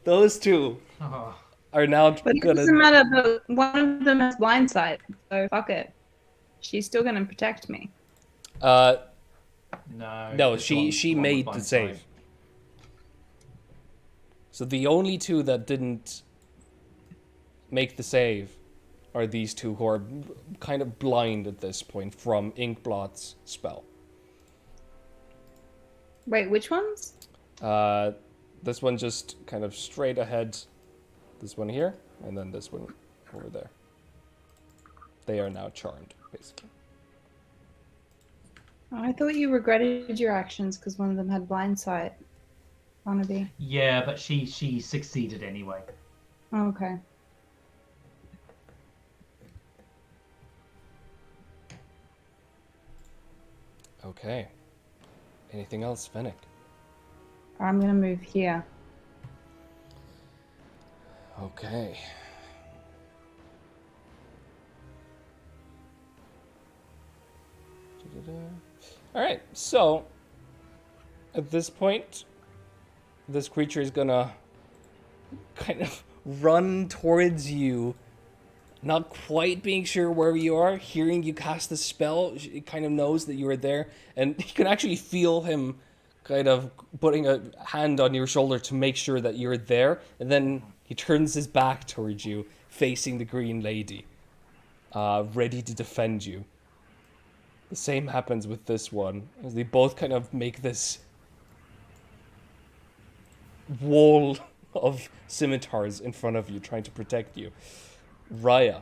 those 2 Oh, are now But it gonna. doesn't matter, but one of them has blindsight, so fuck it. She's still gonna protect me. no. No, it's the one- she the one with made the blind save. sight. So the only 2 that didn't make the save are these 2 who are kind of blind at this point from Inkblot's spell. Wait, which ones? This one just kind of straight ahead. This one here, and then this one over there. They are now charmed, basically. Oh, I thought you regretted your actions because one of them had blindsight. Barnaby. Yeah, but she succeeded anyway. Oh, okay. Okay. Anything else, Fennec? I'm gonna move here. Okay. All right. So at this point, this creature is gonna kind of run towards you, not quite being sure where you are, hearing you cast the spell. It kind of knows that you are there, and you can actually feel him kind of putting a hand on your shoulder to make sure that you're there, and then he turns his back towards you, facing the green lady, ready to defend you. The same happens with this one, as they both kind of make this wall of scimitars in front of you, trying to protect you. Raya.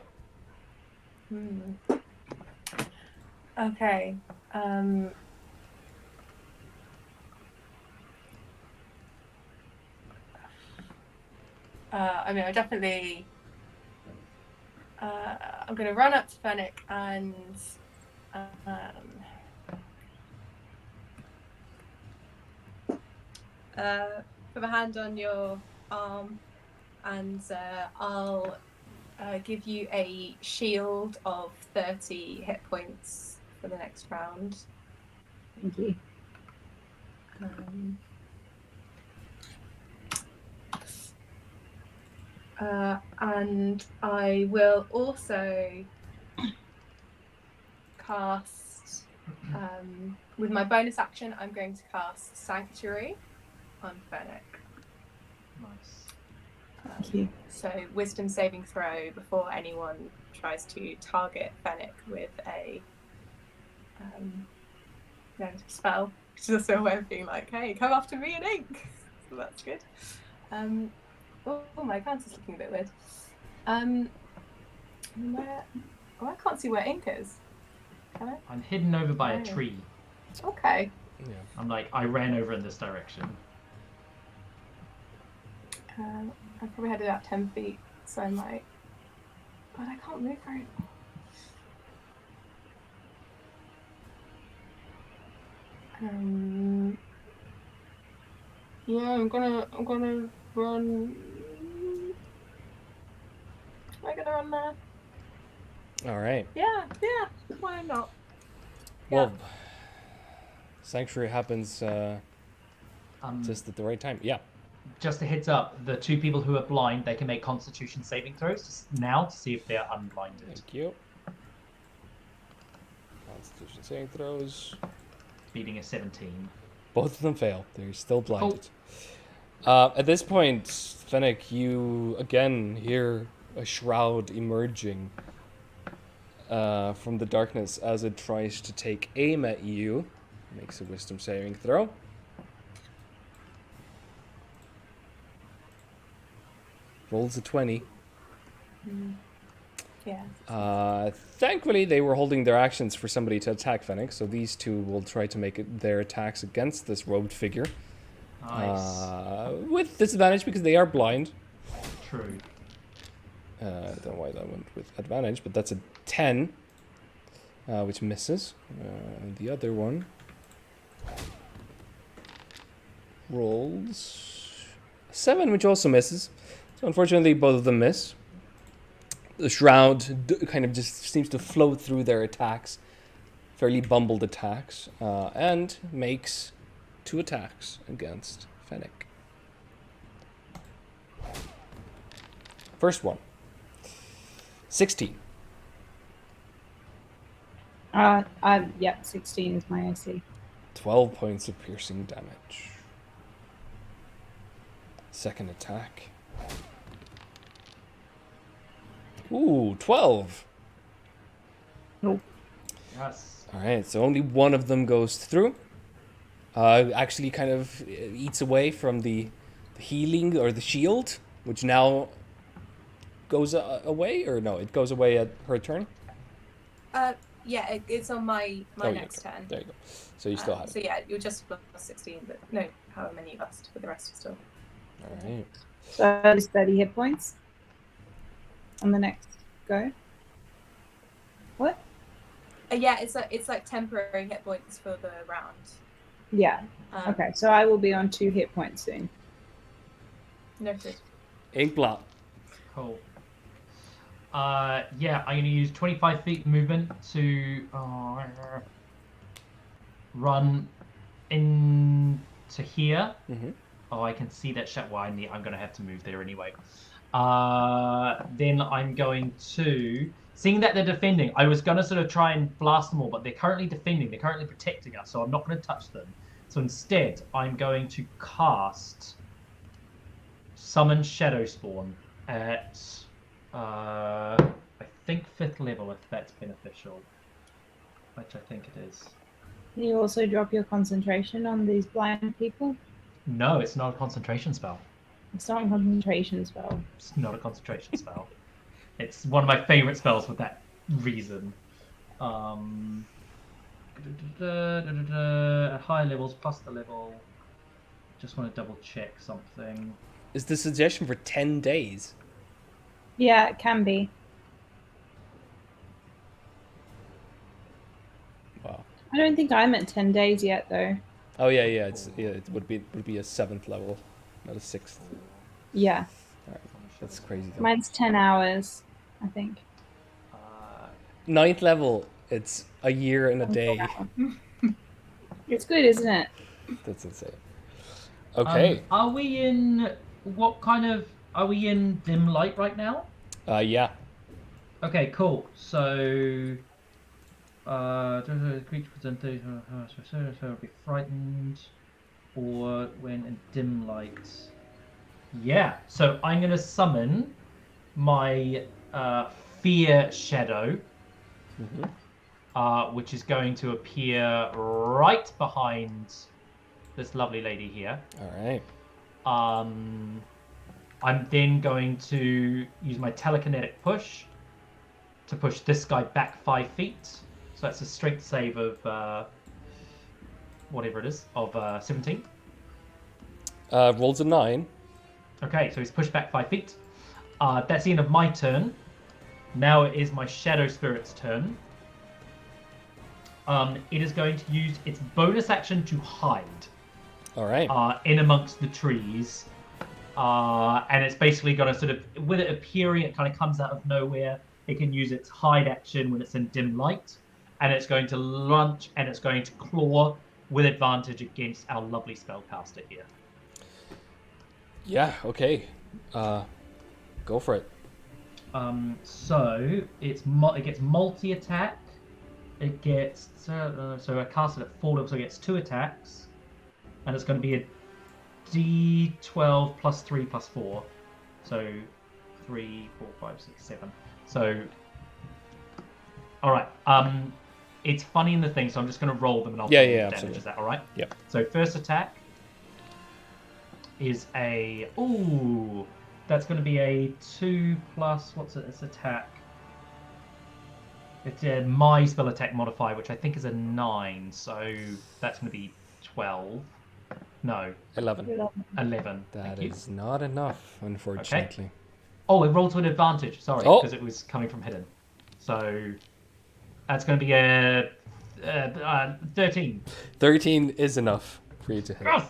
Okay. I mean, I definitely. I'm going to run up to Fennec and put my hand on your arm, and I'll give you a shield of 30 hit points for the next round. Thank you. And I will also cast, with my bonus action, I'm going to cast Sanctuary on Fennec. Nice. Thank you. So wisdom saving throw before anyone tries to target Fennec with a spell. Which is also a way of being like, hey, come after me in ink. So that's good. My account is looking a bit weird. I can't see where ink is. Can I? I'm hidden over by a Oh. tree. Okay. Yeah. I'm like, I ran over in this direction. I probably had it out 10 feet, so I might. But I can't move very. Yeah, I'm gonna run. Am I gonna run there? All right. Yeah. Why not? Well, Sanctuary happens just at the right time. Yeah. Just a heads up, the two people who are blind, they can make Constitution saving throws just now to see if they're unblinded. Thank you. Constitution saving throws. Beating a 17. Both of them fail. They're still blinded. At this point, Fennec, you again hear a shroud emerging from the darkness as it tries to take aim at you. Makes a wisdom saving throw. Rolls a 20. Yeah. Thankfully, they were holding their actions for somebody to attack Fennec, so these two will try to make their attacks against this robed figure. Nice. With disadvantage because they are blind. True. I don't know why that went with advantage, but that's a 10, which misses. The other one rolls a 7, which also misses. So unfortunately, both of them miss. The shroud kind of just seems to float through their attacks, fairly bumbled attacks, and makes 2 attacks against Fennec. First one. 16. Yep, 16 is my AC. 12 points of piercing damage. Second attack. Ooh, 12. Nope. Yes. Alright, so only one of them goes through. Actually kind of eats away from the healing or the shield, which now goes away, or no, it goes away at her turn? Yeah, it's on my next turn. There you go. So you still have So it. yeah, you're just plus 16, but no, however many you lost, but the rest are still. Alright. So it's 30 hit points on the next go. What? Yeah, it's like temporary hit points for the round. Yeah. Okay, so I will be on 2 hit points soon. Noted. Ink blot. Cool. Yeah, I'm going to use 25 feet movement to run into here. Mm-hmm. Oh, I can see that shit. Well, I'm going to have to move there anyway. Then I'm going to... Seeing that they're defending, I was going to sort of try and blast them all, but they're currently defending. They're currently protecting us, so I'm not going to touch them. So instead, I'm going to cast Summon Shadow Spawn at, I think 5th level, if that's beneficial. Which I think it is. Can you also drop your concentration on these blind people? No, it's not a concentration spell. It's not a concentration spell. It's not a concentration spell. It's one of my favorite spells for that reason. At higher levels, plus the level. Just want to double check something. Is the suggestion for 10 days? Yeah, it can be. Wow. I don't think I'm at 10 days yet, though. Oh yeah, it would be a 7th level, not a 6th. Yeah. Alright, that's crazy though. Mine's 10 hours, I think. 9th level, it's a year and a day. It's good, isn't it? That's insane. Okay. Are we in are we in dim light right now? Yeah. Okay, cool. So The creature presented will be frightened, or when in dim light. Yeah, so I'm going to summon my fear shadow, which is going to appear right behind this lovely lady here. All right. I'm then going to use my telekinetic push to push this guy back 5 feet. So that's a strength save of whatever it is, of 17. Rolls a 9. Okay, so he's pushed back 5 feet. That's the end of my turn. Now it is my Shadow Spirit's turn. It is going to use its bonus action to hide. All right. In amongst the trees. And it's basically got a sort of, with it appearing, it kind of comes out of nowhere. It can use its hide action when it's in dim light. And it's going to lunge and it's going to claw with advantage against our lovely spellcaster here. Yeah, okay. Go for it. So it gets multi-attack. It gets so I cast it at 4 levels, so it gets 2 attacks, and it's going to be a D12 plus 3 plus 4, so 3, 4, 5, 6, 7. So all right. It's funny in the thing, so I'm just going to roll them and I'll Yeah, roll the damage. absolutely. Is that all right? Yep. So first attack is a that's going to be a 2 plus what's it? It's attack. It's my spell attack modifier, which I think is a 9. So that's going to be 12. No, 11. 11. That Thank you. is not enough, unfortunately. Oh, it rolled to an advantage. Sorry, Oh. because it was coming from hidden. So that's going to be a 13. 13 is enough for you to hit. Yes!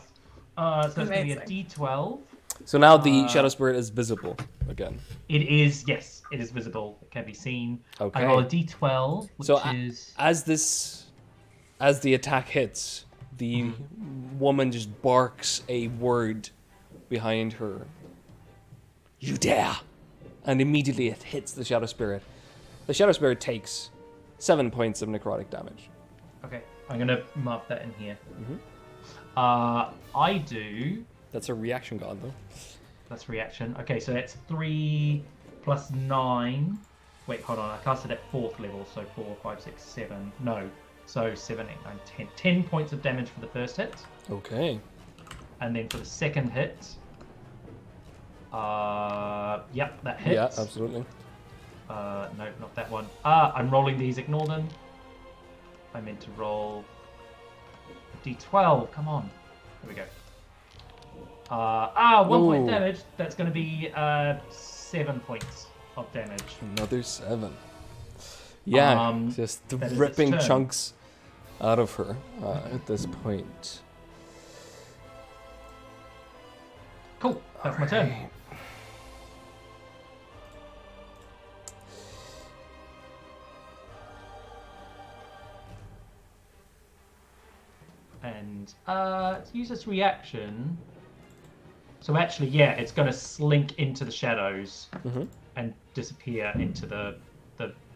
So it's going to be a Amazing. D12. So now the Shadow Spirit is visible again. It is, yes, it is visible. It can be seen. Okay. I roll a D12, which So is... as the attack hits, the woman just barks a word behind her. You dare! And immediately it hits the Shadow Spirit. The Shadow Spirit takes 7 points of necrotic damage. Okay, I'm going to mark that in here. Mhm. I do... That's a reaction god, though. That's reaction. Okay, so that's 3 plus 9. Wait, hold on. I cast it at 4th level, so 4, 5, 6, 7. No. So 7, 8, 9, 10. 10 points of damage for the first hit. Okay. And then for the second hit... yep, that hits. Yeah, absolutely. No, not that one. I'm rolling these. Ignore them. I meant to roll D12. Come on. There we go. 1 point Ooh. damage. That's going to be 7 points of damage. Another 7. Yeah, just that is its ripping turn. chunks out of her at this point. Cool. That's my turn. Alright. And to use its reaction. So actually, yeah, it's going to slink into the shadows Mhm. and disappear into the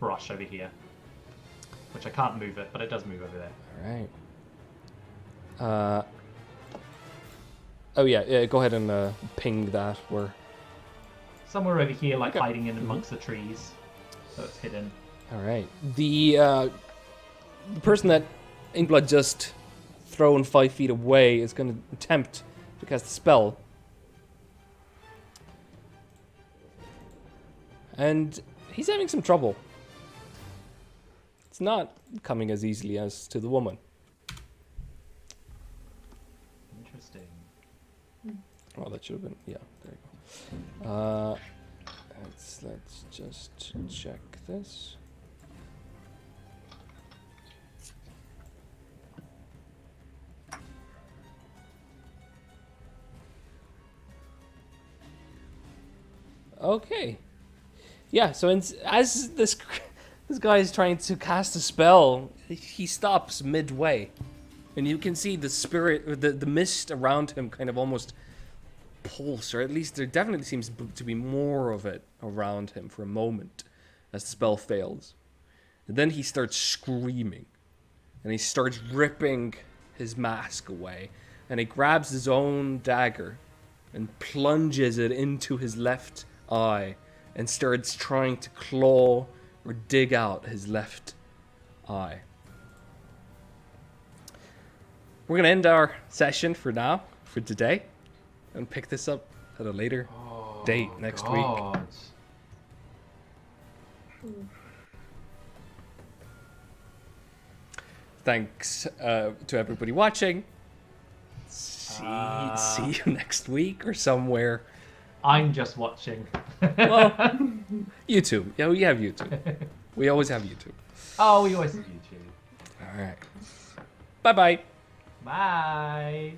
brush over here. Which I can't move it, but it does move over there. Alright. Oh yeah, go ahead and ping that where. Somewhere over here, like Okay. hiding in amongst the trees. So it's hidden. Alright. The person that Inkblood just thrown 5 feet away is going to attempt to cast a spell. And he's having some trouble. It's not coming as easily as to the woman. Interesting. Oh, that should have been... Yeah, there you go. Let's just check this. Okay. Yeah, so as this guy is trying to cast a spell, he stops midway. And you can see the spirit, the mist around him kind of almost pulse, or at least there definitely seems to be more of it around him for a moment as the spell fails. And then he starts screaming. And he starts ripping his mask away. And he grabs his own dagger and plunges it into his left eye and starts trying to claw or dig out his left eye. We're going to end our session for now, for today, and pick this up at a later date next week. Thanks to everybody watching. See you next week or somewhere. I'm just watching. Well, YouTube. Yeah, we have YouTube. We always have YouTube. Oh, we always have YouTube. All right. Bye-bye. Bye.